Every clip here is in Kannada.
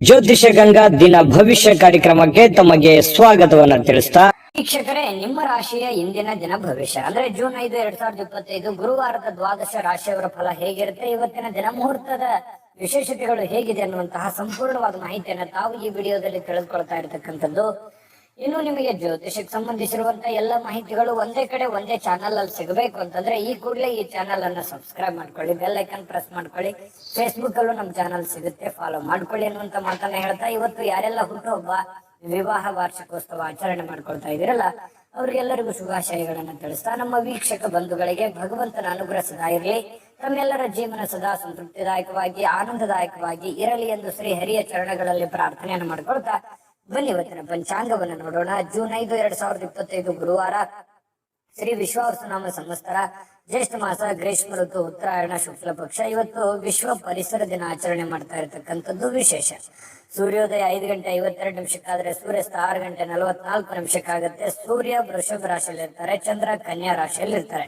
ಜ್ಯೋತಿಷ ಗಂಗಾ ದಿನ ಭವಿಷ್ಯ ಕಾರ್ಯಕ್ರಮಕ್ಕೆ ತಮಗೆ ಸ್ವಾಗತವನ್ನ ತಿಳಿಸ್ತಾ ವೀಕ್ಷಕರೇ, ನಿಮ್ಮ ರಾಶಿಯ ಇಂದಿನ ದಿನ ಭವಿಷ್ಯ ಅಂದ್ರೆ ಜೂನ್ 5, 2025 ಗುರುವಾರದ ದ್ವಾದಶ ರಾಶಿಯವರ ಫಲ ಹೇಗಿರುತ್ತೆ, ಇವತ್ತಿನ ದಿನ ಮುಹೂರ್ತದ ವಿಶೇಷತೆಗಳು ಹೇಗಿದೆ ಅನ್ನುವಂತಹ ಸಂಪೂರ್ಣವಾದ ಮಾಹಿತಿಯನ್ನು ತಾವು ಈ ವಿಡಿಯೋದಲ್ಲಿ ತಿಳಿದುಕೊಳ್ತಾ ಇರತಕ್ಕಂಥದ್ದು. ಇನ್ನು ನಿಮಗೆ ಜ್ಯೋತಿಷಕ್ಕೆ ಸಂಬಂಧಿಸಿರುವಂತಹ ಎಲ್ಲ ಮಾಹಿತಿಗಳು ಒಂದೇ ಕಡೆ ಒಂದೇ ಚಾನಲ್ ಅಲ್ಲಿ ಸಿಗಬೇಕು ಅಂತಂದ್ರೆ ಈ ಕೂಡಲೇ ಈ ಚಾನಲ್ ಅನ್ನ ಸಬ್ಸ್ಕ್ರೈಬ್ ಮಾಡ್ಕೊಳ್ಳಿ, ಬೆಲ್ ಐಕನ್ ಪ್ರೆಸ್ ಮಾಡ್ಕೊಳ್ಳಿ. ಫೇಸ್ಬುಕ್ ಅಲ್ಲೂ ನಮ್ಮ ಚಾನಲ್ ಸಿಗುತ್ತೆ, ಫಾಲೋ ಮಾಡ್ಕೊಳ್ಳಿ ಅನ್ನುವಂತ ಮಾತನ್ನ ಹೇಳ್ತಾ, ಇವತ್ತು ಯಾರೆಲ್ಲ ಹುಟ್ಟುಹಬ್ಬ, ವಿವಾಹ ವಾರ್ಷಿಕೋತ್ಸವ ಆಚರಣೆ ಮಾಡ್ಕೊಳ್ತಾ ಇದೀರಲ್ಲ ಅವ್ರಿಗೆಲ್ಲರಿಗೂ ಶುಭಾಶಯಗಳನ್ನ ತಿಳಿಸ್ತಾ, ನಮ್ಮ ವೀಕ್ಷಕ ಬಂಧುಗಳಿಗೆ ಭಗವಂತನ ಅನುಗ್ರಹ ಸದಾ ಇರಲಿ, ತಮ್ಮೆಲ್ಲರ ಜೀವನ ಸದಾ ಸಂತೃಪ್ತಿದಾಯಕವಾಗಿ ಆನಂದದಾಯಕವಾಗಿ ಇರಲಿ ಎಂದು ಶ್ರೀ ಹರಿಯ ಚರಣಗಳಲ್ಲಿ ಪ್ರಾರ್ಥನೆಯನ್ನು ಮಾಡ್ಕೊಳ್ತಾ ಬನ್ನಿ ಇವತ್ತಿನ ಪಂಚಾಂಗವನ್ನು ನೋಡೋಣ. ಜೂನ್ 5, 2025 ಗುರುವಾರ, ಶ್ರೀ ವಿಶ್ವಾವಸುನಾಮ ಸಂವತ್ಸರ, ಜ್ಯೇಷ್ಠ ಮಾಸ, ಗ್ರೀಷ್ಮ ಋತು, ಉತ್ತರಾಯಣ, ಶುಕ್ಲ ಪಕ್ಷ. ಇವತ್ತು ವಿಶ್ವ ಪರಿಸರ ದಿನ ಆಚರಣೆ ಮಾಡ್ತಾ ಇರತಕ್ಕಂಥದ್ದು ವಿಶೇಷ. ಸೂರ್ಯೋದಯ 5 ಗಂಟೆ 52 ನಿಮಿಷಕ್ಕಾದ್ರೆ ಸೂರ್ಯಾಸ್ತ 6 ಗಂಟೆ 44 ನಿಮಿಷಕ್ಕಾಗುತ್ತೆ. ಸೂರ್ಯ ವೃಷಭ ರಾಶಿಯಲ್ಲಿ ಇರ್ತಾರೆ, ಚಂದ್ರ ಕನ್ಯಾ ರಾಶಿಯಲ್ಲಿ ಇರ್ತಾರೆ.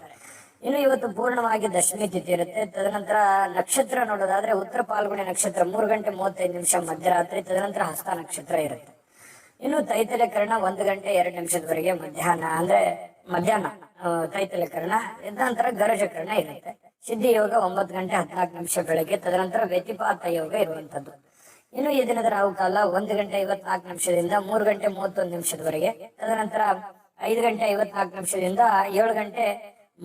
ಇನ್ನು ಇವತ್ತು ಪೂರ್ಣವಾಗಿ ದಶಮಿ ತಿಥಿ ಇರುತ್ತೆ. ತದನಂತರ ನಕ್ಷತ್ರ ನೋಡೋದಾದ್ರೆ ಉತ್ತರ ಪಾಲ್ಗುಣಿ ನಕ್ಷತ್ರ 3 ಗಂಟೆ 35 ನಿಮಿಷ ಮಧ್ಯರಾತ್ರಿ, ತದನಂತರ ಹಸ್ತ ನಕ್ಷತ್ರ ಇರುತ್ತೆ. ಇನ್ನು ತೈತಲಕರಣ 1 ಗಂಟೆ 2 ನಿಮಿಷದವರೆಗೆ ಮಧ್ಯಾಹ್ನ ತೈತಲಕರಣ, ನಂತರ ಗರಜಕರಣ ಇರುತ್ತೆ. ಸಿದ್ಧಿ ಯೋಗ 9 ಗಂಟೆ 14 ನಿಮಿಷ ಬೆಳಗ್ಗೆ, ತದನಂತರ ವ್ಯತಿಪಾತ ಯೋಗ ಇರುವಂತದ್ದು. ಇನ್ನು ಈ ದಿನದ ರಾಹುಕಾಲ 1 ಗಂಟೆ 54 ನಿಮಿಷದಿಂದ 3 ಗಂಟೆ 31 ನಿಮಿಷದವರೆಗೆ, ತದನಂತರ 5 ಗಂಟೆ 54 ನಿಮಿಷದಿಂದ 7 ಗಂಟೆ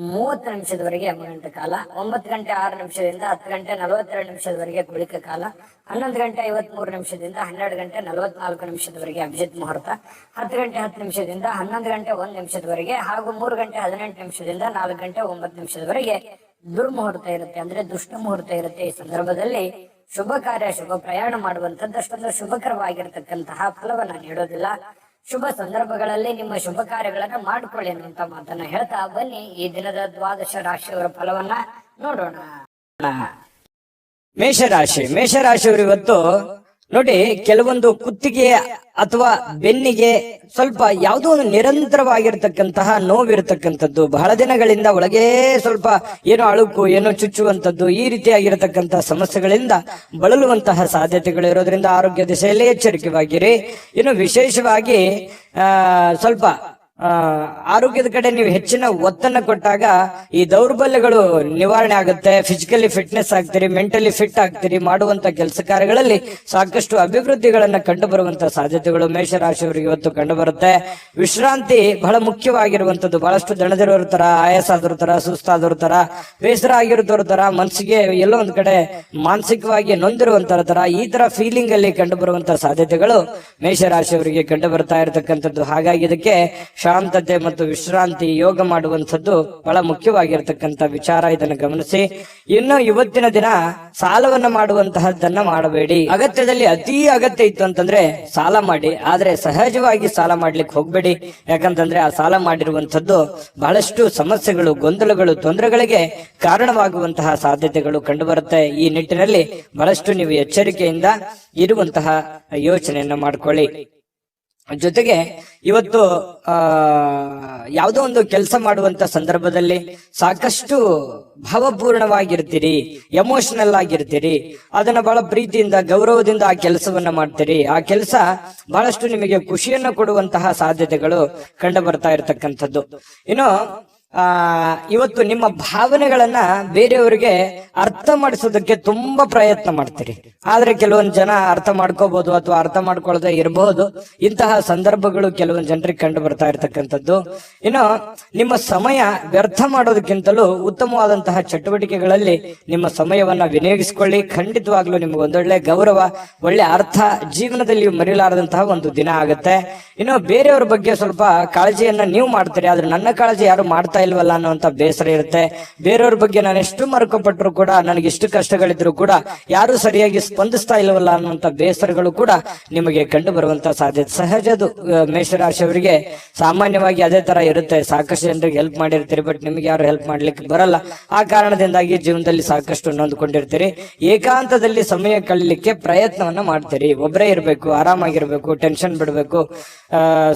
30 ನಿಮಿಷದವರೆಗೆ ಯಮಗಂಟ ಕಾಲ, 9 ಗಂಟೆ 6 ನಿಮಿಷದಿಂದ 10 ಗಂಟೆ 42 ನಿಮಿಷದವರೆಗೆ ಗುಳಿಕ ಕಾಲ, 11 ಗಂಟೆ 53 ನಿಮಿಷದಿಂದ 12 ಗಂಟೆ 44 ನಿಮಿಷದವರೆಗೆ ಅಭಿಜಿತ್ ಮುಹೂರ್ತ, 10 ಗಂಟೆ 10 ನಿಮಿಷದಿಂದ 11 ಗಂಟೆ 1 ನಿಮಿಷದವರೆಗೆ ಹಾಗೂ 3 ಗಂಟೆ 18 ನಿಮಿಷದಿಂದ 4 ಗಂಟೆ 9 ನಿಮಿಷದವರೆಗೆ ದುರ್ಮುಹೂರ್ತ ಇರುತ್ತೆ, ಅಂದ್ರೆ ದುಷ್ಟ ಮುಹೂರ್ತ ಇರುತ್ತೆ. ಈ ಸಂದರ್ಭದಲ್ಲಿ ಶುಭ ಕಾರ್ಯ, ಶುಭ ಪ್ರಯಾಣ ಮಾಡುವಂತದ್ದು ಅಷ್ಟೊಂದು ಶುಭಕರವಾಗಿರ್ತಕ್ಕಂತಹ ಫಲವನ್ನ ನೀಡೋದಿಲ್ಲ. ಶುಭ ಸಂದರ್ಭಗಳಲ್ಲಿ ನಿಮ್ಮ ಶುಭ ಕಾರ್ಯಗಳನ್ನ ಮಾಡಿಕೊಳ್ಳಿ ಅನ್ನುವಂತ ಮಾತನ್ನ ಹೇಳ್ತಾ ಬನ್ನಿ ಈ ದಿನದ ದ್ವಾದಶ ರಾಶಿಯವರ ಫಲವನ್ನ ನೋಡೋಣ. ಮೇಷರಾಶಿಯವರು ಇವತ್ತು ನೋಡಿ, ಕೆಲವೊಂದು ಕುತ್ತಿಗೆ ಅಥವಾ ಬೆನ್ನಿಗೆ ಸ್ವಲ್ಪ ಯಾವುದೋ ಒಂದು ನಿರಂತರವಾಗಿರ್ತಕ್ಕಂತಹ ನೋವಿರತಕ್ಕಂಥದ್ದು, ಬಹಳ ದಿನಗಳಿಂದ ಒಳಗೆ ಸ್ವಲ್ಪ ಏನೋ ಅಳುಕು, ಏನೋ ಚುಚ್ಚುವಂತದ್ದು, ಈ ರೀತಿಯಾಗಿರತಕ್ಕಂತಹ ಸಮಸ್ಯೆಗಳಿಂದ ಬಳಲುವಂತಹ ಸಾಧ್ಯತೆಗಳು ಇರೋದ್ರಿಂದ ಆರೋಗ್ಯ ದಿಶೆಯಲ್ಲಿ ಎಚ್ಚರಿಕೆವಾಗಿರಿ. ಇನ್ನು ವಿಶೇಷವಾಗಿ ಸ್ವಲ್ಪ ಆರೋಗ್ಯದ ಕಡೆ ನೀವು ಹೆಚ್ಚಿನ ಒತ್ತನ್ನು ಕೊಟ್ಟಾಗ ಈ ದೌರ್ಬಲ್ಯಗಳು ನಿವಾರಣೆ ಆಗುತ್ತೆ. ಫಿಸಿಕಲಿ ಫಿಟ್ನೆಸ್ ಆಗ್ತೀರಿ, ಮೆಂಟಲಿ ಫಿಟ್ ಆಗ್ತೀರಿ. ಮಾಡುವಂತ ಕೆಲಸ ಕಾರ್ಯಗಳಲ್ಲಿ ಸಾಕಷ್ಟು ಅಭಿವೃದ್ಧಿಗಳನ್ನ ಕಂಡು ಬರುವಂತಹ ಸಾಧ್ಯತೆಗಳು ಮೇಷರಾಶಿಯವರಿಗೆ ಇವತ್ತು ಕಂಡು ಬರುತ್ತೆ. ವಿಶ್ರಾಂತಿ ಬಹಳ ಮುಖ್ಯವಾಗಿರುವಂತದ್ದು. ಬಹಳಷ್ಟು ದಣದಿರೋರ ತರ, ಆಯಾಸ ಆದರ ತರ, ಸುಸ್ತಾದವ್ರ ತರ, ಬೇಸರ ಆಗಿರೋದ್ರ ತರ, ಮನಸ್ಸಿಗೆ ಎಲ್ಲೋ ಒಂದ್ ಕಡೆ ಮಾನಸಿಕವಾಗಿ ನೊಂದಿರುವಂತರ ತರ, ಈ ತರ ಫೀಲಿಂಗ್ ಅಲ್ಲಿ ಕಂಡು ಬರುವಂತಹ ಸಾಧ್ಯತೆಗಳು ಮೇಷರಾಶಿಯವರಿಗೆ ಕಂಡು ಬರ್ತಾ ಇರತಕ್ಕಂಥದ್ದು. ಹಾಗಾಗಿ ಇದಕ್ಕೆ ಶಾಂತತೆ ಮತ್ತು ವಿಶ್ರಾಂತಿ, ಯೋಗ ಮಾಡುವಂಥದ್ದು ಬಹಳ ಮುಖ್ಯವಾಗಿರ್ತಕ್ಕಂಥ ವಿಚಾರ. ಇದನ್ನು ಗಮನಿಸಿ. ಇನ್ನು ಇವತ್ತಿನ ದಿನ ಸಾಲವನ್ನ ಮಾಡುವಂತಹದ್ದನ್ನ ಮಾಡಬೇಡಿ. ಅಗತ್ಯದಲ್ಲಿ ಅತಿ ಅಗತ್ಯ ಇತ್ತು ಅಂತಂದ್ರೆ ಸಾಲ ಮಾಡಿ, ಆದ್ರೆ ಸಹಜವಾಗಿ ಸಾಲ ಮಾಡ್ಲಿಕ್ಕೆ ಹೋಗ್ಬೇಡಿ. ಯಾಕಂತಂದ್ರೆ ಆ ಸಾಲ ಮಾಡಿರುವಂತದ್ದು ಬಹಳಷ್ಟು ಸಮಸ್ಯೆಗಳು, ಗೊಂದಲಗಳು, ತೊಂದರೆಗಳಿಗೆ ಕಾರಣವಾಗುವಂತಹ ಸಾಧ್ಯತೆಗಳು ಕಂಡು ಬರುತ್ತೆ. ಈ ನಿಟ್ಟಿನಲ್ಲಿ ಬಹಳಷ್ಟು ನೀವು ಎಚ್ಚರಿಕೆಯಿಂದ ಇರುವಂತಹ ಯೋಚನೆಯನ್ನ ಮಾಡ್ಕೊಳ್ಳಿ. ಜೊತೆಗೆ ಇವತ್ತು ಯಾವುದೋ ಒಂದು ಕೆಲಸ ಮಾಡುವಂತ ಸಂದರ್ಭದಲ್ಲಿ ಸಾಕಷ್ಟು ಭಾವಪೂರ್ಣವಾಗಿರ್ತೀರಿ, ಎಮೋಷನಲ್ ಆಗಿರ್ತೀರಿ. ಅದನ್ನ ಬಹಳ ಪ್ರೀತಿಯಿಂದ, ಗೌರವದಿಂದ ಆ ಕೆಲಸವನ್ನ ಮಾಡ್ತೀರಿ. ಆ ಕೆಲಸ ಬಹಳಷ್ಟು ನಿಮಗೆ ಖುಷಿಯನ್ನು ಕೊಡುವಂತಹ ಸಾಧ್ಯತೆಗಳು ಕಂಡು ಬರ್ತಾ ಇರತಕ್ಕಂಥದ್ದು. ಇನ್ನು ಇವತ್ತು ನಿಮ್ಮ ಭಾವನೆಗಳನ್ನ ಬೇರೆಯವರಿಗೆ ಅರ್ಥ ಮಾಡಿಸೋದಕ್ಕೆ ತುಂಬಾ ಪ್ರಯತ್ನ ಮಾಡ್ತೀರಿ. ಆದ್ರೆ ಕೆಲವೊಂದು ಜನ ಅರ್ಥ ಮಾಡ್ಕೋಬಹುದು ಅಥವಾ ಅರ್ಥ ಮಾಡ್ಕೊಳ್ಳದೆ ಇರಬಹುದು. ಇಂತಹ ಸಂದರ್ಭಗಳು ಕೆಲವೊಂದು ಜನರಿಗೆ ಕಂಡು ಬರ್ತಾ ಇರತಕ್ಕಂಥದ್ದು. ಇನ್ನು ನಿಮ್ಮ ಸಮಯ ವ್ಯರ್ಥ ಮಾಡೋದಕ್ಕಿಂತಲೂ ಉತ್ತಮವಾದಂತಹ ಚಟುವಟಿಕೆಗಳಲ್ಲಿ ನಿಮ್ಮ ಸಮಯವನ್ನ ವಿನಿಯೋಗಿಸಿಕೊಳ್ಳಿ. ಖಂಡಿತವಾಗ್ಲೂ ನಿಮ್ಗೆ ಒಂದೊಳ್ಳೆ ಗೌರವ, ಒಳ್ಳೆ ಅರ್ಥ ಜೀವನದಲ್ಲಿ ಮರೆಯಲಾರದಂತಹ ಒಂದು ದಿನ ಆಗುತ್ತೆ. ಇನ್ನು ಬೇರೆಯವ್ರ ಬಗ್ಗೆ ಸ್ವಲ್ಪ ಕಾಳಜಿಯನ್ನ ನೀವು ಮಾಡ್ತೀರಿ, ಆದ್ರೆ ನನ್ನ ಕಾಳಜಿ ಯಾರು ಮಾಡ್ತಾ ಇಲ್ವಲ್ಲ ಅನ್ನುವಂತ ಬೇಸರ ಇರುತ್ತೆ. ಬೇರೆಯವ್ರ ಬಗ್ಗೆ ನಾನು ಎಷ್ಟು ಮರ್ಕೊಪಟ್ಟರು ಕೂಡ, ನನಗೆ ಎಷ್ಟು ಕಷ್ಟಗಳಿದ್ರು ಕೂಡ ಯಾರು ಸರಿಯಾಗಿ ಸ್ಪಂದಿಸ್ತಾ ಇಲ್ವಲ್ಲ ಅನ್ನುವಂತ ಬೇಸರಗಳು ಕೂಡ ನಿಮಗೆ ಕಂಡು ಬರುವಂತ ಸಾಧ್ಯತೆ ಸಹಜದು. ಮೇಷರಾಶಿಯವರಿಗೆ ಸಾಮಾನ್ಯವಾಗಿ ಅದೇ ತರ ಇರುತ್ತೆ. ಸಾಕಷ್ಟು ಜನರಿಗೆ ಹೆಲ್ಪ್ ಮಾಡಿರ್ತೀರಿ, ಬಟ್ ನಿಮ್ಗೆ ಯಾರು ಹೆಲ್ಪ್ ಮಾಡ್ಲಿಕ್ಕೆ ಬರಲ್ಲ. ಆ ಕಾರಣದಿಂದಾಗಿ ಜೀವನದಲ್ಲಿ ಸಾಕಷ್ಟು ನೊಂದ್ಕೊಂಡಿರ್ತೀರಿ. ಏಕಾಂತದಲ್ಲಿ ಸಮಯ ಕಳೀಲಿಕ್ಕೆ ಪ್ರಯತ್ನವನ್ನ ಮಾಡ್ತೀರಿ. ಒಬ್ಬರೇ ಇರ್ಬೇಕು, ಆರಾಮಾಗಿರ್ಬೇಕು, ಟೆನ್ಷನ್ ಬಿಡ್ಬೇಕು,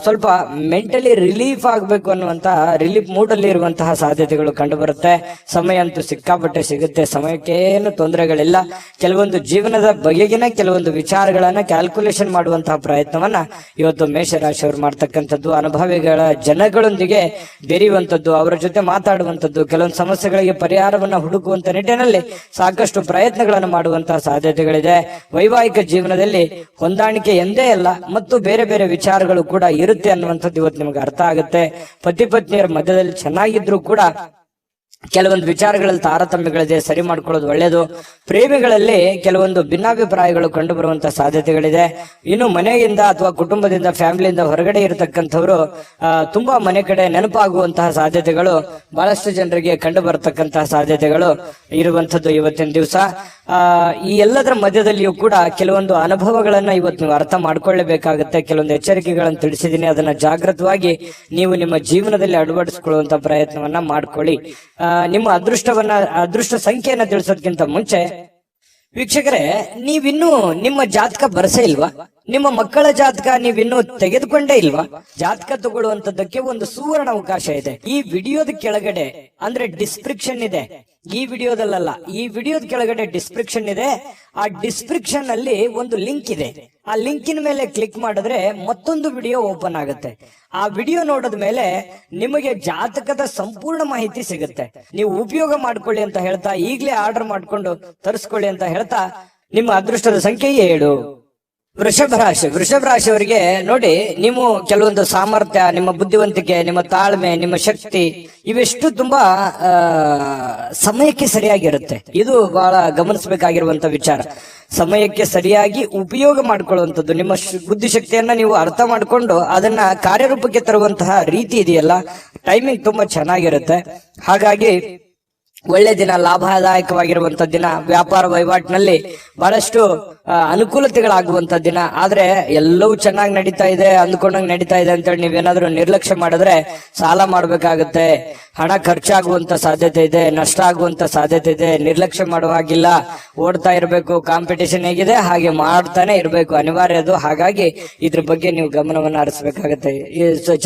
ಸ್ವಲ್ಪ ಮೆಂಟಲಿ ರಿಲೀಫ್ ಆಗ್ಬೇಕು ಅನ್ನುವಂತ ರಿಲೀಫ್ ಮೂಡ್ ಅಲ್ಲಿ ಅದ್ಭುತವಾಗಿರುವಂತಹ ಸಾಧ್ಯತೆಗಳು ಕಂಡು ಬರುತ್ತೆ. ಸಮಯ ಅಂತೂ ಸಿಕ್ಕಾಪಟ್ಟೆ ಸಿಗುತ್ತೆ, ಸಮಯಕ್ಕೇನು ತೊಂದರೆಗಳಿಲ್ಲ. ಕೆಲವೊಂದು ಜೀವನದ ಬಗೆಗಿನ ಕೆಲವೊಂದು ವಿಚಾರಗಳನ್ನ ಕ್ಯಾಲ್ಕುಲೇಷನ್ ಮಾಡುವಂತಹ ಪ್ರಯತ್ನವನ್ನ ಇವತ್ತು ಮೇಷರಾಶಿಯವರು ಮಾಡ್ತಕ್ಕಂಥದ್ದು. ಅನುಭವಿಗಳ ಜನಗಳೊಂದಿಗೆ ಬೆರೆಯುವಂಥದ್ದು, ಅವರ ಜೊತೆ ಮಾತಾಡುವಂಥದ್ದು, ಕೆಲವೊಂದು ಸಮಸ್ಯೆಗಳಿಗೆ ಪರಿಹಾರವನ್ನ ಹುಡುಕುವಂತ ನಿಟ್ಟಿನಲ್ಲಿ ಸಾಕಷ್ಟು ಪ್ರಯತ್ನಗಳನ್ನು ಮಾಡುವಂತಹ ಸಾಧ್ಯತೆಗಳಿದೆ. ವೈವಾಹಿಕ ಜೀವನದಲ್ಲಿ ಹೊಂದಾಣಿಕೆ ಎಂದೇ ಅಲ್ಲ ಮತ್ತು ಬೇರೆ ಬೇರೆ ವಿಚಾರಗಳು ಕೂಡ ಇರುತ್ತೆ ಅನ್ನುವಂಥದ್ದು ಇವತ್ತು ನಿಮಗೆ ಅರ್ಥ ಆಗುತ್ತೆ. ಪತಿ ಪತ್ನಿಯರ ಮಧ್ಯದಲ್ಲಿ ಚೆನ್ನಾಗಿದ್ರು ಕೂಡ ಕೆಲವೊಂದು ವಿಚಾರಗಳಲ್ಲಿ ತಾರತಮ್ಯಗಳಿದೆ, ಸರಿ ಮಾಡ್ಕೊಳ್ಳೋದು ಒಳ್ಳೆಯದು. ಪ್ರೇಮಿಗಳಲ್ಲಿ ಕೆಲವೊಂದು ಭಿನ್ನಾಭಿಪ್ರಾಯಗಳು ಕಂಡು ಬರುವಂತಹ ಸಾಧ್ಯತೆಗಳಿದೆ. ಇನ್ನು ಮನೆಯಿಂದ ಅಥವಾ ಕುಟುಂಬದಿಂದ, ಫ್ಯಾಮಿಲಿಯಿಂದ ಹೊರಗಡೆ ಇರತಕ್ಕಂಥವ್ರು ತುಂಬಾ ಮನೆ ಕಡೆ ನೆನಪಾಗುವಂತಹ ಸಾಧ್ಯತೆಗಳು ಬಹಳಷ್ಟು ಜನರಿಗೆ ಕಂಡು ಬರತಕ್ಕಂತಹ ಸಾಧ್ಯತೆಗಳು ಇರುವಂತದ್ದು ಇವತ್ತಿನ ದಿವಸ. ಈ ಎಲ್ಲದರ ಮಧ್ಯದಲ್ಲಿಯೂ ಕೂಡ ಕೆಲವೊಂದು ಅನುಭವಗಳನ್ನ ಇವತ್ತು ನೀವು ಅರ್ಥ ಮಾಡ್ಕೊಳ್ಳೇಬೇಕಾಗುತ್ತೆ. ಕೆಲವೊಂದು ಎಚ್ಚರಿಕೆಗಳನ್ನು ತಿಳಿಸಿದ್ದೀನಿ, ಅದನ್ನ ಜಾಗೃತವಾಗಿ ನೀವು ನಿಮ್ಮ ಜೀವನದಲ್ಲಿ ಅಳವಡಿಸಿಕೊಳ್ಳುವಂತ ಪ್ರಯತ್ನವನ್ನ ಮಾಡ್ಕೊಳ್ಳಿ. ನಿಮ್ಮ ಅದೃಷ್ಟ ಸಂಖ್ಯೆಯನ್ನ ತಿಳಿಸೋದಕ್ಕಿಂತ ಮುಂಚೆ ವೀಕ್ಷಕರೇ, ನೀವಿನ್ನೂ ನಿಮ್ಮ ಜಾತಕ ಬರಸೇ ಇಲ್ವಾ? ನಿಮ್ಮ ಮಕ್ಕಳ ಜಾತಕ ನೀವಿನ್ನೂ ತೆಗೆದುಕೊಂಡೇ ಇಲ್ವಾ? ಜಾತಕ ತಗೊಳ್ಳುವಂತದ್ದಕ್ಕೆ ಒಂದು ಸುವರ್ಣ ಅವಕಾಶ ಇದೆ. ಈ ವಿಡಿಯೋದ ಕೆಳಗಡೆ ಅಂದ್ರೆ ಡಿಸ್ಕ್ರಿಪ್ಷನ್ ಇದೆ, ಈ ವಿಡಿಯೋದಲ್ಲ, ಈ ವಿಡಿಯೋದ ಕೆಳಗಡೆ ಡಿಸ್ಕ್ರಿಪ್ಷನ್ ಇದೆ. ಆ ಡಿಸ್ಕ್ರಿಪ್ಷನ್ ಅಲ್ಲಿ ಒಂದು ಲಿಂಕ್ ಇದೆ. ಆ ಲಿಂಕಿನ ಮೇಲೆ ಕ್ಲಿಕ್ ಮಾಡಿದ್ರೆ ಮತ್ತೊಂದು ವಿಡಿಯೋ ಓಪನ್ ಆಗುತ್ತೆ. ಆ ವಿಡಿಯೋ ನೋಡಿದ ಮೇಲೆ ನಿಮಗೆ ಜಾತಕದ ಸಂಪೂರ್ಣ ಮಾಹಿತಿ ಸಿಗುತ್ತೆ. ನೀವು ಉಪಯೋಗ ಮಾಡ್ಕೊಳ್ಳಿ ಅಂತ ಹೇಳ್ತಾ, ಈಗಲೇ ಆರ್ಡರ್ ಮಾಡ್ಕೊಂಡು ತರಿಸ್ಕೊಳ್ಳಿ ಅಂತ ಹೇಳ್ತಾ, ನಿಮ್ಮ ಅದೃಷ್ಟದ ಸಂಖ್ಯೆ 7. ವೃಷಭ ರಾಶಿಯವರಿಗೆ ನೋಡಿ, ನೀವು ಕೆಲವೊಂದು ಸಾಮರ್ಥ್ಯ, ನಿಮ್ಮ ಬುದ್ಧಿವಂತಿಕೆ, ನಿಮ್ಮ ತಾಳ್ಮೆ, ನಿಮ್ಮ ಶಕ್ತಿ ಇವೆಷ್ಟು ತುಂಬಾ ಸಮಯಕ್ಕೆ ಸರಿಯಾಗಿರುತ್ತೆ. ಇದು ಬಹಳ ಗಮನಿಸಬೇಕಾಗಿರುವಂತ ವಿಚಾರ. ಸಮಯಕ್ಕೆ ಸರಿಯಾಗಿ ಉಪಯೋಗ ಮಾಡ್ಕೊಳ್ಳುವಂಥದ್ದು, ನಿಮ್ಮ ಬುದ್ಧಿಶಕ್ತಿಯನ್ನ ನೀವು ಅರ್ಥ ಮಾಡ್ಕೊಂಡು ಅದನ್ನ ಕಾರ್ಯರೂಪಕ್ಕೆ ತರುವಂತಹ ರೀತಿ ಇದೆಯಲ್ಲ, ಟೈಮಿಂಗ್ ತುಂಬಾ ಚೆನ್ನಾಗಿರುತ್ತೆ. ಹಾಗಾಗಿ ಒಳ್ಳೆ ದಿನ, ಲಾಭದಾಯಕವಾಗಿರುವಂತ ದಿನ. ವ್ಯಾಪಾರ ವಹಿವಾಟಿನಲ್ಲಿ ಬಹಳಷ್ಟು ಅನುಕೂಲತೆಗಳಾಗುವಂತ ದಿನ. ಆದ್ರೆ ಎಲ್ಲವೂ ಚೆನ್ನಾಗಿ ನಡೀತಾ ಇದೆ, ಅಂದ್ಕೊಂಡಂಗೆ ನಡೀತಾ ಇದೆ ಅಂತೇಳಿ ನೀವೇನಾದ್ರೂ ನಿರ್ಲಕ್ಷ್ಯ ಮಾಡಿದ್ರೆ ಸಾಲ ಮಾಡ್ಬೇಕಾಗತ್ತೆ, ಹಣ ಖರ್ಚಾಗುವಂತ ಸಾಧ್ಯತೆ ಇದೆ, ನಷ್ಟ ಆಗುವಂತ ಸಾಧ್ಯತೆ ಇದೆ. ನಿರ್ಲಕ್ಷ್ಯ ಮಾಡುವ ಹಾಗಿಲ್ಲ, ಓಡ್ತಾ ಇರಬೇಕು. ಕಾಂಪಿಟೇಷನ್ ಹೇಗಿದೆ ಹಾಗೆ ಮಾಡ್ತಾನೆ ಇರಬೇಕು, ಅನಿವಾರ್ಯ ಅದು. ಹಾಗಾಗಿ ಇದ್ರ ಬಗ್ಗೆ ನೀವು ಗಮನವನ್ನ ಹರಿಸಬೇಕಾಗತ್ತೆ.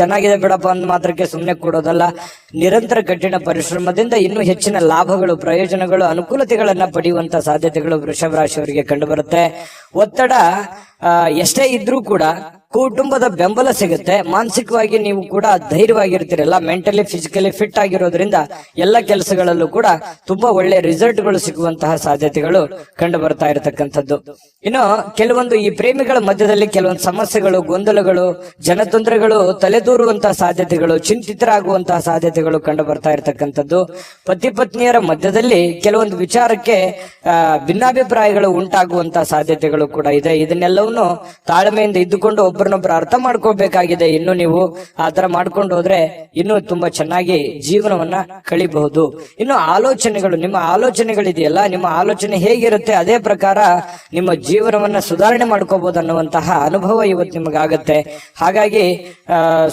ಚೆನ್ನಾಗಿದೆ ಬಿಡಪ್ಪ ಅಂದ ಮಾತ್ರಕ್ಕೆ ಸುಮ್ಮನೆ ಕೊಡೋದಲ್ಲ, ನಿರಂತರ ಕಠಿಣ ಪರಿಶ್ರಮದಿಂದ ಇನ್ನೂ ಹೆಚ್ಚಿನ ಲಾಭಗಳು, ಪ್ರಯೋಜನಗಳು, ಅನುಕೂಲತೆಗಳನ್ನ ಪಡೆಯುವಂತ ಸಾಧ್ಯತೆಗಳು ವೃಷಭ ರಾಶಿಯವರಿಗೆ ಕಂಡು ಬರುತ್ತೆ. ಒತ್ತಡ ಎಷ್ಟೇ ಇದ್ರೂ ಕೂಡ ಕುಟುಂಬದ ಬೆಂಬಲ ಸಿಗುತ್ತೆ. ಮಾನಸಿಕವಾಗಿ ನೀವು ಕೂಡ ಧೈರ್ಯವಾಗಿರ್ತೀರಲ್ಲ, ಮೆಂಟಲಿ ಫಿಸಿಕಲಿ ಫಿಟ್ ಆಗಿರೋದ್ರಿಂದ ಎಲ್ಲ ಕೆಲಸಗಳಲ್ಲೂ ಕೂಡ ತುಂಬಾ ಒಳ್ಳೆ ರಿಸಲ್ಟ್ಗಳು ಸಿಗುವಂತಹ ಸಾಧ್ಯತೆಗಳು ಕಂಡು ಬರ್ತಾ ಇರತಕ್ಕಂಥದ್ದು. ಇನ್ನು ಕೆಲವೊಂದು ಈ ಪ್ರೇಮಿಗಳ ಮಧ್ಯದಲ್ಲಿ ಕೆಲವೊಂದು ಸಮಸ್ಯೆಗಳು, ಗೊಂದಲಗಳು, ಜನತೊಂದರೆಗಳು ತಲೆದೂರುವಂತಹ ಸಾಧ್ಯತೆಗಳು, ಚಿಂತಿತರಾಗುವಂತಹ ಸಾಧ್ಯತೆಗಳು ಕಂಡು ಬರ್ತಾ ಇರತಕ್ಕಂಥದ್ದು. ಪತಿ ಪತ್ನಿಯರ ಮಧ್ಯದಲ್ಲಿ ಕೆಲವೊಂದು ವಿಚಾರಕ್ಕೆ ಭಿನ್ನಾಭಿಪ್ರಾಯಗಳು ಉಂಟಾಗುವಂತಹ ಸಾಧ್ಯತೆಗಳು ಕೂಡ ಇದೆ. ಇದನ್ನೆಲ್ಲವನ್ನು ತಾಳ್ಮೆಯಿಂದ ಇದ್ದುಕೊಂಡು ಒಬ್ಬರನ್ನೊಬ್ಬರು ಅರ್ಥ ಮಾಡ್ಕೋಬೇಕಾಗಿದೆ. ಇನ್ನು ನೀವು ಆತರ ಮಾಡ್ಕೊಂಡು ಹೋದ್ರೆ ಇನ್ನೂ ತುಂಬಾ ಚೆನ್ನಾಗಿ ಜೀವನವನ್ನ ಕಳಿಬಹುದು. ಇನ್ನು ಆಲೋಚನೆಗಳು, ನಿಮ್ಮ ಆಲೋಚನೆಗಳಿದೆಯಲ್ಲ, ನಿಮ್ಮ ಆಲೋಚನೆ ಹೇಗಿರುತ್ತೆ ಅದೇ ಪ್ರಕಾರ ನಿಮ್ಮ ಜೀವನವನ್ನ ಸುಧಾರಣೆ ಮಾಡ್ಕೋಬಹುದು ಅನ್ನುವಂತಹ ಅನುಭವ ಇವತ್ತು ನಿಮಗಾಗತ್ತೆ. ಹಾಗಾಗಿ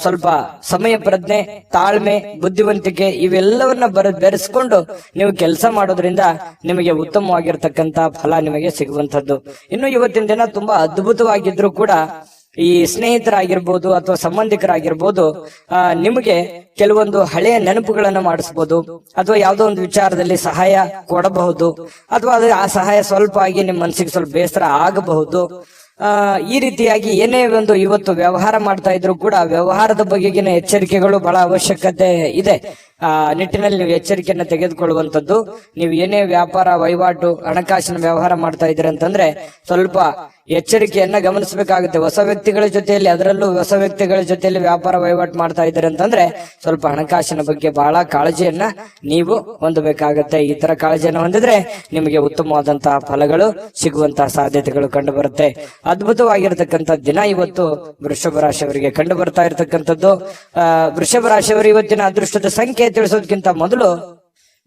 ಸ್ವಲ್ಪ ಸಮಯ ಪ್ರಜ್ಞೆ, ತಾಳ್ಮೆ, ಬುದ್ಧಿವಂತಿಕೆ ಇವೆಲ್ಲವನ್ನ ಬೆರೆಸ್ಕೊಂಡು ನೀವು ಕೆಲಸ ಮಾಡೋದ್ರಿಂದ ನಿಮಗೆ ಉತ್ತಮವಾಗಿರ್ತಕ್ಕಂತ ಫಲ ನಿಮಗೆ ಸಿಗುವಂತದ್ದು. ಇನ್ನು ಇವತ್ತಿನ ದಿನ ತುಂಬಾ ಅದ್ಭುತವಾಗಿದ್ರು ಕೂಡ ಈ ಸ್ನೇಹಿತರಾಗಿರ್ಬೋದು ಅಥವಾ ಸಂಬಂಧಿಕರಾಗಿರ್ಬೋದು ನಿಮಗೆ ಕೆಲವೊಂದು ಹಳೆಯ ನೆನಪುಗಳನ್ನು ಮಾಡಿಸ್ಬೋದು, ಅಥವಾ ಯಾವುದೋ ಒಂದು ವಿಚಾರದಲ್ಲಿ ಸಹಾಯ ಕೊಡಬಹುದು, ಅಥವಾ ಆ ಸಹಾಯ ಸ್ವಲ್ಪ ಆಗಿ ನಿಮ್ಮ ಮನಸ್ಸಿಗೆ ಸ್ವಲ್ಪ ಬೇಸರ ಆಗಬಹುದು. ಈ ರೀತಿಯಾಗಿ ಏನೇ ಒಂದು ಇವತ್ತು ವ್ಯವಹಾರ ಮಾಡ್ತಾ ಇದ್ರು ಕೂಡ ವ್ಯವಹಾರದ ಬಗೆಗಿನ ಎಚ್ಚರಿಕೆಗಳು ಬಹಳ ಅವಶ್ಯಕತೆ ಇದೆ. ನಿಟ್ಟಿನಲ್ಲಿ ನೀವು ಎಚ್ಚರಿಕೆಯನ್ನು ತೆಗೆದುಕೊಳ್ಳುವಂತದ್ದು. ನೀವು ಏನೇ ವ್ಯಾಪಾರ ವಹಿವಾಟು ಹಣಕಾಸಿನ ವ್ಯವಹಾರ ಮಾಡ್ತಾ ಇದ್ದೀರಿ ಅಂತಂದ್ರೆ ಸ್ವಲ್ಪ ಎಚ್ಚರಿಕೆಯನ್ನ ಗಮನಿಸಬೇಕಾಗುತ್ತೆ. ಹೊಸ ವ್ಯಕ್ತಿಗಳ ಜೊತೆಯಲ್ಲಿ, ಅದರಲ್ಲೂ ಹೊಸ ವ್ಯಕ್ತಿಗಳ ಜೊತೆಯಲ್ಲಿ ವ್ಯಾಪಾರ ವಹಿವಾಟು ಮಾಡ್ತಾ ಇದ್ದೀರಿ ಅಂತಂದ್ರೆ ಸ್ವಲ್ಪ ಹಣಕಾಸಿನ ಬಗ್ಗೆ ಬಹಳ ಕಾಳಜಿಯನ್ನ ನೀವು ಹೊಂದಬೇಕಾಗತ್ತೆ. ಈ ತರ ಕಾಳಜಿಯನ್ನು ಹೊಂದಿದ್ರೆ ನಿಮಗೆ ಉತ್ತಮವಾದಂತಹ ಫಲಗಳು ಸಿಗುವಂತಹ ಸಾಧ್ಯತೆಗಳು ಕಂಡು ಬರುತ್ತೆ. ಅದ್ಭುತವಾಗಿರತಕ್ಕಂಥ ದಿನ ಇವತ್ತು ವೃಷಭ ರಾಶಿಯವರಿಗೆ ಕಂಡು ಬರ್ತಾ ಇರತಕ್ಕಂಥದ್ದು. ವೃಷಭ ರಾಶಿಯವರು ಇವತ್ತಿನ ಅದೃಷ್ಟದ ಸಂಖ್ಯೆ ತಿಳಿಸೋದಕ್ಕಿಂತ ಮೊದಲು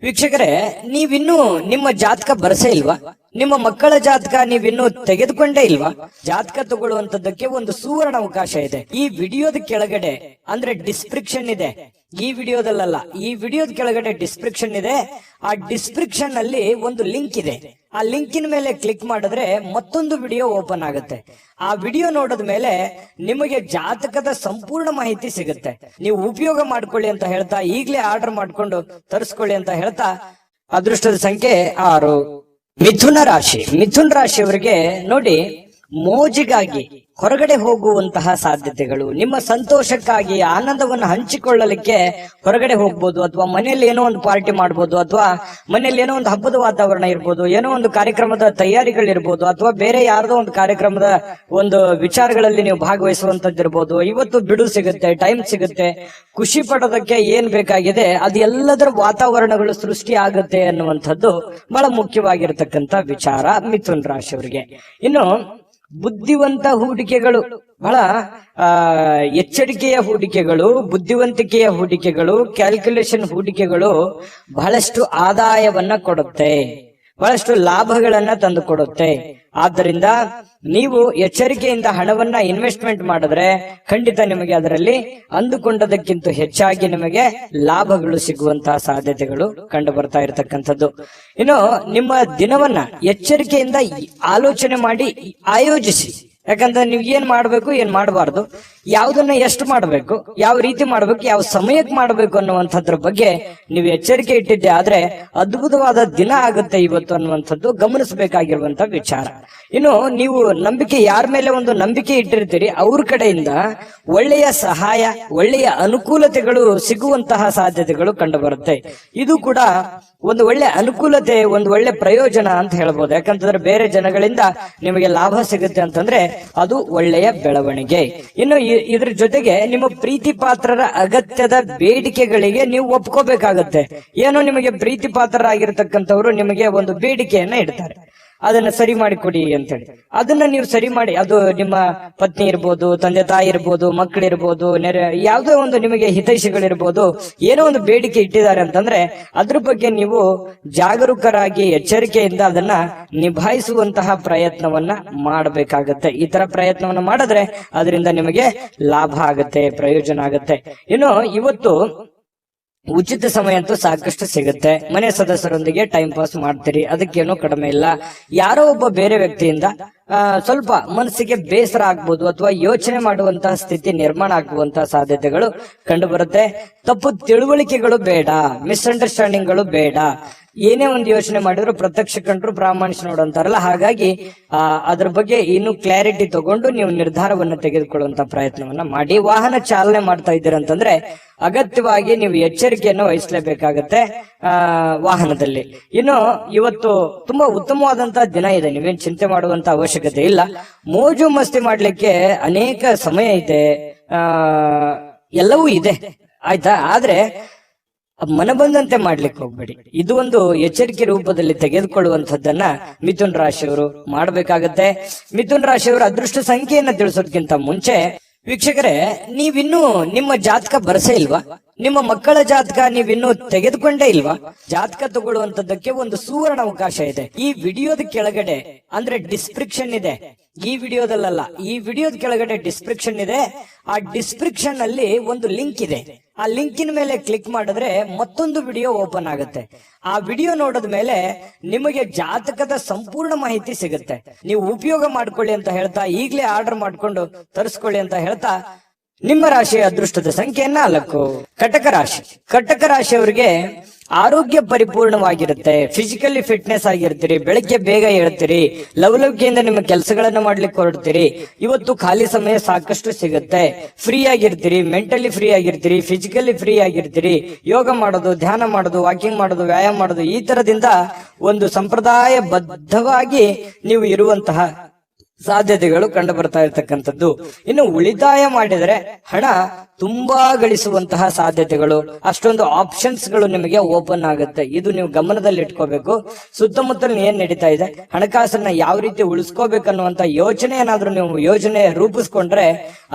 ವೀಕ್ಷಕರೇ, ನೀವಿನ್ನೂ ನಿಮ್ಮ ಜಾತಕ ಬರಸೇ ಇಲ್ವಾ? ನಿಮ್ಮ ಮಕ್ಕಳ ಜಾತಕ ನೀವಿನ್ನೂ ತೆಗೆದುಕೊಂಡೇ ಇಲ್ವಾ? ಜಾತಕ ತಗೊಳ್ಳುವಂತದ್ದಕ್ಕೆ ಒಂದು ಸುವರ್ಣ ಅವಕಾಶ ಇದೆ. ಈ ವಿಡಿಯೋದ ಕೆಳಗಡೆ ಅಂದ್ರೆ ಡಿಸ್ಕ್ರಿಪ್ಷನ್ ಇದೆ, ಈ ವಿಡಿಯೋದಲ್ಲ, ಈ ವಿಡಿಯೋದ ಕೆಳಗಡೆ ಡಿಸ್ಕ್ರಿಪ್ಷನ್ ಇದೆ. ಆ ಡಿಸ್ಕ್ರಿಪ್ಷನ್ ಅಲ್ಲಿ ಒಂದು ಲಿಂಕ್ ಇದೆ. ಆ ಲಿಂಕಿನ ಮೇಲೆ ಕ್ಲಿಕ್ ಮಾಡಿದ್ರೆ ಮತ್ತೊಂದು ವಿಡಿಯೋ ಓಪನ್ ಆಗುತ್ತೆ. ಆ ವಿಡಿಯೋ ನೋಡಿದ ಮೇಲೆ ನಿಮಗೆ ಜಾತಕದ ಸಂಪೂರ್ಣ ಮಾಹಿತಿ ಸಿಗುತ್ತೆ. ನೀವು ಉಪಯೋಗ ಮಾಡ್ಕೊಳ್ಳಿ ಅಂತ ಹೇಳ್ತಾ, ಈಗಲೇ ಆರ್ಡರ್ ಮಾಡ್ಕೊಂಡು ತರಿಸ್ಕೊಳ್ಳಿ ಅಂತ ಹೇಳ್ತಾ, ಅದೃಷ್ಟದ ಸಂಖ್ಯೆ 6. ಮಿಥುನ ರಾಶಿ. ಮಿಥುನ ರಾಶಿಯವರಿಗೆ ನೋಡಿ, ಮೋಜಿಗಾಗಿ ಹೊರಗಡೆ ಹೋಗುವಂತಹ ಸಾಧ್ಯತೆಗಳು, ನಿಮ್ಮ ಸಂತೋಷಕ್ಕಾಗಿ ಆನಂದವನ್ನು ಹಂಚಿಕೊಳ್ಳಲಿಕ್ಕೆ ಹೊರಗಡೆ ಹೋಗ್ಬೋದು, ಅಥವಾ ಮನೆಯಲ್ಲಿ ಏನೋ ಒಂದು ಪಾರ್ಟಿ ಮಾಡ್ಬೋದು, ಅಥವಾ ಮನೆಯಲ್ಲಿ ಏನೋ ಒಂದು ಹಬ್ಬದ ವಾತಾವರಣ ಇರ್ಬೋದು, ಏನೋ ಒಂದು ಕಾರ್ಯಕ್ರಮದ ತಯಾರಿಗಳಿರ್ಬೋದು, ಅಥವಾ ಬೇರೆ ಯಾರ್ದೋ ಒಂದು ಕಾರ್ಯಕ್ರಮದ ಒಂದು ವಿಚಾರಗಳಲ್ಲಿ ನೀವು ಭಾಗವಹಿಸುವಂತದ್ದಿರ್ಬೋದು. ಇವತ್ತು ಬಿಡು ಸಿಗುತ್ತೆ, ಟೈಮ್ ಸಿಗುತ್ತೆ, ಖುಷಿ ಪಡೋದಕ್ಕೆ ಏನ್ ಬೇಕಾಗಿದೆ ಅದು ಎಲ್ಲದರ ವಾತಾವರಣಗಳು ಸೃಷ್ಟಿ ಆಗುತ್ತೆ ಅನ್ನುವಂಥದ್ದು ಬಹಳ ಮುಖ್ಯವಾಗಿರ್ತಕ್ಕಂಥ ವಿಚಾರ ಮಿಥುನ್ ರಾಶಿಯವರಿಗೆ. ಇನ್ನು ಬುದ್ಧಿವಂತ ಹೂಡಿಕೆಗಳು, ಬಹಳ ಎಚ್ಚರಿಕೆಯ ಹೂಡಿಕೆಗಳು, ಬುದ್ಧಿವಂತಿಕೆಯ ಹೂಡಿಕೆಗಳು, ಕ್ಯಾಲ್ಕುಲೇಷನ್ ಹೂಡಿಕೆಗಳು ಬಹಳಷ್ಟು ಆದಾಯವನ್ನ ಕೊಡುತ್ತೆ, ಬಹಳಷ್ಟು ಲಾಭಗಳನ್ನ ತಂದು ಕೊಡುತ್ತೆ. ಆದ್ದರಿಂದ ನೀವು ಎಚ್ಚರಿಕೆಯಿಂದ ಹಣವನ್ನ ಇನ್ವೆಸ್ಟ್ಮೆಂಟ್ ಮಾಡಿದ್ರೆ ಖಂಡಿತ ನಿಮಗೆ ಅದರಲ್ಲಿ ಅಂದುಕೊಂಡದಕ್ಕಿಂತ ಹೆಚ್ಚಾಗಿ ನಿಮಗೆ ಲಾಭಗಳು ಸಿಗುವಂತಹ ಸಾಧ್ಯತೆಗಳು ಕಂಡು ಬರ್ತಾ ಇರತಕ್ಕಂಥದ್ದು. ಇನ್ನು ನಿಮ್ಮ ದಿನವನ್ನ ಎಚ್ಚರಿಕೆಯಿಂದ ಆಲೋಚನೆ ಮಾಡಿ ಆಯೋಜಿಸಿ. ಯಾಕಂದ್ರೆ ನೀವು ಏನ್ ಮಾಡ್ಬೇಕು, ಏನ್ ಮಾಡಬಾರ್ದು, ಯಾವ್ದನ್ನ ಎಷ್ಟು ಮಾಡ್ಬೇಕು, ಯಾವ ರೀತಿ ಮಾಡ್ಬೇಕು, ಯಾವ ಸಮಯಕ್ಕೆ ಮಾಡ್ಬೇಕು ಅನ್ನುವಂಥದ್ರ ಬಗ್ಗೆ ನೀವು ಎಚ್ಚರಿಕೆ ಇಟ್ಟಿದ್ದೆ ಆದ್ರೆ ಅದ್ಭುತವಾದ ದಿನ ಆಗುತ್ತೆ ಇವತ್ತು ಅನ್ನುವಂಥದ್ದು ಗಮನಿಸಬೇಕಾಗಿರುವಂತ ವಿಚಾರ. ಇನ್ನು ನೀವು ನಂಬಿಕೆ, ಯಾರ ಮೇಲೆ ಒಂದು ನಂಬಿಕೆ ಇಟ್ಟಿರ್ತೀರಿ ಅವ್ರ ಕಡೆಯಿಂದ ಒಳ್ಳೆಯ ಸಹಾಯ, ಒಳ್ಳೆಯ ಅನುಕೂಲತೆಗಳು ಸಿಗುವಂತಹ ಸಾಧ್ಯತೆಗಳು ಕಂಡು ಬರುತ್ತೆ. ಇದು ಕೂಡ ಒಂದು ಒಳ್ಳೆ ಅನುಕೂಲತೆ, ಒಂದು ಒಳ್ಳೆ ಪ್ರಯೋಜನ ಅಂತ ಹೇಳ್ಬೋದು. ಯಾಕಂತಂದ್ರೆ ಬೇರೆ ಜನಗಳಿಂದ ನಿಮಗೆ ಲಾಭ ಸಿಗುತ್ತೆ ಅಂತಂದ್ರೆ ಅದು ಒಳ್ಳೆಯ ಬೆಳವಣಿಗೆ. ಇನ್ನು ಇದ್ರ ಜೊತೆಗೆ ನಿಮ್ಮ ಪ್ರೀತಿ ಪಾತ್ರರ ಅಗತ್ಯದ ಬೇಡಿಕೆಗಳಿಗೆ ನೀವು ಒಪ್ಕೋಬೇಕಾಗತ್ತೆ. ಏನೋ ನಿಮಗೆ ಪ್ರೀತಿ ಪಾತ್ರರಾಗಿರ್ತಕ್ಕಂಥವ್ರು ನಿಮಗೆ ಒಂದು ಬೇಡಿಕೆಯನ್ನ ಇಡ್ತಾರೆ, ಅದನ್ನ ಸರಿ ಮಾಡಿ ಕೊಡಿ ಅಂತೇಳಿ. ಅದನ್ನ ನೀವು ಸರಿ ಮಾಡಿ, ಅದು ನಿಮ್ಮ ಪತ್ನಿ ಇರ್ಬೋದು, ತಂದೆ ತಾಯಿ ಇರ್ಬೋದು, ಮಕ್ಕಳಿರ್ಬೋದು, ಯಾವುದೋ ಒಂದು ನಿಮಗೆ ಹಿತೈಷಿಗಳಿರ್ಬೋದು, ಏನೋ ಒಂದು ಬೇಡಿಕೆ ಇಟ್ಟಿದ್ದಾರೆ ಅಂತಂದ್ರೆ ಅದ್ರ ಬಗ್ಗೆ ನೀವು ಜಾಗರೂಕರಾಗಿ ಎಚ್ಚರಿಕೆಯಿಂದ ಅದನ್ನ ನಿಭಾಯಿಸುವಂತಹ ಪ್ರಯತ್ನವನ್ನ ಮಾಡಬೇಕಾಗತ್ತೆ. ಈ ತರ ಪ್ರಯತ್ನವನ್ನ ಮಾಡಿದ್ರೆ ಅದರಿಂದ ನಿಮಗೆ ಲಾಭ ಆಗತ್ತೆ, ಪ್ರಯೋಜನ ಆಗತ್ತೆ. ಇನ್ನು ಇವತ್ತು ಉಚಿತ ಸಮಯ ಅಂತೂ ಸಾಕಷ್ಟು ಸಿಗುತ್ತೆ. ಮನೆ ಸದಸ್ಯರೊಂದಿಗೆ ಟೈಮ್ ಪಾಸ್ ಮಾಡ್ತೀರಿ, ಅದಕ್ಕೇನೋ ಕಡಿಮೆ ಇಲ್ಲ. ಯಾರೋ ಒಬ್ಬ ಬೇರೆ ವ್ಯಕ್ತಿಯಿಂದ ಸ್ವಲ್ಪ ಮನಸ್ಸಿಗೆ ಬೇಸರ ಆಗ್ಬೋದು, ಅಥವಾ ಯೋಚನೆ ಮಾಡುವಂತಹ ಸ್ಥಿತಿ ನಿರ್ಮಾಣ ಆಗುವಂತಹ ಸಾಧ್ಯತೆಗಳು ಕಂಡು ಬರುತ್ತೆ. ತಪ್ಪು ತಿಳುವಳಿಕೆಗಳು ಬೇಡ, ಮಿಸ್ಅಂಡರ್ಸ್ಟ್ಯಾಂಡಿಂಗ್ಗಳು ಬೇಡ. ಏನೇ ಒಂದು ಯೋಚನೆ ಮಾಡಿದ್ರು ಪ್ರತ್ಯಕ್ಷ ಕಂಡ್ರು ಪ್ರಾಮಾಣಿಕ ನೋಡಂತಾರಲ್ಲ, ಹಾಗಾಗಿ ಅದ್ರ ಬಗ್ಗೆ ಇನ್ನು ಕ್ಲಾರಿಟಿ ತಗೊಂಡು ನೀವು ನಿರ್ಧಾರವನ್ನು ತೆಗೆದುಕೊಳ್ಳುವಂತ ಪ್ರಯತ್ನವನ್ನ ಮಾಡಿ. ವಾಹನ ಚಾಲನೆ ಮಾಡ್ತಾ ಇದ್ದೀರಂತಂದ್ರೆ ಅಗತ್ಯವಾಗಿ ನೀವು ಎಚ್ಚರಿಕೆಯನ್ನು ವಹಿಸಲೇಬೇಕಾಗತ್ತೆ ವಾಹನದಲ್ಲಿ. ಇನ್ನು ಇವತ್ತು ತುಂಬಾ ಉತ್ತಮವಾದಂತಹ ದಿನ ಇದೆ, ನೀವೇನ್ ಚಿಂತೆ ಮಾಡುವಂತ ಅವಶ್ಯಕತೆ ಇಲ್ಲ. ಮೋಜು ಮಸ್ತಿ ಮಾಡ್ಲಿಕ್ಕೆ ಅನೇಕ ಸಮಯ ಇದೆ, ಎಲ್ಲವೂ ಇದೆ, ಆಯ್ತಾ. ಆದ್ರೆ ಮನ ಬಂದಂತೆ ಮಾಡ್ಲಿಕ್ಕೆ ಹೋಗ್ಬೇಡಿ. ಇದು ಒಂದು ಎಚ್ಚರಿಕೆ ರೂಪದಲ್ಲಿ ತೆಗೆದುಕೊಳ್ಳುವಂತದ್ದನ್ನ ಮಿಥುನ್ ರಾಶಿಯವರು ಮಾಡಬೇಕಾಗತ್ತೆ. ಮಿಥುನ್ ರಾಶಿಯವರ ಅದೃಷ್ಟ ಸಂಖ್ಯೆಯನ್ನ ತಿಳಿಸೋದಕ್ಕಿಂತ ಮುಂಚೆ ವೀಕ್ಷಕರೇ, ನೀವಿನ್ನೂ ನಿಮ್ಮ ಜಾತಕ ಬರಸೇ ಇಲ್ವಾ? ನಿಮ್ಮ ಮಕ್ಕಳ ಜಾತಕ ನೀವಿನ್ನೂ ತೆಗೆದುಕೊಂಡೇ ಇಲ್ವಾ? ಜಾತಕ ತಗೊಳ್ಳುವಂತದ್ದಕ್ಕೆ ಒಂದು ಸುವರ್ಣ ಅವಕಾಶ ಇದೆ. ಈ ವಿಡಿಯೋದ ಕೆಳಗಡೆ ಅಂದ್ರೆ ಡಿಸ್ಕ್ರಿಪ್ಷನ್ ಇದೆ, ಈ ವಿಡಿಯೋದಲ್ಲ, ಈ ವಿಡಿಯೋದ ಕೆಳಗಡೆ ಡಿಸ್ಕ್ರಿಪ್ಷನ್ ಇದೆ. ಆ ಡಿಸ್ಕ್ರಿಪ್ಷನ್ ಅಲ್ಲಿ ಒಂದು ಲಿಂಕ್ ಇದೆ. ಆ ಲಿಂಕಿನ ಮೇಲೆ ಕ್ಲಿಕ್ ಮಾಡಿದ್ರೆ ಮತ್ತೊಂದು ವಿಡಿಯೋ ಓಪನ್ ಆಗುತ್ತೆ. ಆ ವಿಡಿಯೋ ನೋಡಿದ ಮೇಲೆ ನಿಮಗೆ ಜಾತಕದ ಸಂಪೂರ್ಣ ಮಾಹಿತಿ ಸಿಗುತ್ತೆ. ನೀವು ಉಪಯೋಗ ಮಾಡ್ಕೊಳ್ಳಿ ಅಂತ ಹೇಳ್ತಾ, ಈಗಲೇ ಆರ್ಡರ್ ಮಾಡ್ಕೊಂಡು ತರಿಸ್ಕೊಳ್ಳಿ ಅಂತ ಹೇಳ್ತಾ, ನಿಮ್ಮ ರಾಶಿಯ ಅದೃಷ್ಟದ ಸಂಖ್ಯೆ 4. ಕಟಕ ರಾಶಿ. ಕಟಕ ರಾಶಿಯವರಿಗೆ ಆರೋಗ್ಯ ಪರಿಪೂರ್ಣವಾಗಿರುತ್ತೆ, ಫಿಸಿಕಲಿ ಫಿಟ್ನೆಸ್ ಆಗಿರ್ತೀರಿ, ಬೆಳಗ್ಗೆ ಬೇಗ ಹೇಳ್ತೀರಿ, ಲವಲವಿಕೆಯಿಂದ ನಿಮ್ಮ ಕೆಲಸಗಳನ್ನ ಮಾಡ್ಲಿಕ್ಕೆ ಹೊರಡ್ತೀರಿ. ಇವತ್ತು ಖಾಲಿ ಸಮಯ ಸಾಕಷ್ಟು ಸಿಗುತ್ತೆ, ಫ್ರೀ ಆಗಿರ್ತೀರಿ, ಮೆಂಟಲಿ ಫ್ರೀ ಆಗಿರ್ತೀರಿ, ಫಿಸಿಕಲಿ ಫ್ರೀ ಆಗಿರ್ತೀರಿ. ಯೋಗ ಮಾಡೋದು, ಧ್ಯಾನ ಮಾಡೋದು, ವಾಕಿಂಗ್ ಮಾಡೋದು, ವ್ಯಾಯಾಮ ಮಾಡೋದು, ಈ ತರದಿಂದ ಒಂದು ಸಂಪ್ರದಾಯ ಬದ್ಧವಾಗಿ ನೀವು ಇರುವಂತಹ ಸಾಧ್ಯತೆಗಳು ಕಂಡು ಬರ್ತಾ ಇರ್ತಕ್ಕಂಥದ್ದು. ಇನ್ನು ಉಳಿತಾಯ ಮಾಡಿದರೆ ಹಣ ತುಂಬಾ ಗಳಿಸುವಂತಹ ಸಾಧ್ಯತೆಗಳು, ಅಷ್ಟೊಂದು ಆಪ್ಷನ್ಸ್ ಗಳು ನಿಮಗೆ ಓಪನ್ ಆಗುತ್ತೆ. ಇದು ನೀವು ಗಮನದಲ್ಲಿ ಇಟ್ಕೋಬೇಕು. ಸುತ್ತಮುತ್ತಲು ಏನ್ ನಡೀತಾ ಇದೆ, ಹಣಕಾಸನ್ನ ಯಾವ ರೀತಿ ಉಳಿಸ್ಕೋಬೇಕನ್ನುವಂತ ಯೋಚನೆ ಏನಾದ್ರೂ ನೀವು ಯೋಜನೆ ರೂಪಿಸ್ಕೊಂಡ್ರೆ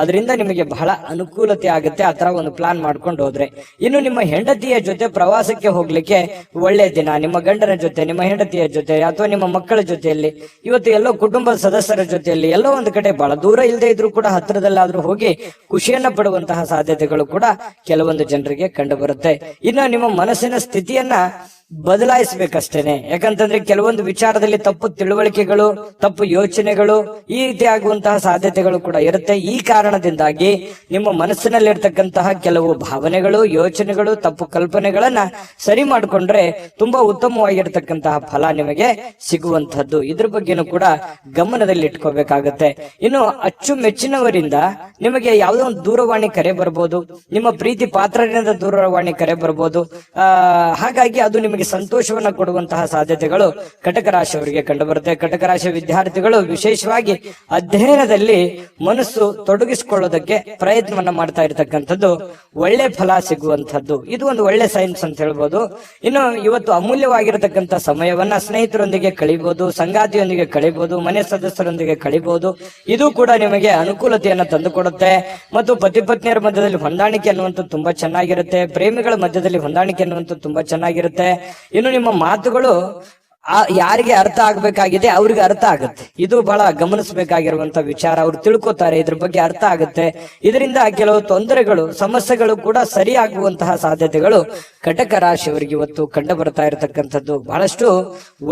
ಅದರಿಂದ ನಿಮಗೆ ಬಹಳ ಅನುಕೂಲತೆ ಆಗುತ್ತೆ. ಆ ತರ ಒಂದು ಪ್ಲಾನ್ ಮಾಡ್ಕೊಂಡು ಹೋದ್ರೆ. ಇನ್ನು ನಿಮ್ಮ ಹೆಂಡತಿಯ ಜೊತೆ ಪ್ರವಾಸಕ್ಕೆ ಹೋಗ್ಲಿಕ್ಕೆ ಒಳ್ಳೆ ದಿನ. ನಿಮ್ಮ ಗಂಡನ ಜೊತೆ, ನಿಮ್ಮ ಹೆಂಡತಿಯ ಜೊತೆ ಅಥವಾ ನಿಮ್ಮ ಮಕ್ಕಳ ಜೊತೆಯಲ್ಲಿ, ಇವತ್ತು ಎಲ್ಲೋ ಕುಟುಂಬದ ಸದಸ್ಯರ ಜೊತೆಯಲ್ಲಿ ಎಲ್ಲೋ ಒಂದು ಕಡೆ ಬಹಳ ದೂರ ಇಲ್ಲದೆ ಇದ್ರೂ ಕೂಡ ಹತ್ತಿರದಲ್ಲಾದ್ರೂ ಹೋಗಿ ಖುಷಿಯನ್ನ ಪಡುವಂತಹ ಸಾಧ್ಯತೆಗಳು ಕೂಡ ಕೆಲವೊಂದು ಜನರಿಗೆ ಕಂಡು ಬರುತ್ತೆ. ಇನ್ನು ನಿಮ್ಮ ಮನಸ್ಸಿನ ಸ್ಥಿತಿಯನ್ನ ಬದಲಾಯಿಸಬೇಕಷ್ಟೇನೆ. ಯಾಕಂತಂದ್ರೆ ಕೆಲವೊಂದು ವಿಚಾರದಲ್ಲಿ ತಪ್ಪು ತಿಳುವಳಿಕೆಗಳು, ತಪ್ಪು ಯೋಚನೆಗಳು ಈ ರೀತಿ ಆಗುವಂತಹ ಸಾಧ್ಯತೆಗಳು ಕೂಡ ಇರುತ್ತೆ. ಈ ಕಾರಣದಿಂದಾಗಿ ನಿಮ್ಮ ಮನಸ್ಸಿನಲ್ಲಿರ್ತಕ್ಕಂತಹ ಕೆಲವು ಭಾವನೆಗಳು, ಯೋಚನೆಗಳು, ತಪ್ಪು ಕಲ್ಪನೆಗಳನ್ನ ಸರಿ ಮಾಡಿಕೊಂಡ್ರೆ ತುಂಬಾ ಉತ್ತಮವಾಗಿರ್ತಕ್ಕಂತಹ ಫಲ ನಿಮಗೆ ಸಿಗುವಂತಹದ್ದು. ಇದ್ರ ಬಗ್ಗೆನೂ ಕೂಡ ಗಮನದಲ್ಲಿ ಇಟ್ಕೋಬೇಕಾಗತ್ತೆ. ಇನ್ನು ಅಚ್ಚುಮೆಚ್ಚಿನವರಿಂದ ನಿಮಗೆ ಯಾವುದೋ ಒಂದು ದೂರವಾಣಿ ಕರೆ ಬರ್ಬೋದು, ನಿಮ್ಮ ಪ್ರೀತಿ ಪಾತ್ರರಿಂದ ದೂರವಾಣಿ ಕರೆ ಬರ್ಬೋದು. ಹಾಗಾಗಿ ಅದು ನಿಮಗೆ ಸಂತೋಷವನ್ನ ಕೊಡುವಂತಹ ಸಾಧ್ಯತೆಗಳು ಕಟಕ ರಾಶಿಯವರಿಗೆ ಕಂಡುಬರುತ್ತೆ. ಕಟಕ ರಾಶಿ ವಿದ್ಯಾರ್ಥಿಗಳು ವಿಶೇಷವಾಗಿ ಅಧ್ಯಯನದಲ್ಲಿ ಮನಸ್ಸು ತೊಡಗಿಸಿಕೊಳ್ಳೋದಕ್ಕೆ ಪ್ರಯತ್ನವನ್ನ ಮಾಡ್ತಾ ಇರತಕ್ಕಂಥದ್ದು ಒಳ್ಳೆ ಫಲ ಸಿಗುವಂತಹದ್ದು. ಇದು ಒಂದು ಒಳ್ಳೆ ಸೈನ್ಸ್ ಅಂತ ಹೇಳ್ಬೋದು. ಇನ್ನು ಇವತ್ತು ಅಮೂಲ್ಯವಾಗಿರತಕ್ಕಂಥ ಸಮಯವನ್ನ ಸ್ನೇಹಿತರೊಂದಿಗೆ ಕಳಿಬಹುದು, ಸಂಗಾತಿಯೊಂದಿಗೆ ಕಳಿಬಹುದು, ಮನೆ ಸದಸ್ಯರೊಂದಿಗೆ ಕಳಿಬಹುದು. ಇದು ಕೂಡ ನಿಮಗೆ ಅನುಕೂಲತೆಯನ್ನ ತಂದುಕೊಡುತ್ತೆ. ಮತ್ತು ಪತಿ ಪತ್ನಿಯರ ಮಧ್ಯದಲ್ಲಿ ಹೊಂದಾಣಿಕೆ ಅನ್ನುವಂಥದ್ದು ತುಂಬಾ ಚೆನ್ನಾಗಿರುತ್ತೆ. ಪ್ರೇಮಿಗಳ ಮಧ್ಯದಲ್ಲಿ ಹೊಂದಾಣಿಕೆ ಅನ್ನುವಂಥದ್ದು ತುಂಬಾ ಚೆನ್ನಾಗಿರುತ್ತೆ. ಇನ್ನು ನಿಮ್ಮ ಮಾತುಗಳು ಯಾರಿಗೆ ಅರ್ಥ ಆಗ್ಬೇಕಾಗಿದೆ ಅವ್ರಿಗೆ ಅರ್ಥ ಆಗುತ್ತೆ. ಇದು ಬಹಳ ಗಮನಿಸಬೇಕಾಗಿರುವಂತ ವಿಚಾರ. ಅವ್ರು ತಿಳ್ಕೊತಾರೆ, ಇದ್ರ ಬಗ್ಗೆ ಅರ್ಥ ಆಗುತ್ತೆ. ಇದರಿಂದ ಕೆಲವು ತೊಂದರೆಗಳು, ಸಮಸ್ಯೆಗಳು ಕೂಡ ಸರಿಯಾಗುವಂತಹ ಸಾಧ್ಯತೆಗಳು ಕಟಕ ರಾಶಿಯವರಿಗೆ ಇವತ್ತು ಕಂಡು ಬರ್ತಾ ಇರತಕ್ಕಂಥದ್ದು ಬಹಳಷ್ಟು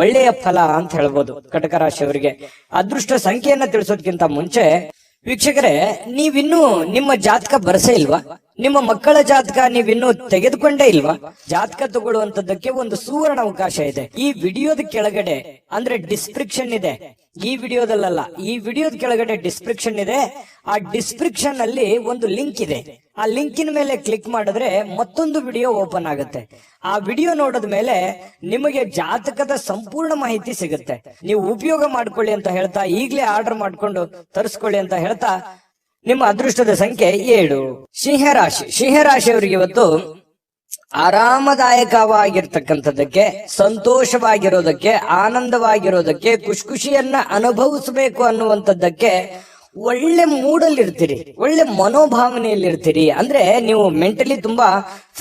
ಒಳ್ಳೆಯ ಫಲ ಅಂತ ಹೇಳ್ಬೋದು. ಕಟಕ ರಾಶಿಯವರಿಗೆ ಅದೃಷ್ಟ ಸಂಖ್ಯೆಯನ್ನ ತಿಳಿಸೋದಕ್ಕಿಂತ ಮುಂಚೆ ವೀಕ್ಷಕರೇ, ನೀವಿನ್ನೂ ನಿಮ್ಮ ಜಾತಕ ಬರಸೇ ಇಲ್ವಾ? ನಿಮ್ಮ ಮಕ್ಕಳ ಜಾತಕ ನೀವಿನ್ನೂ ತೆಗೆದುಕೊಂಡೇ ಇಲ್ವಾ? ಜಾತಕ ತಗೊಳ್ಳುವಂತದ್ದಕ್ಕೆ ಒಂದು ಸುವರ್ಣ ಅವಕಾಶ ಇದೆ. ಈ ವಿಡಿಯೋದ ಕೆಳಗಡೆ ಅಂದ್ರೆ ಡಿಸ್ಕ್ರಿಪ್ಷನ್ ಇದೆ. ಈ ವಿಡಿಯೋದಲ್ಲ, ಈ ವಿಡಿಯೋದ ಕೆಳಗಡೆ ಡಿಸ್ಕ್ರಿಪ್ಷನ್ ಇದೆ. ಆ ಡಿಸ್ಕ್ರಿಪ್ಷನ್ ಅಲ್ಲಿ ಒಂದು ಲಿಂಕ್ ಇದೆ. ಆ ಲಿಂಕಿನ ಮೇಲೆ ಕ್ಲಿಕ್ ಮಾಡಿದ್ರೆ ಮತ್ತೊಂದು ವಿಡಿಯೋ ಓಪನ್ ಆಗುತ್ತೆ. ಆ ವಿಡಿಯೋ ನೋಡಿದ ಮೇಲೆ ನಿಮಗೆ ಜಾತಕದ ಸಂಪೂರ್ಣ ಮಾಹಿತಿ ಸಿಗುತ್ತೆ. ನೀವು ಉಪಯೋಗ ಮಾಡ್ಕೊಳ್ಳಿ ಅಂತ ಹೇಳ್ತಾ, ಈಗಲೇ ಆರ್ಡರ್ ಮಾಡ್ಕೊಂಡು ತರಿಸ್ಕೊಳ್ಳಿ ಅಂತ ಹೇಳ್ತಾ, ನಿಮ್ಮ ಅದೃಷ್ಟದ ಸಂಖ್ಯೆ 7. ಸಿಂಹರಾಶಿ. ಸಿಂಹರಾಶಿಯವರಿಗೆ ಇವತ್ತು ಆರಾಮದಾಯಕವಾಗಿರ್ತಕ್ಕಂಥದ್ದಕ್ಕೆ, ಸಂತೋಷವಾಗಿರೋದಕ್ಕೆ, ಆನಂದವಾಗಿರೋದಕ್ಕೆ, ಖುಷಿಯನ್ನ ಅನುಭವಿಸಬೇಕು ಅನ್ನುವಂಥದ್ದಕ್ಕೆ ಒಳ್ಳೆ ಮೂಡಲ್ಲಿ ಇರ್ತೀರಿ, ಒಳ್ಳೆ ಮನೋಭಾವನೆಯಲ್ಲಿ ಇರ್ತೀರಿ. ಅಂದ್ರೆ ನೀವು ಮೆಂಟಲಿ ತುಂಬಾ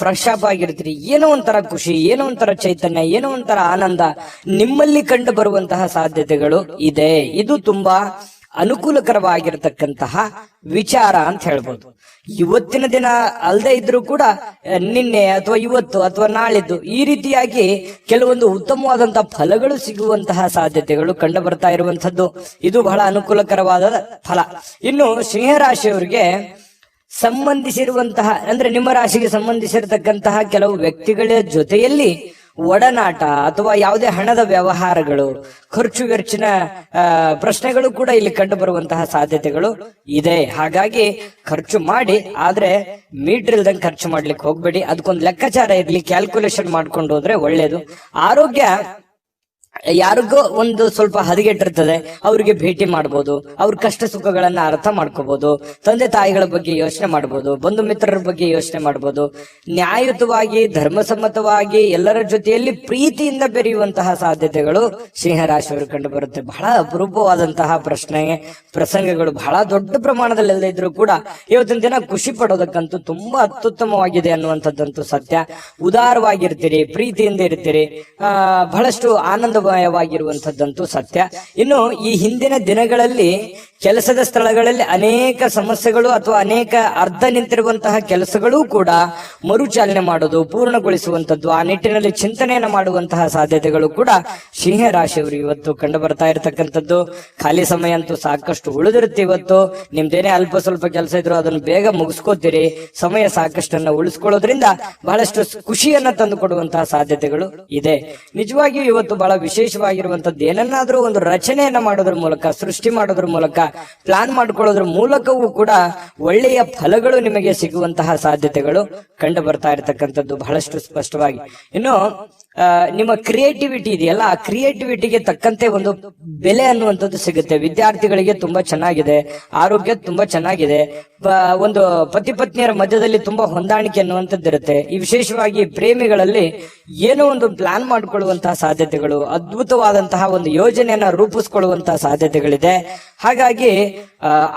ಫ್ರೆಶ್ ಅಪ್ ಆಗಿರ್ತೀರಿ. ಏನೋ ಒಂಥರ ಖುಷಿ, ಏನೋ ಒಂಥರ ಚೈತನ್ಯ, ಏನೋ ಒಂಥರ ಆನಂದ ನಿಮ್ಮಲ್ಲಿ ಕಂಡು ಬರುವಂತಹ ಸಾಧ್ಯತೆಗಳು ಇದೆ. ಇದು ತುಂಬಾ ಅನುಕೂಲಕರವಾಗಿರತಕ್ಕಂತಹ ವಿಚಾರ ಅಂತ ಹೇಳ್ಬೋದು. ಇವತ್ತಿನ ದಿನ ಅಲ್ಲದೆ ಇದ್ರೂ ಕೂಡ ನಿನ್ನೆ ಅಥವಾ ಇವತ್ತು ಅಥವಾ ನಾಳಿದ್ದು ಈ ರೀತಿಯಾಗಿ ಕೆಲವೊಂದು ಉತ್ತಮವಾದಂತಹ ಫಲಗಳು ಸಿಗುವಂತಹ ಸಾಧ್ಯತೆಗಳು ಕಂಡು ಬರ್ತಾ ಇರುವಂತದ್ದು. ಇದು ಬಹಳ ಅನುಕೂಲಕರವಾದ ಫಲ. ಇನ್ನು ಸಿಂಹರಾಶಿಯವರಿಗೆ ಸಂಬಂಧಿಸಿರುವಂತಹ ಅಂದ್ರೆ ನಿಮ್ಮ ರಾಶಿಗೆ ಸಂಬಂಧಿಸಿರತಕ್ಕಂತಹ ಕೆಲವು ವ್ಯಕ್ತಿಗಳ ಜೊತೆಯಲ್ಲಿ ಒಡನಾಟ ಅಥವಾ ಯಾವುದೇ ಹಣದ ವ್ಯವಹಾರಗಳು, ಖರ್ಚು ವೆಚ್ಚಿನ ಪ್ರಶ್ನೆಗಳು ಕೂಡ ಇಲ್ಲಿ ಕಂಡು ಬರುವಂತಹ ಸಾಧ್ಯತೆಗಳು ಇದೆ. ಹಾಗಾಗಿ ಖರ್ಚು ಮಾಡಿ, ಆದ್ರೆ ಮೀಟರ್ ಇಲ್ದಂಗೆ ಖರ್ಚು ಮಾಡ್ಲಿಕ್ಕೆ ಹೋಗ್ಬೇಡಿ. ಅದಕ್ಕೊಂದು ಲೆಕ್ಕಾಚಾರ ಇರ್ಲಿ, ಕ್ಯಾಲ್ಕುಲೇಷನ್ ಮಾಡ್ಕೊಂಡು ಹೋದ್ರೆ ಒಳ್ಳೇದು. ಆರೋಗ್ಯ ಯಾರಿಗೋ ಒಂದು ಸ್ವಲ್ಪ ಹದಗೆಟ್ಟಿರ್ತದೆ, ಅವ್ರಿಗೆ ಭೇಟಿ ಮಾಡ್ಬೋದು, ಅವ್ರ ಕಷ್ಟ ಸುಖಗಳನ್ನ ಅರ್ಥ ಮಾಡ್ಕೋಬಹುದು, ತಂದೆ ತಾಯಿಗಳ ಬಗ್ಗೆ ಯೋಚನೆ ಮಾಡ್ಬೋದು, ಬಂಧು ಮಿತ್ರರ ಬಗ್ಗೆ ಯೋಚನೆ ಮಾಡ್ಬೋದು. ನ್ಯಾಯಯುತವಾಗಿ, ಧರ್ಮಸಮ್ಮತವಾಗಿ ಎಲ್ಲರ ಜೊತೆಯಲ್ಲಿ ಪ್ರೀತಿಯಿಂದ ಬೆರೆಯುವಂತಹ ಸಾಧ್ಯತೆಗಳು ಸಿಂಹರಾಶಿಯವರು ಕಂಡು ಬರುತ್ತೆ. ಬಹಳ ಅಪರೂಪವಾದಂತಹ ಪ್ರಸಂಗಗಳು ಬಹಳ ದೊಡ್ಡ ಪ್ರಮಾಣದಲ್ಲಿ ಇದ್ರೂ ಕೂಡ ಇವತ್ತಿನ ದಿನ ಖುಷಿ ಪಡೋದಕ್ಕಂತೂ ತುಂಬಾ ಅತ್ಯುತ್ತಮವಾಗಿದೆ ಅನ್ನುವಂಥದ್ದಂತೂ ಸತ್ಯ. ಉದಾರವಾಗಿರ್ತೀರಿ, ಪ್ರೀತಿಯಿಂದ ಇರ್ತೀರಿ, ಬಹಳಷ್ಟು ಆನಂದಮಯವಾಗಿರುವಂತದ್ದಂತೂ ಸತ್ಯ. ಇನ್ನು ಈ ಹಿಂದಿನ ದಿನಗಳಲ್ಲಿ ಕೆಲಸದ ಸ್ಥಳಗಳಲ್ಲಿ ಅನೇಕ ಸಮಸ್ಯೆಗಳು ಅಥವಾ ಅನೇಕ ಅರ್ಧ ನಿಂತಿರುವಂತಹ ಕೆಲಸಗಳು ಕೂಡ ಮರುಚಾಲನೆ ಮಾಡೋದು, ಪೂರ್ಣಗೊಳಿಸುವಂತದ್ದು, ಆ ನಿಟ್ಟಿನಲ್ಲಿ ಚಿಂತನೆಯನ್ನು ಮಾಡುವಂತಹ ಸಾಧ್ಯತೆಗಳು ಕೂಡ ಸಿಂಹ ರಾಶಿಯವರಿಗೆ ಇವತ್ತು ಕಂಡು ಬರ್ತಾ ಇರತಕ್ಕಂಥದ್ದು. ಖಾಲಿ ಸಮಯ ಅಂತೂ ಸಾಕಷ್ಟು ಉಳಿದಿರುತ್ತೆ. ಇವತ್ತು ನಿಮ್ದೇನೇ ಅಲ್ಪ ಸ್ವಲ್ಪ ಕೆಲಸ ಇದ್ರು ಅದನ್ನು ಬೇಗ ಮುಗಿಸ್ಕೋತೀರಿ. ಸಮಯ ಸಾಕಷ್ಟನ್ನ ಉಳಿಸ್ಕೊಳ್ಳೋದ್ರಿಂದ ಬಹಳಷ್ಟು ಖುಷಿಯನ್ನ ತಂದು ಕೊಡುವಂತಹ ಸಾಧ್ಯತೆಗಳು ಇದೆ. ನಿಜವಾಗಿಯೂ ಇವತ್ತು ಬಹಳ ವಿಶೇಷವಾಗಿರುವಂತದ್ದು, ಏನನ್ನಾದ್ರೂ ಒಂದು ರಚನೆಯನ್ನ ಮಾಡೋದ್ರ ಮೂಲಕ, ಸೃಷ್ಟಿ ಮಾಡೋದ್ರ ಮೂಲಕ, ಪ್ಲಾನ್ ಮಾಡ್ಕೊಳ್ಳೋದ್ರ ಮೂಲಕವೂ ಕೂಡ ಒಳ್ಳೆಯ ಫಲಗಳು ನಿಮಗೆ ಸಿಗುವಂತಹ ಸಾಧ್ಯತೆಗಳು ಕಂಡು ಬರ್ತಾ ಇರತಕ್ಕಂಥದ್ದು ಬಹಳಷ್ಟು ಸ್ಪಷ್ಟವಾಗಿ. ಇನ್ನು ನಿಮ್ಮ ಕ್ರಿಯೇಟಿವಿಟಿ ಇದೆಯಲ್ಲ, ಆ ಕ್ರಿಯೇಟಿವಿಟಿಗೆ ತಕ್ಕಂತೆ ಒಂದು ಬೆಲೆ ಅನ್ನುವಂಥದ್ದು ಸಿಗುತ್ತೆ. ವಿದ್ಯಾರ್ಥಿಗಳಿಗೆ ತುಂಬಾ ಚೆನ್ನಾಗಿದೆ, ಆರೋಗ್ಯ ತುಂಬಾ ಚೆನ್ನಾಗಿದೆ, ಒಂದು ಪತಿ ಪತ್ನಿಯರ ಮಧ್ಯದಲ್ಲಿ ತುಂಬಾ ಹೊಂದಾಣಿಕೆ ಅನ್ನುವಂಥದ್ದು ಇರುತ್ತೆ. ಈ ವಿಶೇಷವಾಗಿ ಪ್ರೇಮಿಗಳಲ್ಲಿ ಏನೋ ಒಂದು ಪ್ಲಾನ್ ಮಾಡಿಕೊಳ್ಳುವಂತಹ ಸಾಧ್ಯತೆಗಳು, ಅದ್ಭುತವಾದಂತಹ ಒಂದು ಯೋಜನೆಯನ್ನ ರೂಪಿಸ್ಕೊಳ್ಳುವಂತಹ ಸಾಧ್ಯತೆಗಳಿದೆ. ಹಾಗಾಗಿ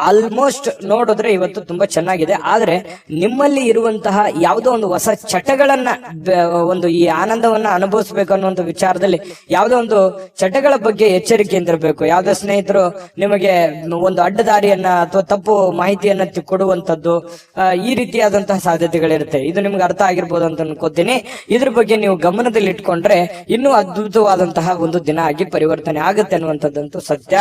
ಆಲ್ಮೋಸ್ಟ್ ನೋಡಿದ್ರೆ ಇವತ್ತು ತುಂಬಾ ಚೆನ್ನಾಗಿದೆ. ಆದ್ರೆ ನಿಮ್ಮಲ್ಲಿ ಇರುವಂತಹ ಯಾವುದೋ ಒಂದು ಹೊಸ ಚಟಗಳನ್ನ, ಒಂದು ಈ ಆನಂದವನ್ನ ಅನುಭವಿಸ್ಬೇಕು ಅನ್ನುವಂಥ ವಿಚಾರದಲ್ಲಿ ಯಾವುದೋ ಒಂದು ಚಟಗಳ ಬಗ್ಗೆ ಎಚ್ಚರಿಕೆಯಿಂದ ಇರಬೇಕು. ಯಾವುದೋ ಸ್ನೇಹಿತರು ನಿಮಗೆ ಒಂದು ಅಡ್ಡದಾರಿಯನ್ನ ಅಥವಾ ತಪ್ಪು ಮಾಹಿತಿಯನ್ನ ಕೊಡುವಂತದ್ದು, ಈ ರೀತಿಯಾದಂತಹ ಸಾಧ್ಯತೆಗಳಿರುತ್ತೆ. ಇದು ನಿಮ್ಗೆ ಅರ್ಥ ಆಗಿರ್ಬೋದು ಅಂತ ಅನ್ಕೋತೀನಿ. ಇದ್ರ ಬಗ್ಗೆ ನೀವು ಗಮನದಲ್ಲಿ ಇಟ್ಕೊಂಡ್ರೆ ಇನ್ನೂ ಅದ್ಭುತವಾದಂತಹ ಒಂದು ದಿನ ಆಗಿ ಪರಿವರ್ತನೆ ಆಗುತ್ತೆ ಅನ್ನುವಂಥದ್ದಂತೂ ಸತ್ಯ.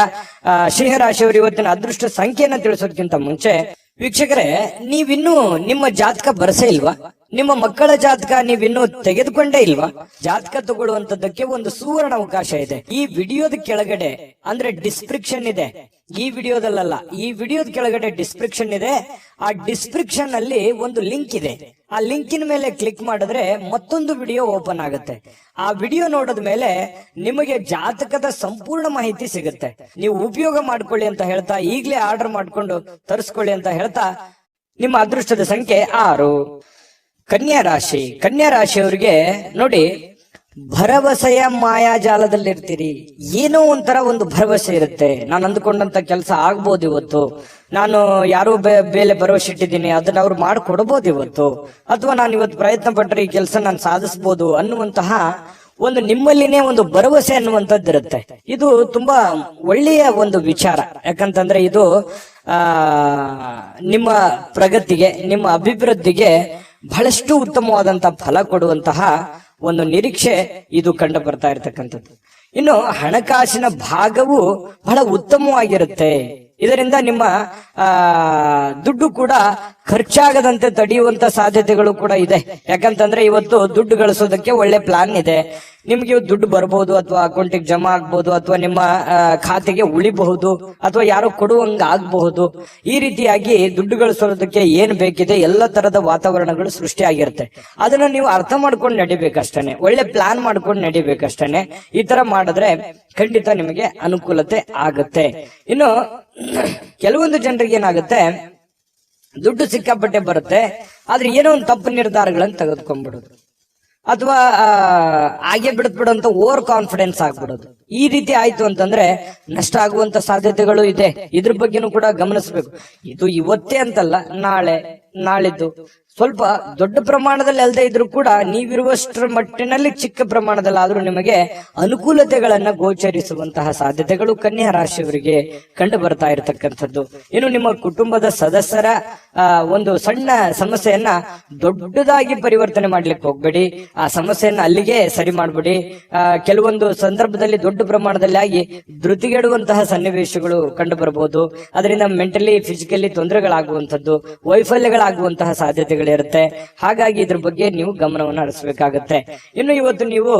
ಸಿಂಹರಾಶಿಯವರು ಇವತ್ತಿನ ಅದೃಷ್ಟ ಸಂಖ್ಯೆಯನ್ನ ತಿಳಿಸೋದಕ್ಕಿಂತ ಮುಂಚೆ ವೀಕ್ಷಕರೇ, ನೀವಿನ್ನೂ ನಿಮ್ಮ ಜಾತಕ ಬರಸೇ ಇಲ್ವಾ? ನಿಮ್ಮ ಮಕ್ಕಳ ಜಾತಕ ನೀವಿನ್ನೂ ತೆಗೆದುಕೊಂಡೇ ಇಲ್ವಾ? ಜಾತಕ ತಗೊಳ್ಳುವಂತದ್ದಕ್ಕೆ ಒಂದು ಸುವರ್ಣ ಅವಕಾಶ ಇದೆ. ಈ ವಿಡಿಯೋದ ಕೆಳಗಡೆ ಅಂದ್ರೆ ಡಿಸ್ಕ್ರಿಪ್ಷನ್ ಇದೆ, ಈ ವಿಡಿಯೋದಲ್ಲ, ಈ ವಿಡಿಯೋದ ಕೆಳಗಡೆ ಡಿಸ್ಕ್ರಿಪ್ಷನ್ ಇದೆ. ಆ ಡಿಸ್ಕ್ರಿಪ್ಷನ್ ಅಲ್ಲಿ ಒಂದು ಲಿಂಕ್ ಇದೆ. ಆ ಲಿಂಕಿನ ಮೇಲೆ ಕ್ಲಿಕ್ ಮಾಡಿದ್ರೆ ಮತ್ತೊಂದು ವಿಡಿಯೋ ಓಪನ್ ಆಗುತ್ತೆ. ಆ ವಿಡಿಯೋ ನೋಡಿದ ಮೇಲೆ ನಿಮಗೆ ಜಾತಕದ ಸಂಪೂರ್ಣ ಮಾಹಿತಿ ಸಿಗುತ್ತೆ. ನೀವು ಉಪಯೋಗ ಮಾಡ್ಕೊಳ್ಳಿ ಅಂತ ಹೇಳ್ತಾ, ಈಗಲೇ ಆರ್ಡರ್ ಮಾಡ್ಕೊಂಡು ತರಿಸ್ಕೊಳ್ಳಿ ಅಂತ ಹೇಳ್ತಾ, ನಿಮ್ಮ ಅದೃಷ್ಟದ ಸಂಖ್ಯೆ 6. ಕನ್ಯಾ ರಾಶಿ. ಕನ್ಯಾ ರಾಶಿಯವರಿಗೆ ನೋಡಿ, ಭರವಸೆಯ ಮಾಯಾಜಾಲದಲ್ಲಿರ್ತೀರಿ. ಏನೋ ಒಂಥರ ಒಂದು ಭರವಸೆ ಇರುತ್ತೆ, ನಾನು ಅಂದುಕೊಂಡಂತ ಕೆಲಸ ಆಗ್ಬೋದು ಇವತ್ತು, ನಾನು ಯಾರೋ ಬೇಲೆ ಭರವಸೆ ಇಟ್ಟಿದ್ದೀನಿ, ಅದನ್ನ ಅವ್ರು ಮಾಡ್ಕೊಡ್ಬೋದು ಇವತ್ತು, ಅಥವಾ ನಾನು ಇವತ್ತು ಪ್ರಯತ್ನ ಪಟ್ಟರೆ ಈ ಕೆಲಸ ನಾನು ಸಾಧಿಸ್ಬೋದು ಅನ್ನುವಂತಹ ಒಂದು ನಿಮ್ಮಲ್ಲಿನೇ ಒಂದು ಭರವಸೆ ಅನ್ನುವಂಥದ್ದು ಇರುತ್ತೆ. ಇದು ತುಂಬಾ ಒಳ್ಳೆಯ ಒಂದು ವಿಚಾರ. ಯಾಕಂತಂದ್ರೆ ಇದು ನಿಮ್ಮ ಪ್ರಗತಿಗೆ, ನಿಮ್ಮ ಅಭಿವೃದ್ಧಿಗೆ ಬಹಳಷ್ಟು ಉತ್ತಮವಾದಂತಹ ಫಲ ಕೊಡುವಂತಹ ಒಂದು ನಿರೀಕ್ಷೆ ಇದು ಕಂಡು ಬರ್ತಾ ಇರತಕ್ಕಂಥದ್ದು. ಇನ್ನು ಹಣಕಾಸಿನ ಭಾಗವು ಬಹಳ ಉತ್ತಮವಾಗಿರುತ್ತೆ. ಇದರಿಂದ ನಿಮ್ಮ ದುಡ್ಡು ಕೂಡ ಖರ್ಚಾಗದಂತೆ ತಡೆಯುವಂತ ಸಾಧ್ಯತೆಗಳು ಕೂಡ ಇದೆ. ಯಾಕಂತಂದ್ರೆ ಇವತ್ತು ದುಡ್ಡು ಗಳಿಸೋದಕ್ಕೆ ಒಳ್ಳೆ ಪ್ಲಾನ್ ಇದೆ. ನಿಮ್ಗೆ ದುಡ್ಡು ಬರ್ಬೋದು, ಅಥವಾ ಅಕೌಂಟಿಗೆ ಜಮಾ ಆಗ್ಬಹುದು, ಅಥವಾ ನಿಮ್ಮ ಖಾತೆಗೆ ಉಳಿಬಹುದು, ಅಥವಾ ಯಾರೋ ಕೊಡುವಂಗ ಆಗಬಹುದು. ಈ ರೀತಿಯಾಗಿ ದುಡ್ಡು ಗಳಿಸೋದಕ್ಕೆ ಏನ್ ಬೇಕಿದೆ ಎಲ್ಲ ತರದ ವಾತಾವರಣಗಳು ಸೃಷ್ಟಿಯಾಗಿರುತ್ತೆ. ಅದನ್ನ ನೀವು ಅರ್ಥ ಮಾಡ್ಕೊಂಡು ನಡಿಬೇಕಷ್ಟೇನೆ, ಒಳ್ಳೆ ಪ್ಲಾನ್ ಮಾಡ್ಕೊಂಡು ನಡಿಬೇಕಷ್ಟೇನೆ. ಈ ತರ ಮಾಡಿದ್ರೆ ಖಂಡಿತ ನಿಮಗೆ ಅನುಕೂಲತೆ ಆಗುತ್ತೆ. ಇನ್ನು ಕೆಲವೊಂದು ಜನರಿಗೆ ಏನಾಗುತ್ತೆ, ದುಡ್ಡು ಸಿಕ್ಕಾಪಟ್ಟೆ ಬರುತ್ತೆ, ಆದ್ರೆ ಏನೋ ಒಂದು ತಪ್ಪು ನಿರ್ಧಾರಗಳನ್ನು ತೆಗೆದುಕೊಂಡ್ಬಿಡೋದು, ಅಥವಾ ಹಾಗೆ ಬಿಡುತ್ತ ಓವರ್ ಕಾನ್ಫಿಡೆನ್ಸ್ ಆಗ್ಬಿಡೋದು. ಈ ರೀತಿ ಆಯ್ತು ಅಂತಂದ್ರೆ ನಷ್ಟ ಆಗುವಂತ ಸಾಧ್ಯತೆಗಳು ಇದೆ. ಇದ್ರ ಬಗ್ಗೆನೂ ಕೂಡ ಗಮನಿಸಬೇಕು. ಇದು ಇವತ್ತೇ ಅಂತಲ್ಲ, ನಾಳಿದ್ದು ಸ್ವಲ್ಪ ದೊಡ್ಡ ಪ್ರಮಾಣದಲ್ಲಿ ಅಲ್ಲದೆ ಇದ್ರೂ ಕೂಡ ನೀವಿರುವಷ್ಟರ ಮಟ್ಟಿನಲ್ಲಿ ಚಿಕ್ಕ ಪ್ರಮಾಣದಲ್ಲಿ ಆದ್ರೂ ನಿಮಗೆ ಅನುಕೂಲತೆಗಳನ್ನ ಗೋಚರಿಸುವಂತಹ ಸಾಧ್ಯತೆಗಳು ಕನ್ಯಾ ರಾಶಿಯವರಿಗೆ ಕಂಡು ಬರ್ತಾ ಇರತಕ್ಕಂಥದ್ದು. ಇನ್ನು ನಿಮ್ಮ ಕುಟುಂಬದ ಸದಸ್ಯರ ಒಂದು ಸಣ್ಣ ಸಮಸ್ಯೆಯನ್ನ ದೊಡ್ಡದಾಗಿ ಪರಿವರ್ತನೆ ಮಾಡ್ಲಿಕ್ಕೆ ಹೋಗ್ಬೇಡಿ. ಆ ಸಮಸ್ಯೆಯನ್ನ ಅಲ್ಲಿಗೆ ಸರಿ ಮಾಡ್ಬಿಡಿ. ಕೆಲವೊಂದು ಸಂದರ್ಭದಲ್ಲಿ ದೊಡ್ಡ ಪ್ರಮಾಣದಲ್ಲಿ ಆಗಿ ಧೃತಿಗೆಡುವಂತಹ ಸನ್ನಿವೇಶಗಳು ಕಂಡು ಬರಬಹುದು. ಅದರಿಂದ ಮೆಂಟಲಿ ಫಿಸಿಕಲಿ ತೊಂದರೆಗಳಾಗುವಂಥದ್ದು, ವೈಫಲ್ಯಗಳಾಗುವಂತಹ ಸಾಧ್ಯತೆಗಳಿರುತ್ತೆ. ಹಾಗಾಗಿ ಇದ್ರ ಬಗ್ಗೆ ನೀವು ಗಮನವನ್ನು ಹರಿಸಬೇಕಾಗತ್ತೆ. ಇನ್ನು ಇವತ್ತು ನೀವು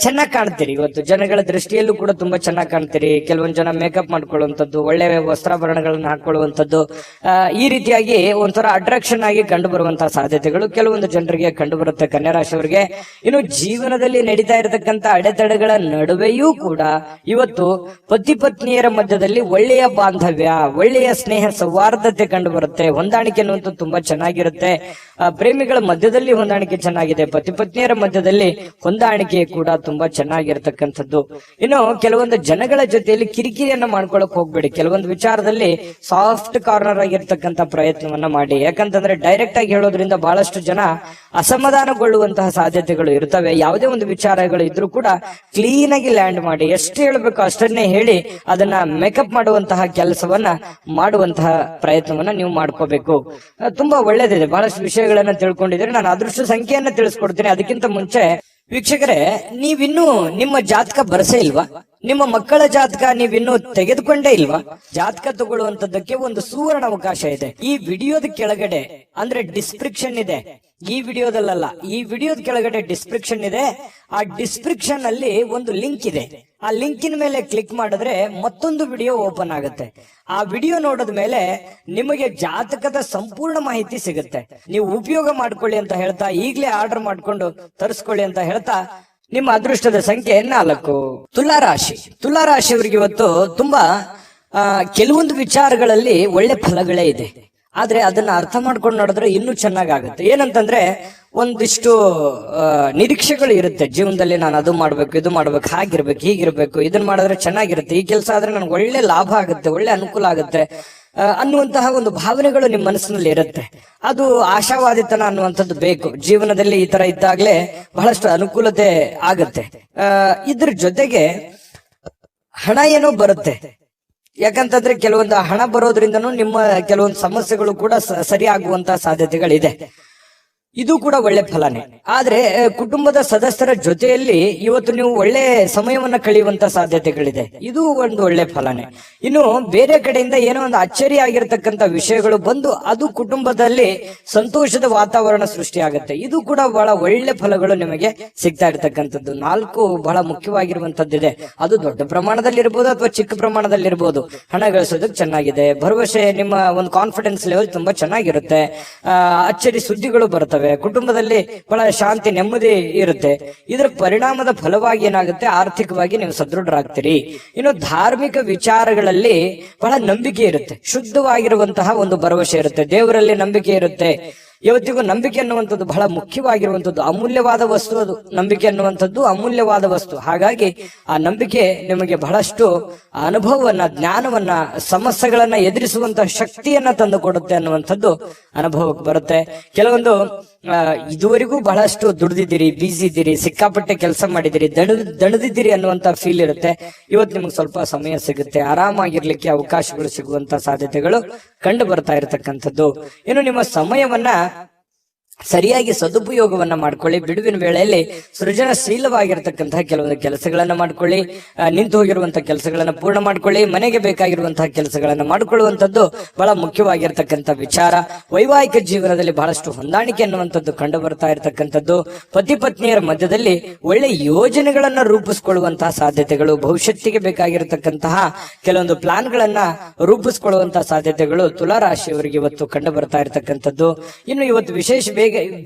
ಚೆನ್ನಾಗಿ ಕಾಣ್ತೀರಿ. ಇವತ್ತು ಜನಗಳ ದೃಷ್ಟಿಯಲ್ಲೂ ಕೂಡ ತುಂಬಾ ಚೆನ್ನಾಗಿ ಕಾಣ್ತೀರಿ. ಕೆಲವೊಂದು ಜನ ಮೇಕಪ್ ಮಾಡ್ಕೊಳ್ಳುವಂಥದ್ದು, ಒಳ್ಳೆ ವಸ್ತ್ರಾಭರಣಗಳನ್ನ ಹಾಕೊಳ್ಳುವಂಥದ್ದು, ಈ ರೀತಿಯಾಗಿ ಒಂಥರ ಅಟ್ರಾಕ್ಷನ್ ಆಗಿ ಕಂಡು ಬರುವಂತಹ ಸಾಧ್ಯತೆಗಳು ಕೆಲವೊಂದು ಜನರಿಗೆ ಕಂಡು ಬರುತ್ತೆ ಕನ್ಯಾ ರಾಶಿಯವರಿಗೆ. ಇನ್ನು ಜೀವನದಲ್ಲಿ ನಡೀತಾ ಇರತಕ್ಕಂತ ಅಡೆತಡೆಗಳ ನಡುವೆಯೂ ಕೂಡ ಇವತ್ತು ಪತಿ ಪತ್ನಿಯರ ಮಧ್ಯದಲ್ಲಿ ಒಳ್ಳೆಯ ಬಾಂಧವ್ಯ, ಒಳ್ಳೆಯ ಸ್ನೇಹ ಸೌಹಾರ್ದತೆ ಕಂಡು ಬರುತ್ತೆ. ಹೊಂದಾಣಿಕೆ ಅನ್ನುವಂಥದ್ದು ತುಂಬಾ ಚೆನ್ನಾಗಿರುತ್ತೆ. ಪ್ರೇಮಿಗಳ ಮಧ್ಯದಲ್ಲಿ ಹೊಂದಾಣಿಕೆ ಚೆನ್ನಾಗಿದೆ, ಪತಿ ಪತ್ನಿಯರ ಮಧ್ಯದಲ್ಲಿ ಹೊಂದಾಣಿಕೆ ಕೂಡ ತುಂಬಾ ಚೆನ್ನಾಗಿರ್ತಕ್ಕಂಥದ್ದು. ಇನ್ನು ಕೆಲವೊಂದು ಜನಗಳ ಜೊತೆಯಲ್ಲಿ ಕಿರಿಕಿರಿಯನ್ನ ಮಾಡ್ಕೊಳಕ್ ಹೋಗ್ಬೇಡಿ. ಕೆಲವೊಂದು ವಿಚಾರದಲ್ಲಿ ಸಾಫ್ಟ್ ಕಾರ್ನರ್ ಆಗಿರ್ತಕ್ಕಂಥ ಪ್ರಯತ್ನವನ್ನ ಮಾಡಿ. ಯಾಕಂತಂದ್ರೆ ಡೈರೆಕ್ಟ್ ಆಗಿ ಹೇಳೋದ್ರಿಂದ ಬಹಳಷ್ಟು ಜನ ಅಸಮಾಧಾನಗೊಳ್ಳುವಂತಹ ಸಾಧ್ಯತೆಗಳು ಇರ್ತವೆ. ಯಾವುದೇ ಒಂದು ವಿಚಾರಗಳು ಇದ್ರೂ ಕೂಡ ಕ್ಲೀನ್ ಆಗಿ ಲ್ಯಾಂಡ್ ಮಾಡಿ, ಎಷ್ಟು ಹೇಳಬೇಕು ಅಷ್ಟನ್ನೇ ಹೇಳಿ ಅದನ್ನ ಮೇಕಪ್ ಮಾಡುವಂತಹ ಕೆಲಸವನ್ನ ಮಾಡುವಂತಹ ಪ್ರಯತ್ನವನ್ನ ನೀವು ಮಾಡ್ಕೋಬೇಕು. ತುಂಬಾ ಒಳ್ಳೇದಿದೆ. ಬಹಳಷ್ಟು ವಿಷಯಗಳನ್ನ ತಿಳ್ಕೊಂಡಿದ್ರೆ ನಾನು ಅದೃಷ್ಟ ಸಂಖ್ಯೆಯನ್ನ ತಿಳಿಸ್ಕೊಡ್ತೀನಿ. ಅದಕ್ಕಿಂತ ಮುಂಚೆ ವೀಕ್ಷಕರೇ, ನೀವಿನ್ನೂ ನಿಮ್ಮ ಜಾತಕ ಬರಸೇ ಇಲ್ವಾ? ನಿಮ್ಮ ಮಕ್ಕಳ ಜಾತಕ ನೀವಿನ್ನೂ ತೆಗೆದುಕೊಂಡೇ ಇಲ್ವಾ? ಜಾತಕ ತಗೊಳ್ಳುವಂತದ್ದಕ್ಕೆ ಒಂದು ಸುವರ್ಣ ಅವಕಾಶ ಇದೆ. ಈ ವಿಡಿಯೋದ ಕೆಳಗಡೆ ಅಂದ್ರೆ ಡಿಸ್ಕ್ರಿಪ್ಷನ್ ಇದೆ, ಈ ವಿಡಿಯೋದಲ್ಲ, ಈ ವಿಡಿಯೋದ ಕೆಳಗಡೆ ಡಿಸ್ಕ್ರಿಪ್ಷನ್ ಇದೆ. ಆ ಡಿಸ್ಕ್ರಿಪ್ಷನ್ ಅಲ್ಲಿ ಒಂದು ಲಿಂಕ್ ಇದೆ. ಆ ಲಿಂಕಿನ ಮೇಲೆ ಕ್ಲಿಕ್ ಮಾಡಿದ್ರೆ ಮತ್ತೊಂದು ವಿಡಿಯೋ ಓಪನ್ ಆಗುತ್ತೆ. ಆ ವಿಡಿಯೋ ನೋಡಿದ ಮೇಲೆ ನಿಮಗೆ ಜಾತಕದ ಸಂಪೂರ್ಣ ಮಾಹಿತಿ ಸಿಗುತ್ತೆ. ನೀವು ಉಪಯೋಗ ಮಾಡ್ಕೊಳ್ಳಿ ಅಂತ ಹೇಳ್ತಾ, ಈಗಲೇ ಆರ್ಡರ್ ಮಾಡ್ಕೊಂಡು ತರಿಸ್ಕೊಳ್ಳಿ ಅಂತ ಹೇಳ್ತಾ, ನಿಮ್ಮ ಅದೃಷ್ಟದ ಸಂಖ್ಯೆ 4. ತುಲಾರಾಶಿ. ತುಲಾರಾಶಿಯವರಿಗೆ ಇವತ್ತು ತುಂಬಾ ಕೆಲವೊಂದು ವಿಚಾರಗಳಲ್ಲಿ ಒಳ್ಳೆ ಫಲಗಳೇ ಇದೆ. ಆದ್ರೆ ಅದನ್ನ ಅರ್ಥ ಮಾಡ್ಕೊಂಡು ನೋಡಿದ್ರೆ ಇನ್ನೂ ಚೆನ್ನಾಗಾಗುತ್ತೆ. ಏನಂತಂದ್ರೆ ಒಂದಿಷ್ಟು ನಿರೀಕ್ಷೆಗಳು ಇರುತ್ತೆ ಜೀವನದಲ್ಲಿ. ನಾನು ಅದು ಮಾಡ್ಬೇಕು, ಇದು ಮಾಡ್ಬೇಕು, ಹಾಗಿರ್ಬೇಕು, ಹೀಗಿರ್ಬೇಕು, ಇದನ್ನ ಮಾಡಿದ್ರೆ ಚೆನ್ನಾಗಿರುತ್ತೆ, ಈ ಕೆಲಸ ಆದ್ರೆ ನನ್ಗೆ ಒಳ್ಳೆ ಲಾಭ ಆಗುತ್ತೆ, ಒಳ್ಳೆ ಅನುಕೂಲ ಆಗುತ್ತೆ ಅನ್ನುವಂತಹ ಒಂದು ಭಾವನೆಗಳು ನಿಮ್ಮ ಮನಸ್ಸಿನಲ್ಲಿ ಇರುತ್ತೆ. ಅದು ಆಶಾವಾದಿತನ ಅನ್ನುವಂಥದ್ದು ಬೇಕು ಜೀವನದಲ್ಲಿ. ಈ ತರ ಇದ್ದಾಗಲೇ ಬಹಳಷ್ಟು ಅನುಕೂಲತೆ ಆಗುತ್ತೆ. ಇದ್ರ ಜೊತೆಗೆ ಹಣ ಏನೋ ಬರುತ್ತೆ. ಯಾಕಂತಂದ್ರೆ ಕೆಲವೊಂದು ಹಣ ಬರೋದ್ರಿಂದನೂ ನಿಮ್ಮ ಕೆಲವೊಂದು ಸಮಸ್ಯೆಗಳು ಕೂಡ ಸರಿಯಾಗುವಂತಹ ಸಾಧ್ಯತೆಗಳಿದೆ. ಇದು ಕೂಡ ಒಳ್ಳೆ ಫಲನೇ. ಆದ್ರೆ ಕುಟುಂಬದ ಸದಸ್ಯರ ಜೊತೆಯಲ್ಲಿ ಇವತ್ತು ನೀವು ಒಳ್ಳೆ ಸಮಯವನ್ನ ಕಳೆಯುವಂತ ಸಾಧ್ಯತೆಗಳಿದೆ. ಇದು ಒಂದು ಒಳ್ಳೆ ಫಲನೇ. ಇನ್ನು ಬೇರೆ ಕಡೆಯಿಂದ ಏನೋ ಒಂದು ಅಚ್ಚರಿ ಆಗಿರತಕ್ಕಂತ ವಿಷಯಗಳು ಬಂದು ಅದು ಕುಟುಂಬದಲ್ಲಿ ಸಂತೋಷದ ವಾತಾವರಣ ಸೃಷ್ಟಿಯಾಗುತ್ತೆ. ಇದು ಕೂಡ ಬಹಳ ಒಳ್ಳೆ ಫಲಗಳು ನಿಮಗೆ ಸಿಗ್ತಾ ಇರತಕ್ಕಂಥದ್ದು. 4 ಬಹಳ ಮುಖ್ಯವಾಗಿರುವಂತದ್ದಿದೆ. ಅದು ದೊಡ್ಡ ಪ್ರಮಾಣದಲ್ಲಿ ಇರ್ಬೋದು ಅಥವಾ ಚಿಕ್ಕ ಪ್ರಮಾಣದಲ್ಲಿ ಇರ್ಬೋದು. ಹಣ ಗಳಿಸೋದಕ್ಕೆ ಚೆನ್ನಾಗಿದೆ. ಭರವಸೆ, ನಿಮ್ಮ ಒಂದು ಕಾನ್ಫಿಡೆನ್ಸ್ ಲೆವೆಲ್ ತುಂಬಾ ಚೆನ್ನಾಗಿರುತ್ತೆ. ಅಚ್ಚರಿ ಸುದ್ದಿಗಳು ಬರ್ತವೆ. ಕುಟುಂಬದಲ್ಲಿ ಬಹಳ ಶಾಂತಿ, ನೆಮ್ಮದಿ ಇರುತ್ತೆ. ಇದರ ಪರಿಣಾಮದ ಫಲವಾಗಿ ಏನಾಗುತ್ತೆ, ಆರ್ಥಿಕವಾಗಿ ನೀವು ಸದೃಢರಾಗ್ತೀರಿ. ಇನ್ನು ಧಾರ್ಮಿಕ ವಿಚಾರಗಳಲ್ಲಿ ಬಹಳ ನಂಬಿಕೆ ಇರುತ್ತೆ. ಶುದ್ಧವಾಗಿರುವಂತಹ ಒಂದು ಭರವಸೆ ಇರುತ್ತೆ. ದೇವರಲ್ಲಿ ನಂಬಿಕೆ ಇರುತ್ತೆ. ಇವತ್ತಿಗೂ ನಂಬಿಕೆ ಅನ್ನುವಂಥದ್ದು ಬಹಳ ಮುಖ್ಯವಾಗಿರುವಂಥದ್ದು, ಅಮೂಲ್ಯವಾದ ವಸ್ತು. ಅದು ನಂಬಿಕೆ ಅನ್ನುವಂಥದ್ದು ಅಮೂಲ್ಯವಾದ ವಸ್ತು. ಹಾಗಾಗಿ ಆ ನಂಬಿಕೆ ನಿಮಗೆ ಬಹಳಷ್ಟು ಅನುಭವವನ್ನ, ಜ್ಞಾನವನ್ನ, ಸಮಸ್ಯೆಗಳನ್ನ ಎದುರಿಸುವಂತಹ ಶಕ್ತಿಯನ್ನ ತಂದು ಕೊಡುತ್ತೆ ಅನ್ನುವಂಥದ್ದು ಅನುಭವಕ್ಕೆ ಬರುತ್ತೆ. ಕೆಲವೊಂದು ಇದುವರೆಗೂ ಬಹಳಷ್ಟು ದುಡ್ದಿದ್ದೀರಿ, ಬಿಸಿ ಇದ್ದೀರಿ, ಸಿಕ್ಕಾಪಟ್ಟೆ ಕೆಲಸ ಮಾಡಿದಿರಿ, ದಣದಿದ್ದೀರಿ ಅನ್ನುವಂತ ಫೀಲ್ ಇರುತ್ತೆ. ಇವತ್ತು ನಿಮ್ಗೆ ಸ್ವಲ್ಪ ಸಮಯ ಸಿಗುತ್ತೆ, ಆರಾಮಾಗಿರ್ಲಿಕ್ಕೆ ಅವಕಾಶಗಳು ಸಿಗುವಂತ ಸಾಧ್ಯತೆಗಳು ಕಂಡು ಬರ್ತಾ ಇರತಕ್ಕಂಥದ್ದು. ಇನ್ನು ನಿಮ್ಮ ಸಮಯವನ್ನ ಸರಿಯಾಗಿ ಸದುಪಯೋಗವನ್ನ ಮಾಡ್ಕೊಳ್ಳಿ. ಬಿಡುವಿನ ವೇಳೆಯಲ್ಲಿ ಸೃಜನಶೀಲವಾಗಿರ್ತಕ್ಕಂತಹ ಕೆಲವೊಂದು ಕೆಲಸಗಳನ್ನ ಮಾಡ್ಕೊಳ್ಳಿ. ನಿಂತು ಹೋಗಿರುವಂತಹ ಕೆಲಸಗಳನ್ನ ಪೂರ್ಣ ಮಾಡ್ಕೊಳ್ಳಿ. ಮನೆಗೆ ಬೇಕಾಗಿರುವಂತಹ ಕೆಲಸಗಳನ್ನ ಮಾಡಿಕೊಳ್ಳುವಂಥದ್ದು ಬಹಳ ಮುಖ್ಯವಾಗಿರ್ತಕ್ಕಂಥ ವಿಚಾರ. ವೈವಾಹಿಕ ಜೀವನದಲ್ಲಿ ಬಹಳಷ್ಟು ಹೊಂದಾಣಿಕೆ ಅನ್ನುವಂಥದ್ದು ಕಂಡು ಬರ್ತಾ ಇರತಕ್ಕಂಥದ್ದು. ಪತಿ ಪತ್ನಿಯರ ಮಧ್ಯದಲ್ಲಿ ಒಳ್ಳೆ ಯೋಜನೆಗಳನ್ನ ರೂಪಿಸಿಕೊಳ್ಳುವಂತಹ ಸಾಧ್ಯತೆಗಳು, ಭವಿಷ್ಯತ್ತಿಗೆ ಬೇಕಾಗಿರತಕ್ಕಂತಹ ಕೆಲವೊಂದು ಪ್ಲಾನ್ಗಳನ್ನ ರೂಪಿಸಿಕೊಳ್ಳುವಂತಹ ಸಾಧ್ಯತೆಗಳು ತುಲಾರಾಶಿಯವರಿಗೆ ಇವತ್ತು ಕಂಡು ಬರ್ತಾ ಇರತಕ್ಕಂಥದ್ದು. ಇನ್ನು ಇವತ್ತು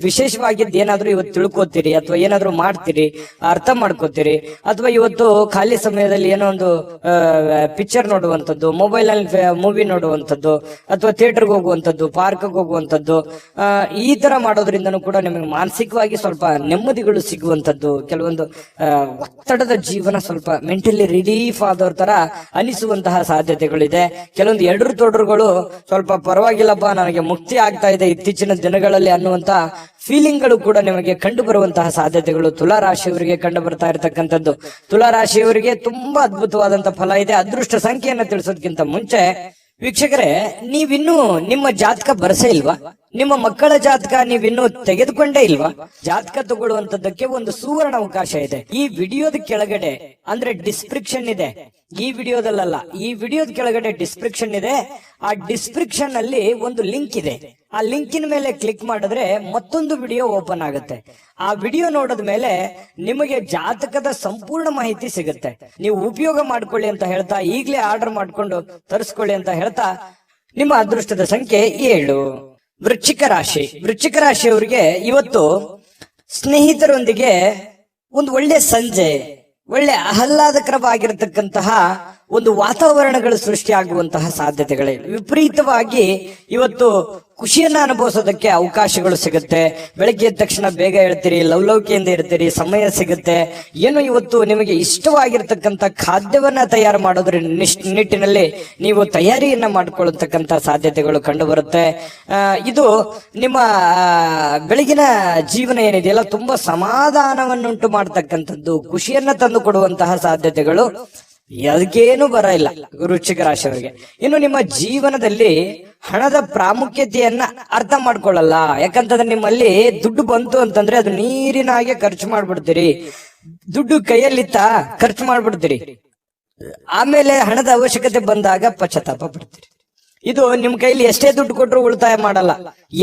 ವಿಶೇಷವಾಗಿದ್ದು ಏನಾದ್ರೂ ಇವತ್ತು ತಿಳ್ಕೊತೀರಿ ಅಥವಾ ಏನಾದ್ರೂ ಮಾಡ್ತೀರಿ, ಅರ್ಥ ಮಾಡ್ಕೋತೀರಿ. ಅಥವಾ ಇವತ್ತು ಖಾಲಿ ಸಮಯದಲ್ಲಿ ಏನೋ ಒಂದು ಪಿಕ್ಚರ್ ನೋಡುವಂಥದ್ದು, ಮೊಬೈಲ್ ಅಲ್ಲಿ ಮೂವಿ ನೋಡುವಂಥದ್ದು, ಅಥವಾ ಥಿಯೇಟರ್ಗೆ ಹೋಗುವಂಥದ್ದು, ಪಾರ್ಕ್ಗೆ ಹೋಗುವಂಥದ್ದು, ಈ ತರ ಮಾಡೋದ್ರಿಂದನೂ ಕೂಡ ನಿಮಗೆ ಮಾನಸಿಕವಾಗಿ ಸ್ವಲ್ಪ ನೆಮ್ಮದಿಗಳು ಸಿಗುವಂಥದ್ದು. ಕೆಲವೊಂದು ಒತ್ತಡದ ಜೀವನ ಸ್ವಲ್ಪ ಮೆಂಟಲಿ ರಿಲೀಫ್ ಆದವ್ರ ತರ ಅನಿಸುವಂತಹ ಸಾಧ್ಯತೆಗಳಿದೆ. ಕೆಲವೊಂದು ಎಡರು ತೊಡರುಗಳು ಸ್ವಲ್ಪ ಪರವಾಗಿಲ್ಲಪ್ಪ, ನನಗೆ ಮುಕ್ತಿ ಆಗ್ತಾ ಇದೆ ಇತ್ತೀಚಿನ ದಿನಗಳಲ್ಲಿ ಅನ್ನುವಂತ ಫೀಲಿಂಗ್ಗಳು ಕೂಡ ನಿಮಗೆ ಕಂಡು ಬರುವಂತಹ ಸಾಧ್ಯತೆಗಳು ತುಲಾರಾಶಿಯವರಿಗೆ ಕಂಡು ಬರ್ತಾ ಇರತಕ್ಕಂಥದ್ದು. ತುಲಾರಾಶಿಯವರಿಗೆ ತುಂಬಾ ಅದ್ಭುತವಾದಂತಹ ಫಲ ಇದೆ. ಅದೃಷ್ಟ ಸಂಖ್ಯೆಯನ್ನ ತಿಳಿಸೋದಕ್ಕಿಂತ ಮುಂಚೆ ವೀಕ್ಷಕರೇ, ನೀವಿನ್ನೂ ನಿಮ್ಮ ಜಾತಕ ಬರಸೇ ಇಲ್ವಾ? ನಿಮ್ಮ ಮಕ್ಕಳ ಜಾತಕ ನೀವಿನ್ನೂ ತೆಗೆದುಕೊಂಡೇ ಇಲ್ವಾ? ಜಾತಕ ತಗೊಳ್ಳುವಂತದ್ದಕ್ಕೆ ಒಂದು ಸುವರ್ಣ ಅವಕಾಶ ಇದೆ. ಈ ವಿಡಿಯೋದ ಕೆಳಗಡೆ ಅಂದ್ರೆ ಡಿಸ್ಕ್ರಿಪ್ಷನ್ ಇದೆ. ಈ ವಿಡಿಯೋದಲ್ಲ, ಈ ವಿಡಿಯೋದ ಕೆಳಗಡೆ ಡಿಸ್ಕ್ರಿಪ್ಷನ್ ಇದೆ. ಆ ಡಿಸ್ಕ್ರಿಪ್ಷನ್ ಅಲ್ಲಿ ಒಂದು ಲಿಂಕ್ ಇದೆ. ಆ ಲಿಂಕಿನ ಮೇಲೆ ಕ್ಲಿಕ್ ಮಾಡಿದ್ರೆ ಮತ್ತೊಂದು ವಿಡಿಯೋ ಓಪನ್ ಆಗುತ್ತೆ. ಆ ವಿಡಿಯೋ ನೋಡಿದ ಮೇಲೆ ನಿಮಗೆ ಜಾತಕದ ಸಂಪೂರ್ಣ ಮಾಹಿತಿ ಸಿಗುತ್ತೆ. ನೀವು ಉಪಯೋಗ ಮಾಡ್ಕೊಳ್ಳಿ ಅಂತ ಹೇಳ್ತಾ, ಈಗಲೇ ಆರ್ಡರ್ ಮಾಡ್ಕೊಂಡು ತರಿಸ್ಕೊಳ್ಳಿ ಅಂತ ಹೇಳ್ತಾ, ನಿಮ್ಮ ಅದೃಷ್ಟದ ಸಂಖ್ಯೆ 7. ವೃಶ್ಚಿಕ ರಾಶಿ. ವೃಶ್ಚಿಕ ರಾಶಿಯವರಿಗೆ ಇವತ್ತು ಸ್ನೇಹಿತರೊಂದಿಗೆ ಒಂದು ಒಳ್ಳೆ ಸಂಜೆ, ಒಳ್ಳೆ ಆಹ್ಲಾದಕರವಾಗಿರತಕ್ಕಂತಹ ಒಂದು ವಾತಾವರಣಗಳು ಸೃಷ್ಟಿಯಾಗುವಂತಹ ಸಾಧ್ಯತೆಗಳಿವೆ. ವಿಪರೀತವಾಗಿ ಇವತ್ತು ಖುಷಿಯನ್ನ ಅನುಭವಿಸೋದಕ್ಕೆ ಅವಕಾಶಗಳು ಸಿಗುತ್ತೆ. ಬೆಳಗ್ಗೆ ಎದ್ದ ತಕ್ಷಣ ಬೇಗ ಹೇಳ್ತೀರಿ, ಲವಲವಿಕೆಯಿಂದ ಇರ್ತೀರಿ, ಸಮಯ ಸಿಗುತ್ತೆ. ಏನು ಇವತ್ತು ನಿಮಗೆ ಇಷ್ಟವಾಗಿರ್ತಕ್ಕಂಥ ಖಾದ್ಯವನ್ನ ತಯಾರು ಮಾಡೋದ್ರ ನಿಟ್ಟಿನಲ್ಲಿ ನೀವು ತಯಾರಿಯನ್ನ ಮಾಡಿಕೊಳ್ಳತಕ್ಕಂಥ ಸಾಧ್ಯತೆಗಳು ಕಂಡು ಬರುತ್ತೆ. ಇದು ನಿಮ್ಮ ಬೆಳಗಿನ ಜೀವನ ಏನಿದೆಯಲ್ಲ ತುಂಬಾ ಸಮಾಧಾನವನ್ನುಂಟು ಮಾಡತಕ್ಕಂಥದ್ದು, ಖುಷಿಯನ್ನ ತಂದು ಕೊಡುವಂತಹ ಸಾಧ್ಯತೆಗಳು ಅದಕ್ಕೇನು ಬರ ಇಲ್ಲ ವೃಶ್ಚಿಕ ರಾಶಿಯವರಿಗೆ. ಇನ್ನು ನಿಮ್ಮ ಜೀವನದಲ್ಲಿ ಹಣದ ಪ್ರಾಮುಖ್ಯತೆಯನ್ನ ಅರ್ಥ ಮಾಡ್ಕೊಳ್ಳಲ್ಲ. ಯಾಕಂತಂದ್ರೆ ನಿಮ್ಮಲ್ಲಿ ದುಡ್ಡು ಬಂತು ಅಂತಂದ್ರೆ ಅದು ನೀರಿನ ಹಾಗೆ ಖರ್ಚು ಮಾಡ್ಬಿಡ್ತೀರಿ. ದುಡ್ಡು ಕೈಯಲ್ಲಿತ್ತ ಖರ್ಚು ಮಾಡ್ಬಿಡ್ತೀರಿ. ಆಮೇಲೆ ಹಣದ ಅವಶ್ಯಕತೆ ಬಂದಾಗ ಪಶ್ಚಾತ್ತಾಪ ಪಡ್ತೀರಿ. ಇದು ನಿಮ್ ಕೈಲಿ ಎಷ್ಟೇ ದುಡ್ಡು ಕೊಟ್ಟರು ಉಳಿತಾಯ ಮಾಡಲ್ಲ.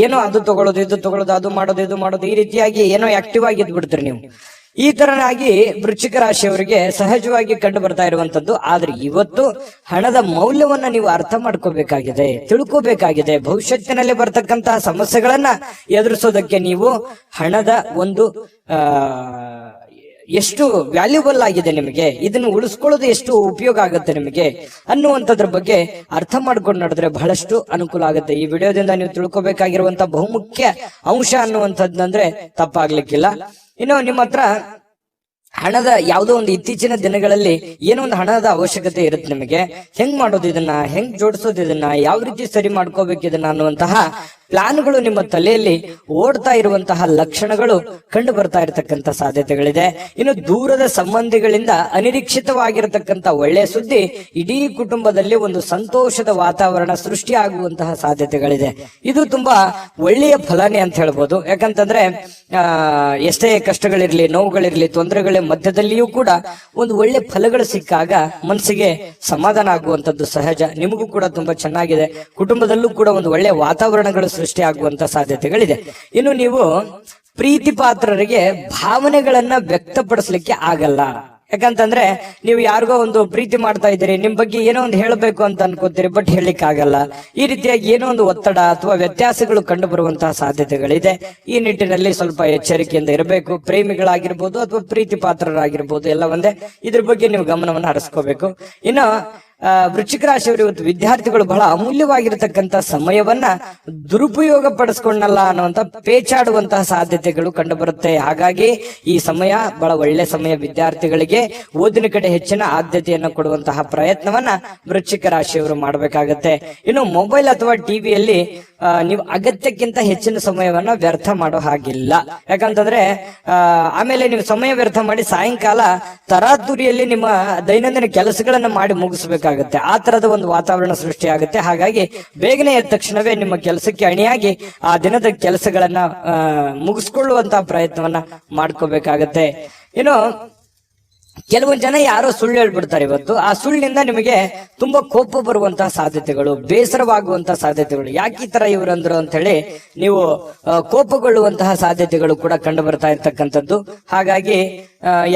ಏನೋ ಅದು ತಗೊಳ್ಳೋದು, ಇದು ತಗೊಳ್ಳೋದು, ಅದು ಮಾಡೋದು, ಇದು ಮಾಡೋದು, ಈ ರೀತಿಯಾಗಿ ಏನೋ ಆಕ್ಟಿವ್ ಆಗಿ ಇದ್ಬಿಡ್ತೀರಿ ನೀವು. ಈ ತರನಾಗಿ ವೃಶ್ಚಿಕ ರಾಶಿಯವರಿಗೆ ಸಹಜವಾಗಿ ಕಂಡು ಬರ್ತಾ ಇರುವಂತದ್ದು. ಆದ್ರೆ ಇವತ್ತು ಹಣದ ಮೌಲ್ಯವನ್ನ ನೀವು ಅರ್ಥ ಮಾಡ್ಕೋಬೇಕಾಗಿದೆ, ತಿಳ್ಕೋಬೇಕಾಗಿದೆ. ಭವಿಷ್ಯತ್ತಿನಲ್ಲಿ ಬರ್ತಕ್ಕಂತಹ ಸಮಸ್ಯೆಗಳನ್ನ ಎದುರಿಸೋದಕ್ಕೆ ನೀವು ಹಣದ ಒಂದು ಎಷ್ಟು ವ್ಯಾಲ್ಯೂಬಲ್ ಆಗಿದೆ ನಿಮಗೆ, ಇದನ್ನು ಉಳಿಸ್ಕೊಳ್ಳೋದು ಎಷ್ಟು ಉಪಯೋಗ ಆಗುತ್ತೆ ನಿಮಗೆ ಅನ್ನುವಂಥದ್ರ ಬಗ್ಗೆ ಅರ್ಥ ಮಾಡ್ಕೊಂಡು ನಡೆದ್ರೆ ಬಹಳಷ್ಟು ಅನುಕೂಲ ಆಗುತ್ತೆ. ಈ ವಿಡಿಯೋದಿಂದ ನೀವು ತಿಳ್ಕೊಬೇಕಾಗಿರುವಂತ ಬಹುಮುಖ್ಯ ಅಂಶ ಅನ್ನುವಂಥದ್ದಂದ್ರೆ ತಪ್ಪಾಗ್ಲಿಕ್ಕಿಲ್ಲ. ಇನ್ನು ನಿಮ್ಮ ಹತ್ರ ಹಣದ ಯಾವುದೋ ಒಂದು ಇತ್ತೀಚಿನ ದಿನಗಳಲ್ಲಿ ಏನೋ ಒಂದು ಹಣದ ಅವಶ್ಯಕತೆ ಇರುತ್ತೆ ನಿಮಗೆ. ಹೆಂಗ್ ಮಾಡೋದು ಇದನ್ನ, ಹೆಂಗ್ ಜೋಡಿಸೋದು ಇದನ್ನ, ಯಾವ ರೀತಿ ಸರಿ ಮಾಡ್ಕೋಬೇಕು ಇದನ್ನ ಅನ್ನುವಂತಹ ಪ್ಲಾನ್ಗಳು ನಿಮ್ಮ ತಲೆಯಲ್ಲಿ ಓಡ್ತಾ ಇರುವಂತಹ ಲಕ್ಷಣಗಳು ಕಂಡು ಬರ್ತಾ ಇರತಕ್ಕಂತ ಸಾಧ್ಯತೆಗಳಿದೆ. ಇನ್ನು ದೂರದ ಸಂಬಂಧಿಗಳಿಂದ ಅನಿರೀಕ್ಷಿತವಾಗಿರತಕ್ಕಂತ ಒಳ್ಳೆಯ ಸುದ್ದಿ ಇಡೀ ಕುಟುಂಬದಲ್ಲಿ ಒಂದು ಸಂತೋಷದ ವಾತಾವರಣ ಸೃಷ್ಟಿಯಾಗುವಂತಹ ಸಾಧ್ಯತೆಗಳಿದೆ. ಇದು ತುಂಬಾ ಒಳ್ಳೆಯ ಫಲನೇ ಅಂತ ಹೇಳ್ಬೋದು. ಯಾಕಂತಂದ್ರೆ ಎಷ್ಟೇ ಕಷ್ಟಗಳಿರ್ಲಿ, ನೋವುಗಳಿರ್ಲಿ, ತೊಂದರೆಗಳ ಮಧ್ಯದಲ್ಲಿಯೂ ಕೂಡ ಒಂದು ಒಳ್ಳೆ ಫಲಗಳು ಸಿಕ್ಕಾಗ ಮನಸ್ಸಿಗೆ ಸಮಾಧಾನ ಆಗುವಂತದ್ದು ಸಹಜ. ನಿಮಗೂ ಕೂಡ ತುಂಬಾ ಚೆನ್ನಾಗಿದೆ. ಕುಟುಂಬದಲ್ಲೂ ಕೂಡ ಒಂದು ಒಳ್ಳೆ ವಾತಾವರಣಗಳು ಸೃಷ್ಟಿ ಆಗುವಂತ ಸಾಧ್ಯತೆಗಳಿದೆ. ಇನ್ನು ನೀವು ಪ್ರೀತಿ ಪಾತ್ರರಿಗೆ ಭಾವನೆಗಳನ್ನ ವ್ಯಕ್ತಪಡಿಸ್ಲಿಕ್ಕೆ ಆಗಲ್ಲ. ಯಾಕಂತಂದ್ರೆ ನೀವು ಯಾರಿಗೋ ಒಂದು ಪ್ರೀತಿ ಮಾಡ್ತಾ ಇದ್ದೀರಿ, ನಿಮ್ ಬಗ್ಗೆ ಏನೋ ಒಂದು ಹೇಳಬೇಕು ಅಂತ ಅನ್ಕೋತೀರಿ, ಬಟ್ ಹೇಳಲಿಕ್ಕೆ ಆಗಲ್ಲ. ಈ ರೀತಿಯಾಗಿ ಏನೋ ಒಂದು ಒತ್ತಡ ಅಥವಾ ವ್ಯತ್ಯಾಸಗಳು ಕಂಡು ಬರುವಂತಹ ಸಾಧ್ಯತೆಗಳಿದೆ. ಈ ನಿಟ್ಟಿನಲ್ಲಿ ಸ್ವಲ್ಪ ಎಚ್ಚರಿಕೆಯಿಂದ ಇರಬೇಕು. ಪ್ರೇಮಿಗಳಾಗಿರ್ಬೋದು ಅಥವಾ ಪ್ರೀತಿ ಪಾತ್ರರಾಗಿರ್ಬೋದು, ಎಲ್ಲ ಒಂದೇ. ಇದ್ರ ಬಗ್ಗೆ ನೀವು ಗಮನವನ್ನು ಹರಿಸ್ಕೋಬೇಕು. ಇನ್ನು ವೃಶ್ಚಿಕ ರಾಶಿಯವರು ಇವತ್ತು ವಿದ್ಯಾರ್ಥಿಗಳು ಬಹಳ ಅಮೂಲ್ಯವಾಗಿರತಕ್ಕಂತ ಸಮಯವನ್ನ ದುರುಪಯೋಗ ಪಡಿಸ್ಕೊಂಡಲ್ಲ ಅನ್ನುವಂತ ಪೇಚಾಡುವಂತಹ ಸಾಧ್ಯತೆಗಳು ಕಂಡು ಬರುತ್ತೆ. ಹಾಗಾಗಿ ಈ ಸಮಯ ಬಹಳ ಒಳ್ಳೆ ಸಮಯ. ವಿದ್ಯಾರ್ಥಿಗಳಿಗೆ ಓದಿನ ಕಡೆ ಹೆಚ್ಚಿನ ಆದ್ಯತೆಯನ್ನು ಕೊಡುವಂತಹ ಪ್ರಯತ್ನವನ್ನ ವೃಶ್ಚಿಕ ರಾಶಿಯವರು ಮಾಡಬೇಕಾಗತ್ತೆ. ಇನ್ನು ಮೊಬೈಲ್ ಅಥವಾ ಟಿವಿಯಲ್ಲಿ ನೀವು ಅಗತ್ಯಕ್ಕಿಂತ ಹೆಚ್ಚಿನ ಸಮಯವನ್ನ ವ್ಯರ್ಥ ಮಾಡೋ ಹಾಗಿಲ್ಲ. ಯಾಕಂತಂದ್ರೆ ಆಮೇಲೆ ನೀವು ಸಮಯ ವ್ಯರ್ಥ ಮಾಡಿ ಸಾಯಂಕಾಲ ತರಾತುರಿಯಲ್ಲಿ ನಿಮ್ಮ ದೈನಂದಿನ ಕೆಲಸಗಳನ್ನ ಮಾಡಿ ಮುಗಿಸ್ಬೇಕಾಗುತ್ತೆ. ಆ ತರದ ಒಂದು ವಾತಾವರಣ ಸೃಷ್ಟಿ ಆಗುತ್ತೆ. ಹಾಗಾಗಿ ಬೇಗನೆ ಎದ್ದ ತಕ್ಷಣವೇ ನಿಮ್ಮ ಕೆಲಸಕ್ಕೆ ಅಣಿಯಾಗಿ ಆ ದಿನದ ಕೆಲಸಗಳನ್ನ ಮುಗಿಸ್ಕೊಳ್ಳುವಂತಹ ಪ್ರಯತ್ನವನ್ನ ಮಾಡ್ಕೋಬೇಕಾಗತ್ತೆ. ಇನ್ನು ಕೆಲವೊಂದು ಜನ ಯಾರೋ ಸುಳ್ಳು ಹೇಳ್ಬಿಡ್ತಾರೆ ಇವತ್ತು. ಆ ಸುಳ್ಳಿನಿಂದ ನಿಮಗೆ ತುಂಬಾ ಕೋಪ ಬರುವಂತಹ ಸಾಧ್ಯತೆಗಳು, ಬೇಸರವಾಗುವಂತಹ ಸಾಧ್ಯತೆಗಳು, ಯಾಕೆ ಈ ತರ ಇವರಂದ್ರು ಅಂತ ಹೇಳಿ ನೀವು ಕೋಪಗೊಳ್ಳುವಂತಹ ಸಾಧ್ಯತೆಗಳು ಕೂಡ ಕಂಡು ಬರ್ತಾ ಇರ್ತಕ್ಕಂಥದ್ದು. ಹಾಗಾಗಿ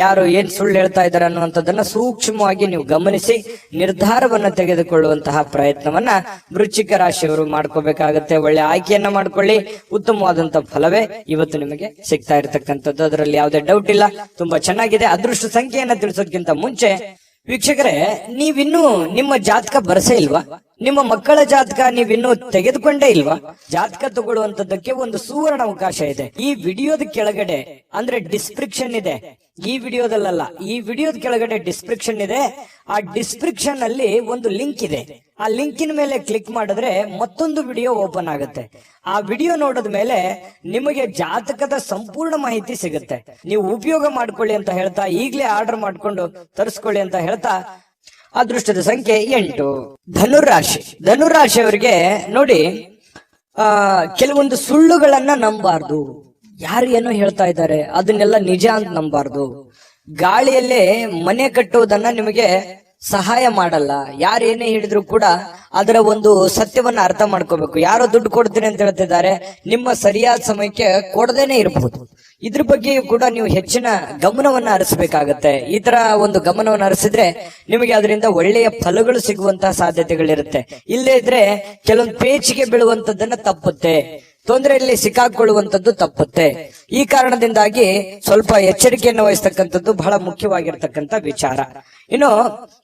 ಯಾರು ಏನ್ ಸುಳ್ಳು ಹೇಳ್ತಾ ಇದ್ದಾರೆ ಅನ್ನುವಂಥದ್ದನ್ನ ಸೂಕ್ಷ್ಮವಾಗಿ ನೀವು ಗಮನಿಸಿ ನಿರ್ಧಾರವನ್ನ ತೆಗೆದುಕೊಳ್ಳುವಂತಹ ಪ್ರಯತ್ನವನ್ನ ವೃಶ್ಚಿಕ ರಾಶಿಯವರು ಮಾಡ್ಕೋಬೇಕಾಗತ್ತೆ. ಒಳ್ಳೆ ಆಯ್ಕೆಯನ್ನ ಮಾಡ್ಕೊಳ್ಳಿ. ಉತ್ತಮವಾದಂತಹ ಫಲವೇ ಇವತ್ತು ನಿಮಗೆ ಸಿಗ್ತಾ ಇರತಕ್ಕಂಥದ್ದು, ಅದರಲ್ಲಿ ಯಾವುದೇ ಡೌಟ್ ಇಲ್ಲ. ತುಂಬಾ ಚೆನ್ನಾಗಿದೆ. ಅದೃಷ್ಟ ಸಂಖ್ಯೆಯನ್ನ ತಿಳಿಸೋದಕ್ಕಿಂತ ಮುಂಚೆ ವೀಕ್ಷಕರೇ, ನೀವಿನ್ನೂ ನಿಮ್ಮ ಜಾತಕ ಬರಸೇ ಇಲ್ವಾ? ನಿಮ್ಮ ಮಕ್ಕಳ ಜಾತಕ ನೀವಿನ್ನೂ ತೆಗೆದುಕೊಂಡೇ ಇಲ್ವಾ? ಜಾತಕ ತಗೊಳ್ಳುವಂತದ್ದಕ್ಕೆ ಒಂದು ಸುವರ್ಣ ಅವಕಾಶ ಇದೆ. ಈ ವಿಡಿಯೋದ ಕೆಳಗಡೆ ಅಂದ್ರೆ ಡಿಸ್ಕ್ರಿಪ್ಷನ್ ಇದೆ. ಈ ವಿಡಿಯೋದಲ್ಲ, ಈ ವಿಡಿಯೋದ ಕೆಳಗಡೆ ಡಿಸ್ಕ್ರಿಪ್ಷನ್ ಇದೆ. ಆ ಡಿಸ್ಕ್ರಿಪ್ಷನ್ ಅಲ್ಲಿ ಒಂದು ಲಿಂಕ್ ಇದೆ. ಆ ಲಿಂಕಿನ ಮೇಲೆ ಕ್ಲಿಕ್ ಮಾಡಿದ್ರೆ ಮತ್ತೊಂದು ವಿಡಿಯೋ ಓಪನ್ ಆಗುತ್ತೆ. ಆ ವಿಡಿಯೋ ನೋಡಿದ ಮೇಲೆ ನಿಮಗೆ ಜಾತಕದ ಸಂಪೂರ್ಣ ಮಾಹಿತಿ ಸಿಗುತ್ತೆ. ನೀವು ಉಪಯೋಗ ಮಾಡ್ಕೊಳ್ಳಿ ಅಂತ ಹೇಳ್ತಾ, ಈಗಲೇ ಆರ್ಡರ್ ಮಾಡ್ಕೊಂಡು ತರಿಸ್ಕೊಳ್ಳಿ ಅಂತ ಹೇಳ್ತಾ, ಅದೃಷ್ಟದ ಸಂಖ್ಯೆ 8. ಧನುರಾಶಿ. ಧನುರಾಶಿಯವರಿಗೆ ನೋಡಿ, ಕೆಲವೊಂದು ಸುಳ್ಳುಗಳನ್ನ ನಂಬಾರ್ದು. ಯಾರು ಏನೋ ಹೇಳ್ತಾ ಇದ್ದಾರೆ ಅದನ್ನೆಲ್ಲ ನಿಜ ಅಂತ ನಂಬಾರ್ದು. ಗಾಳಿಯಲ್ಲೇ ಮನೆ ಕಟ್ಟುವುದನ್ನ ನಿಮಗೆ ಸಹಾಯ ಮಾಡಲ್ಲ. ಯಾರು ಏನೇ ಹೇಳಿದ್ರು ಕೂಡ ಅದರ ಒಂದು ಸತ್ಯವನ್ನ ಅರ್ಥ ಮಾಡ್ಕೋಬೇಕು. ಯಾರೋ ದುಡ್ಡು ಕೊಡ್ತೀನಿ ಅಂತ ಹೇಳ್ತಿದ್ದಾರೆ, ನಿಮ್ಮ ಸರಿಯಾದ ಸಮಯಕ್ಕೆ ಕೊಡದೇನೆ ಇರಬಹುದು. ಇದ್ರ ಬಗ್ಗೆಯೂ ಕೂಡ ನೀವು ಹೆಚ್ಚಿನ ಗಮನವನ್ನ ಹರಿಸಬೇಕಾಗತ್ತೆ. ಈ ತರ ಒಂದು ಗಮನವನ್ನ ಹರಿಸಿದ್ರೆ ನಿಮಗೆ ಅದರಿಂದ ಒಳ್ಳೆಯ ಫಲಗಳು ಸಿಗುವಂತಹ ಸಾಧ್ಯತೆಗಳಿರುತ್ತೆ. ಇಲ್ಲೇ ಇದ್ರೆ ಕೆಲವೊಂದು ಪೇಚಿಗೆ ಬೀಳುವಂತದ್ದನ್ನ ತಪ್ಪುತ್ತೆ, ತೊಂದರೆಯಲ್ಲಿ ಸಿಕ್ಕಾಕೊಳ್ಳುವಂತದ್ದು ತಪ್ಪುತ್ತೆ. ಈ ಕಾರಣದಿಂದಾಗಿ ಸ್ವಲ್ಪ ಎಚ್ಚರಿಕೆಯನ್ನು ವಹಿಸ್ತಕ್ಕಂಥದ್ದು ಬಹಳ ಮುಖ್ಯವಾಗಿರ್ತಕ್ಕಂಥ ವಿಚಾರ. ಇನ್ನು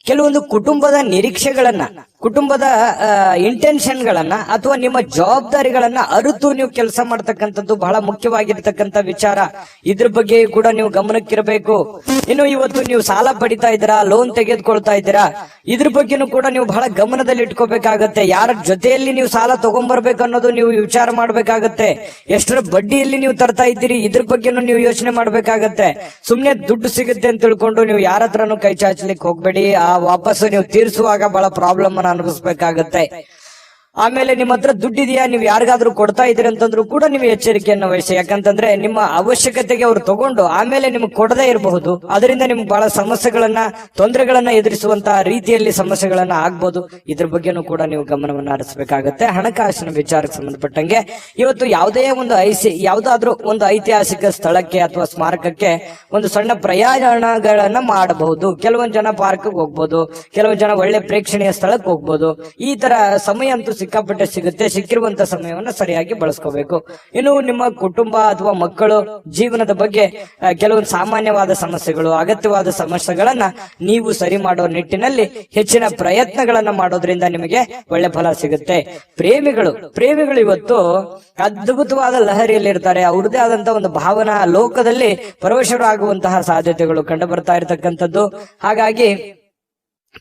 ಕೆಲವೊಂದು ಕುಟುಂಬದ ನಿರೀಕ್ಷೆಗಳನ್ನ, ಕುಟುಂಬದ ಇಂಟೆನ್ಷನ್ ಗಳನ್ನ ಅಥವಾ ನಿಮ್ಮ ಜವಾಬ್ದಾರಿಗಳನ್ನ ಅರಿತು ನೀವು ಕೆಲಸ ಮಾಡ್ತಕ್ಕಂಥದ್ದು ಬಹಳ ಮುಖ್ಯವಾಗಿರ್ತಕ್ಕಂಥ ವಿಚಾರ. ಇದ್ರ ಬಗ್ಗೆ ಕೂಡ ನೀವು ಗಮನಕ್ಕಿರಬೇಕು. ಇನ್ನು ಇವತ್ತು ನೀವು ಸಾಲ ಪಡಿತಾ ಇದ್ದೀರಾ, ಲೋನ್ ತೆಗೆದುಕೊಳ್ತಾ ಇದ್ದೀರಾ, ಇದ್ರ ಬಗ್ಗೆನೂ ಕೂಡ ನೀವು ಬಹಳ ಗಮನದಲ್ಲಿ ಇಟ್ಕೋಬೇಕಾಗತ್ತೆ. ಯಾರ ಜೊತೆಯಲ್ಲಿ ನೀವು ಸಾಲ ತಗೊಂಡ್ಬರ್ಬೇಕು ಅನ್ನೋದು ನೀವು ವಿಚಾರ ಮಾಡ್ಬೇಕಾಗತ್ತೆ. ಎಷ್ಟರ ಬಡ್ಡಿಯಲ್ಲಿ ನೀವು ತರ್ತಾ ಇದ್ದೀರಿ, ಇದ್ರ ಬಗ್ಗೆನೂ ನೀವು ಯೋಚನೆ ಮಾಡ್ಬೇಕಾಗತ್ತೆ. ಸುಮ್ನೆ ದುಡ್ಡು ಸಿಗುತ್ತೆ ಅಂತ ತಿಳ್ಕೊಂಡು ನೀವು ಯಾರ ಹತ್ರನೂ ಕೈ ಚಾಚಲಿಕ್ಕೆ ಹೋಗ್ಬೇಡಿ. ಆ ವಾಪಸ್ ನೀವು ತೀರಿಸುವಾಗ ಬಹಳ ಪ್ರಾಬ್ಲಮ್ ಅನ್ನ ಅನುಭವಿಸ್ಬೇಕಾಗತ್ತೆ. ಆಮೇಲೆ ನಿಮ್ಮ ಹತ್ರ ದುಡ್ಡಿದೆಯಾ, ನೀವು ಯಾರಿಗಾದ್ರೂ ಕೊಡ್ತಾ ಇದೀರಿ ಅಂತಂದ್ರೂ ಕೂಡ ನೀವು ಎಚ್ಚರಿಕೆಯನ್ನು ವಹಿಸಿ. ಯಾಕಂತಂದ್ರೆ ನಿಮ್ಮ ಅವಶ್ಯಕತೆಗೆ ಅವ್ರು ತಗೊಂಡು ಆಮೇಲೆ ನಿಮ್ಗೆ ಕೊಡದೇ ಇರಬಹುದು. ಅದರಿಂದ ನಿಮ್ಗೆ ಬಹಳ ಸಮಸ್ಯೆಗಳನ್ನ, ತೊಂದರೆಗಳನ್ನ ಎದುರಿಸುವಂತಹ ರೀತಿಯಲ್ಲಿ ಸಮಸ್ಯೆಗಳನ್ನ ಆಗ್ಬೋದು. ಇದ್ರ ಬಗ್ಗೆನೂ ಕೂಡ ನೀವು ಗಮನವನ್ನ ಹರಿಸಬೇಕಾಗತ್ತೆ. ಹಣಕಾಸಿನ ವಿಚಾರಕ್ಕೆ ಸಂಬಂಧಪಟ್ಟಂಗೆ ಇವತ್ತು ಯಾವುದೇ ಒಂದು ಯಾವುದಾದ್ರೂ ಒಂದು ಐತಿಹಾಸಿಕ ಸ್ಥಳಕ್ಕೆ ಅಥವಾ ಸ್ಮಾರಕಕ್ಕೆ ಒಂದು ಸಣ್ಣ ಪ್ರಯಾಣಗಳನ್ನ ಮಾಡಬಹುದು. ಕೆಲವೊಂದು ಜನ ಪಾರ್ಕ್ ಹೋಗ್ಬೋದು, ಕೆಲವೊಂದು ಜನ ಒಳ್ಳೆ ಪ್ರೇಕ್ಷಣೀಯ ಸ್ಥಳಕ್ಕೆ ಹೋಗ್ಬೋದು. ಈ ತರ ಸಮಯ ಅಂತೂ ಸಿಕ್ಕಾಪಟ್ಟೆ ಸಿಗುತ್ತೆ. ಸಿಕ್ಕಿರುವಂತ ಸಮಯವನ್ನ ಸರಿಯಾಗಿ ಬಳಸ್ಕೋಬೇಕು. ಇನ್ನು ನಿಮ್ಮ ಕುಟುಂಬ ಅಥವಾ ಮಕ್ಕಳು ಜೀವನದ ಬಗ್ಗೆ ಕೆಲವೊಂದು ಸಾಮಾನ್ಯವಾದ ಸಮಸ್ಯೆಗಳು, ಅಗತ್ಯವಾದ ಸಮಸ್ಯೆಗಳನ್ನ ನೀವು ಸರಿ ಮಾಡೋ ನಿಟ್ಟಿನಲ್ಲಿ ಹೆಚ್ಚಿನ ಪ್ರಯತ್ನಗಳನ್ನ ಮಾಡೋದ್ರಿಂದ ನಿಮಗೆ ಒಳ್ಳೆ ಫಲ ಸಿಗುತ್ತೆ. ಪ್ರೇಮಿಗಳು ಇವತ್ತು ಅದ್ಭುತವಾದ ಲಹರಿಯಲ್ಲಿ ಇರ್ತಾರೆ. ಅವ್ರದೇ ಆದಂತ ಒಂದು ಭಾವನಾ ಲೋಕದಲ್ಲಿ ಪರವಶರಾಗುವಂತಹ ಸಾಧ್ಯತೆಗಳು ಕಂಡು ಬರ್ತಾ ಇರತಕ್ಕಂಥದ್ದು. ಹಾಗಾಗಿ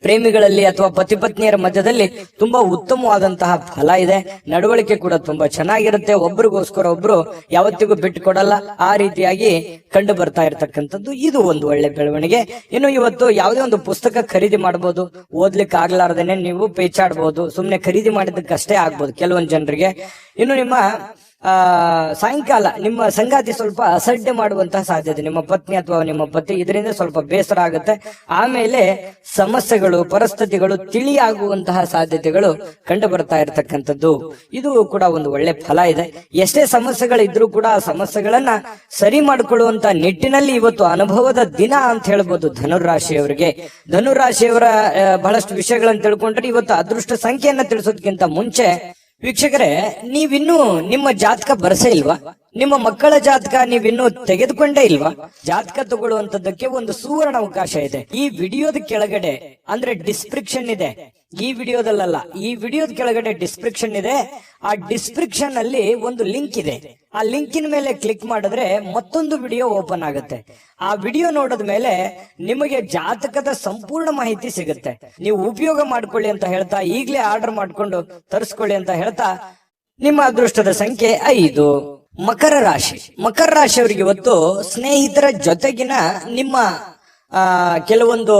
ಪ್ರೇಮಿಗಳಲ್ಲಿ ಅಥವಾ ಪತಿ ಪತ್ನಿಯರ ಮಧ್ಯದಲ್ಲಿ ತುಂಬಾ ಉತ್ತಮವಾದಂತಹ ಫಲ ಇದೆ. ನಡವಳಿಕೆ ಕೂಡ ತುಂಬಾ ಚೆನ್ನಾಗಿರುತ್ತೆ. ಒಬ್ರಿಗೋಸ್ಕರ ಒಬ್ರು ಯಾವತ್ತಿಗೂ ಬಿಟ್ಟು ಕೊಡಲ್ಲ. ಆ ರೀತಿಯಾಗಿ ಕಂಡು ಬರ್ತಾ ಇರತಕ್ಕಂಥದ್ದು ಇದು ಒಂದು ಒಳ್ಳೆ ಬೆಳವಣಿಗೆ. ಇನ್ನು ಇವತ್ತು ಯಾವುದೇ ಒಂದು ಪುಸ್ತಕ ಖರೀದಿ ಮಾಡಬಹುದು. ಓದ್ಲಿಕ್ಕೆ ಆಗ್ಲಾರ್ದೇನೆ ನೀವು ಪೇಚಾಡ್ಬಹುದು. ಸುಮ್ನೆ ಖರೀದಿ ಮಾಡಿದ್ದಕ್ಕಷ್ಟೇ ಆಗ್ಬೋದು ಕೆಲವೊಂದು ಜನರಿಗೆ. ಇನ್ನು ನಿಮ್ಮ ಸಾಯಂಕಾಲ ನಿಮ್ಮ ಸಂಗಾತಿ ಸ್ವಲ್ಪ ಅಸಡ್ಡೆ ಮಾಡುವಂತಹ ಸಾಧ್ಯತೆ, ನಿಮ್ಮ ಪತ್ನಿ ಅಥವಾ ನಿಮ್ಮ ಪತಿ, ಇದರಿಂದ ಸ್ವಲ್ಪ ಬೇಸರ ಆಗುತ್ತೆ. ಆಮೇಲೆ ಸಮಸ್ಯೆಗಳು, ಪರಿಸ್ಥಿತಿಗಳು ತಿಳಿಯಾಗುವಂತಹ ಸಾಧ್ಯತೆಗಳು ಕಂಡು ಬರ್ತಾ ಇರತಕ್ಕಂಥದ್ದು. ಇದು ಕೂಡ ಒಂದು ಒಳ್ಳೆ ಫಲ ಇದೆ. ಎಷ್ಟೇ ಸಮಸ್ಯೆಗಳಿದ್ರೂ ಕೂಡ ಆ ಸಮಸ್ಯೆಗಳನ್ನ ಸರಿ ಮಾಡಿಕೊಳ್ಳುವಂತ ನಿಟ್ಟಿನಲ್ಲಿ ಇವತ್ತು ಅನುಭವದ ದಿನ ಅಂತ ಹೇಳ್ಬೋದು ಧನುರಾಶಿಯವರಿಗೆ. ಧನುರಾಶಿಯವರ ಬಹಳಷ್ಟು ವಿಷಯಗಳನ್ನು ತಿಳ್ಕೊಂಡ್ರೆ ಇವತ್ತು ಅದೃಷ್ಟ ಸಂಖ್ಯೆಯನ್ನ ತಿಳಿಸೋದಕ್ಕಿಂತ ಮುಂಚೆ ವೀಕ್ಷಕರೇ, ನೀವಿನ್ನೂ ನಿಮ್ಮ ಜಾತಕ ಬರಸೇ ಇಲ್ವಾ? ನಿಮ್ಮ ಮಕ್ಕಳ ಜಾತಕ ನೀವಿನ್ನೂ ತೆಗೆದುಕೊಂಡೇ ಇಲ್ವಾ? ಜಾತಕ ತಗೊಳ್ಳುವಂತದ್ದಕ್ಕೆ ಒಂದು ಸುವರ್ಣ ಅವಕಾಶ ಇದೆ. ಈ ವಿಡಿಯೋದ ಕೆಳಗಡೆ ಅಂದ್ರೆ ಡಿಸ್ಕ್ರಿಪ್ಷನ್ ಇದೆ. ಈ ವಿಡಿಯೋದಲ್ಲ, ಈ ವಿಡಿಯೋದ ಕೆಳಗಡೆ ಡಿಸ್ಕ್ರಿಪ್ಷನ್ ಇದೆ. ಆ ಡಿಸ್ಕ್ರಿಪ್ಷನ್ ಅಲ್ಲಿ ಒಂದು ಲಿಂಕ್ ಇದೆ. ಆ ಲಿಂಕಿನ ಮೇಲೆ ಕ್ಲಿಕ್ ಮಾಡಿದ್ರೆ ಮತ್ತೊಂದು ವಿಡಿಯೋ ಓಪನ್ ಆಗುತ್ತೆ. ಆ ವಿಡಿಯೋ ನೋಡಿದ ಮೇಲೆ ನಿಮಗೆ ಜಾತಕದ ಸಂಪೂರ್ಣ ಮಾಹಿತಿ ಸಿಗುತ್ತೆ. ನೀವು ಉಪಯೋಗ ಮಾಡ್ಕೊಳ್ಳಿ ಅಂತ ಹೇಳ್ತಾ, ಈಗಲೇ ಆರ್ಡರ್ ಮಾಡ್ಕೊಂಡು ತರಿಸ್ಕೊಳ್ಳಿ ಅಂತ ಹೇಳ್ತಾ, ನಿಮ್ಮ ಅದೃಷ್ಟದ ಸಂಖ್ಯೆ 5. ಮಕರ ರಾಶಿಯವರಿಗೆ ಇವತ್ತು ಸ್ನೇಹಿತರ ಜೊತೆಗಿನ ನಿಮ್ಮ ಕೆಲವೊಂದು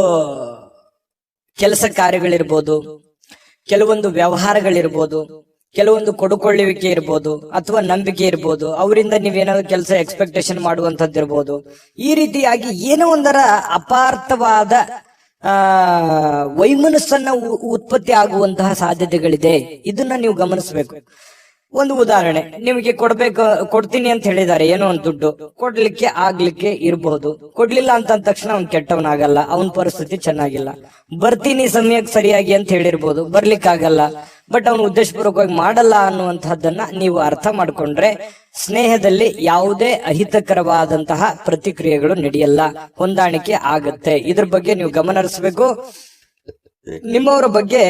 ಕೆಲಸ ಕಾರ್ಯಗಳಿರ್ಬೋದು, ಕೆಲವೊಂದು ವ್ಯವಹಾರಗಳಿರ್ಬೋದು, ಕೆಲವೊಂದು ಕೊಡುಕೊಳ್ಳುವಿಕೆ ಇರ್ಬೋದು, ಅಥವಾ ನಂಬಿಕೆ ಇರ್ಬೋದು. ಅವರಿಂದ ನೀವೇನಾದ್ರು ಕೆಲಸ ಎಕ್ಸ್ಪೆಕ್ಟೇಷನ್ ಮಾಡುವಂತದ್ದು ಇರ್ಬೋದು. ಈ ರೀತಿಯಾಗಿ ಏನೋ ಒಂದರ ಅಪಾರ್ಥವಾದ ವೈಮನಸ್ಸನ್ನ ಉತ್ಪತ್ತಿ ಆಗುವಂತಹ ಸಾಧ್ಯತೆಗಳಿದೆ. ಇದನ್ನ ನೀವು ಗಮನಿಸಬೇಕು. ಒಂದು ಉದಾಹರಣೆ, ನಿಮಗೆ ಕೊಡ್ತೀನಿ ಅಂತ ಹೇಳಿದ್ದಾರೆ ಏನೋ ಒಂದು ದುಡ್ಡು, ಕೊಡ್ಲಿಕ್ಕೆ ಆಗ್ಲಿಕ್ಕೆ ಇರಬಹುದು. ಕೊಡ್ಲಿಲ್ಲ ಅಂತ ಅಂದ ತಕ್ಷಣ ಅವ್ನ್ ಕೆಟ್ಟವನಾಗಲ್ಲ, ಅವನ ಪರಿಸ್ಥಿತಿ ಚೆನ್ನಾಗಿಲ್ಲ. ಬರ್ತೀನಿ ಸಮಯಕ್ಕೆ ಸರಿಯಾಗಿ ಅಂತ ಹೇಳಿರ್ಬೋದು, ಬರ್ಲಿಕ್ಕಾಗಲ್ಲ. ಬಟ್ ಅವನು ಉದ್ದೇಶಪೂರ್ವಕವಾಗಿ ಮಾಡಲ್ಲ ಅನ್ನುವಂತಹದ್ದನ್ನ ನೀವು ಅರ್ಥ ಮಾಡ್ಕೊಂಡ್ರೆ ಸ್ನೇಹದಲ್ಲಿ ಯಾವುದೇ ಅಹಿತಕರವಾದಂತಹ ಪ್ರತಿಕ್ರಿಯೆಗಳು ನಡೆಯಲ್ಲ, ಹೊಂದಾಣಿಕೆ ಆಗತ್ತೆ. ಇದ್ರ ಬಗ್ಗೆ ನೀವು ಗಮನ ಹರಿಸಬೇಕು. ನಿಮ್ಮವರ ಬಗ್ಗೆ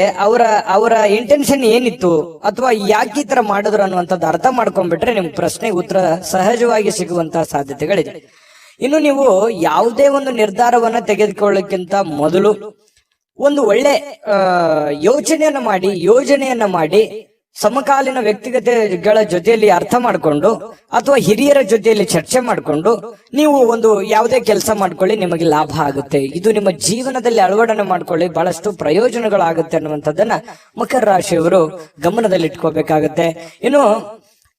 ಅವರ ಇಂಟೆನ್ಷನ್ ಏನಿತ್ತು ಅಥವಾ ಯಾಕೆ ಈ ತರ ಮಾಡಿದ್ರು ಅನ್ನುವಂಥದ್ದು ಅರ್ಥ ಮಾಡ್ಕೊಂಡ್ಬಿಟ್ರೆ ನಿಮ್ ಪ್ರಶ್ನೆ ಉತ್ತರ ಸಹಜವಾಗಿ ಸಿಗುವಂತಹ ಸಾಧ್ಯತೆಗಳಿದೆ. ಇನ್ನು ನೀವು ಯಾವುದೇ ಒಂದು ನಿರ್ಧಾರವನ್ನ ತೆಗೆದುಕೊಳ್ಳಕ್ಕಿಂತ ಮೊದಲು ಒಂದು ಒಳ್ಳೆ ಯೋಜನೆಯನ್ನ ಮಾಡಿ ಸಮಕಾಲೀನ ವ್ಯಕ್ತಿಗತೆಗಳ ಜೊತೆಯಲ್ಲಿ ಅರ್ಥ ಮಾಡಿಕೊಂಡು ಅಥವಾ ಹಿರಿಯರ ಜೊತೆಯಲ್ಲಿ ಚರ್ಚೆ ಮಾಡಿಕೊಂಡು ನೀವು ಒಂದು ಯಾವುದೇ ಕೆಲಸ ಮಾಡ್ಕೊಳ್ಳಿ, ನಿಮಗೆ ಲಾಭ ಆಗುತ್ತೆ. ಇದು ನಿಮ್ಮ ಜೀವನದಲ್ಲಿ ಅಳವಡನೆ ಮಾಡ್ಕೊಳ್ಳಿ, ಬಹಳಷ್ಟು ಪ್ರಯೋಜನಗಳಾಗುತ್ತೆ ಅನ್ನುವಂಥದ್ದನ್ನ ಮಕರ ರಾಶಿಯವರು ಗಮನದಲ್ಲಿಟ್ಕೋಬೇಕಾಗತ್ತೆ. ಇನ್ನು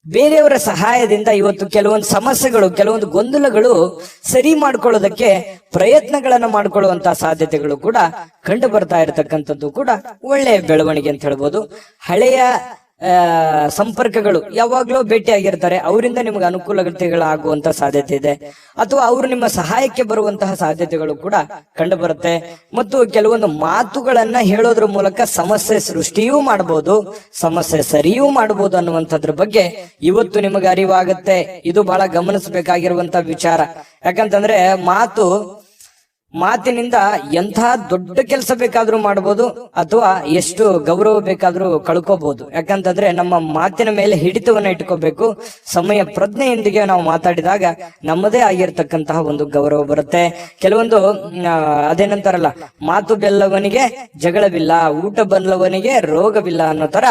ಬೇರೆಯವರ ಸಹಾಯದಿಂದ ಇವತ್ತು ಕೆಲವೊಂದು ಸಮಸ್ಯೆಗಳು, ಕೆಲವೊಂದು ಗೊಂದಲಗಳು ಸರಿ ಮಾಡ್ಕೊಳ್ಳೋದಕ್ಕೆ ಪ್ರಯತ್ನಗಳನ್ನ ಮಾಡ್ಕೊಳ್ಳುವಂತಹ ಸಾಧ್ಯತೆಗಳು ಕೂಡ ಕಂಡು ಬರ್ತಾ ಇರತಕ್ಕಂಥದ್ದು ಕೂಡ ಒಳ್ಳೆಯ ಬೆಳವಣಿಗೆ ಅಂತ ಹೇಳ್ಬೋದು. ಹಳೆಯ ಸಂಪರ್ಕಗಳು ಯಾವಾಗ್ಲೂ ಭೇಟಿಯಾಗಿರ್ತಾರೆ, ಅವರಿಂದ ನಿಮ್ಗೆ ಅನುಕೂಲತೆಗಳಾಗುವಂತ ಸಾಧ್ಯತೆ ಇದೆ. ಅಥವಾ ಅವರು ನಿಮ್ಮ ಸಹಾಯಕ್ಕೆ ಬರುವಂತಹ ಸಾಧ್ಯತೆಗಳು ಕೂಡ ಕಂಡು ಬರುತ್ತೆ. ಮತ್ತು ಕೆಲವೊಂದು ಮಾತುಗಳನ್ನ ಹೇಳೋದ್ರ ಮೂಲಕ ಸಮಸ್ಯೆ ಸೃಷ್ಟಿಯೂ ಮಾಡಬಹುದು, ಸಮಸ್ಯೆ ಸರಿಯೂ ಮಾಡಬಹುದು ಅನ್ನುವಂಥದ್ರ ಬಗ್ಗೆ ಇವತ್ತು ನಿಮಗೆ ಅರಿವಾಗುತ್ತೆ. ಇದು ಬಹಳ ಗಮನಿಸಬೇಕಾಗಿರುವಂತ ವಿಚಾರ. ಯಾಕಂತಂದ್ರೆ ಮಾತಿನಿಂದ ಎಂಥ ದೊಡ್ಡ ಕೆಲಸ ಬೇಕಾದ್ರೂ ಮಾಡಬಹುದು ಅಥವಾ ಎಷ್ಟು ಗೌರವ ಬೇಕಾದ್ರೂ ಕಳ್ಕೋಬಹುದು. ಯಾಕಂತಂದ್ರೆ ನಮ್ಮ ಮಾತಿನ ಮೇಲೆ ಹಿಡಿತವನ್ನ ಇಟ್ಕೋಬೇಕು. ಸಮಯ ಪ್ರಜ್ಞೆಯೊಂದಿಗೆ ನಾವು ಮಾತಾಡಿದಾಗ ನಮ್ಮದೇ ಆಗಿರ್ತಕ್ಕಂತಹ ಒಂದು ಗೌರವ ಬರುತ್ತೆ. ಕೆಲವೊಂದು ಅದೇನಂತಾರಲ್ಲ, ಮಾತು ಬೆಲ್ಲವನಿಗೆ ಜಗಳವಿಲ್ಲ, ಊಟ ಬಲ್ಲವನಿಗೆ ರೋಗವಿಲ್ಲ ಅನ್ನೋ ತರ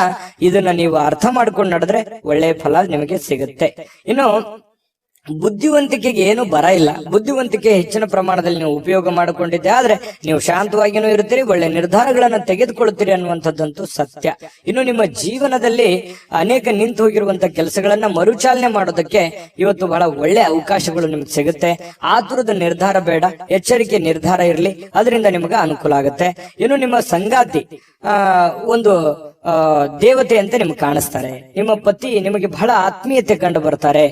ಇದನ್ನ ನೀವು ಅರ್ಥ ಮಾಡ್ಕೊಂಡು ನಡೆದ್ರೆ ಒಳ್ಳೆಯ ಫಲ ನಿಮಗೆ ಸಿಗುತ್ತೆ. ಇನ್ನು ಬುದ್ಧಿವಂತಿಕೆಗೆ ಏನು ಬರ ಇಲ್ಲ. ಬುದ್ಧಿವಂತಿಕೆ ಹೆಚ್ಚಿನ ಪ್ರಮಾಣದಲ್ಲಿ ನೀವು ಉಪಯೋಗ ಮಾಡಿಕೊಂಡಿದ್ದೆ ಆದ್ರೆ ನೀವು ಶಾಂತವಾಗಿನೂ ಇರ್ತೀರಿ, ಒಳ್ಳೆ ನಿರ್ಧಾರಗಳನ್ನ ತೆಗೆದುಕೊಳ್ತೀರಿ ಅನ್ನುವಂಥದ್ದಂತೂ ಸತ್ಯ. ಇನ್ನು ನಿಮ್ಮ ಜೀವನದಲ್ಲಿ ಅನೇಕ ನಿಂತು ಹೋಗಿರುವಂತಹ ಕೆಲಸಗಳನ್ನ ಮರುಚಾಲನೆ ಮಾಡೋದಕ್ಕೆ ಇವತ್ತು ಬಹಳ ಒಳ್ಳೆ ಅವಕಾಶಗಳು ನಿಮ್ಗೆ ಸಿಗುತ್ತೆ. ಆತುರದ ನಿರ್ಧಾರ ಬೇಡ, ಎಚ್ಚರಿಕೆ ನಿರ್ಧಾರ ಇರಲಿ, ಅದರಿಂದ ನಿಮಗೆ ಅನುಕೂಲ ಆಗುತ್ತೆ. ಇನ್ನು ನಿಮ್ಮ ಸಂಗಾತಿ ಒಂದು ದೇವತೆ ಅಂತ ನಿಮ್ಗೆ ಕಾಣಿಸ್ತಾರೆ. ನಿಮ್ಮ ಪತಿ ನಿಮಗೆ ಬಹಳ ಆತ್ಮೀಯತೆ ಕಂಡು ಬರ್ತಾರೆ.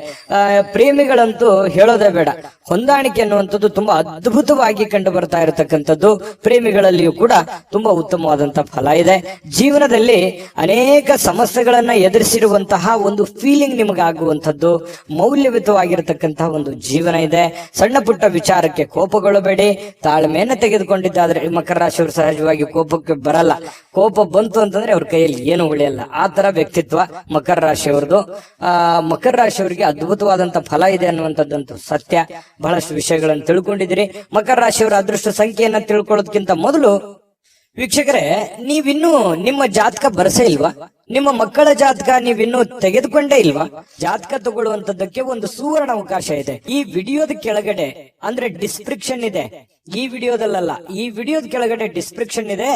ಪ್ರೇಮಿಗಳಂತೂ ಹೇಳೋದೇ ಬೇಡ, ಹೊಂದಾಣಿಕೆ ಅನ್ನುವಂಥದ್ದು ತುಂಬಾ ಅದ್ಭುತವಾಗಿ ಕಂಡು ಬರ್ತಾ ಇರತಕ್ಕಂಥದ್ದು. ಪ್ರೇಮಿಗಳಲ್ಲಿಯೂ ಕೂಡ ತುಂಬಾ ಉತ್ತಮವಾದಂತಹ ಫಲ ಇದೆ. ಜೀವನದಲ್ಲಿ ಅನೇಕ ಸಮಸ್ಯೆಗಳನ್ನ ಎದುರಿಸಿರುವಂತಹ ಒಂದು ಫೀಲಿಂಗ್ ನಿಮಗಾಗುವಂಥದ್ದು, ಮೌಲ್ಯಯುತವಾಗಿರತಕ್ಕಂತಹ ಒಂದು ಜೀವನ ಇದೆ. ಸಣ್ಣ ಪುಟ್ಟ ವಿಚಾರಕ್ಕೆ ಕೋಪಗೊಳ್ಳಬೇಡಿ, ತಾಳ್ಮೆಯನ್ನು ತೆಗೆದುಕೊಂಡಿದ್ದಾದ್ರೆ ಮಕರ ರಾಶಿಯವರು ಸಹಜವಾಗಿ ಕೋಪಕ್ಕೆ ಬರಲ್ಲ. ಕೋಪ ಬಂತು ಅಂತಂದ್ರೆ ಅವ್ರ ಕೈಯಲ್ಲಿ ಏನು ಉಳಿಯಲ್ಲ. ಆ ತರ ವ್ಯಕ್ತಿತ್ವ ಮಕರ ರಾಶಿಯವರದು. ಮಕರ ರಾಶಿಯವರಿಗೆ ಅದ್ಭುತವಾದಂತ ಫಲ ಇದೆ ಅನ್ನುವಂಥದ್ದಂತೂ ಸತ್ಯ. ಬಹಳಷ್ಟು ವಿಷಯಗಳನ್ನು ತಿಳ್ಕೊಂಡಿದ್ದೀರಿ. ಮಕರ ರಾಶಿಯವರ ಅದೃಷ್ಟ ಸಂಖ್ಯೆಯನ್ನ ತಿಳ್ಕೊಳ್ಳೋದಕ್ಕಿಂತ ಮೊದಲು ವೀಕ್ಷಕರೇ, ನೀವಿನ್ನೂ ನಿಮ್ಮ ಜಾತಕ ಬರಸೇ ಇಲ್ವಾ? ನಿಮ್ಮ ಮಕ್ಕಳ ಜಾತಕ ನೀವಿನ್ನೂ ತೆಗೆದುಕೊಂಡೇ ಇಲ್ವಾ? ಜಾತಕ ತಗೊಳ್ಳುವಂತದ್ದಕ್ಕೆ ಒಂದು ಸುವರ್ಣ ಅವಕಾಶ ಇದೆ. ಈ ವಿಡಿಯೋದ ಕೆಳಗಡೆ ಅಂದ್ರೆ ಡಿಸ್ಕ್ರಿಪ್ಷನ್ ಇದೆ. ಈ ವಿಡಿಯೋದಲ್ಲ, ಈ ವಿಡಿಯೋದ ಕೆಳಗಡೆ ಡಿಸ್ಕ್ರಿಪ್ಷನ್ ಇದೆ.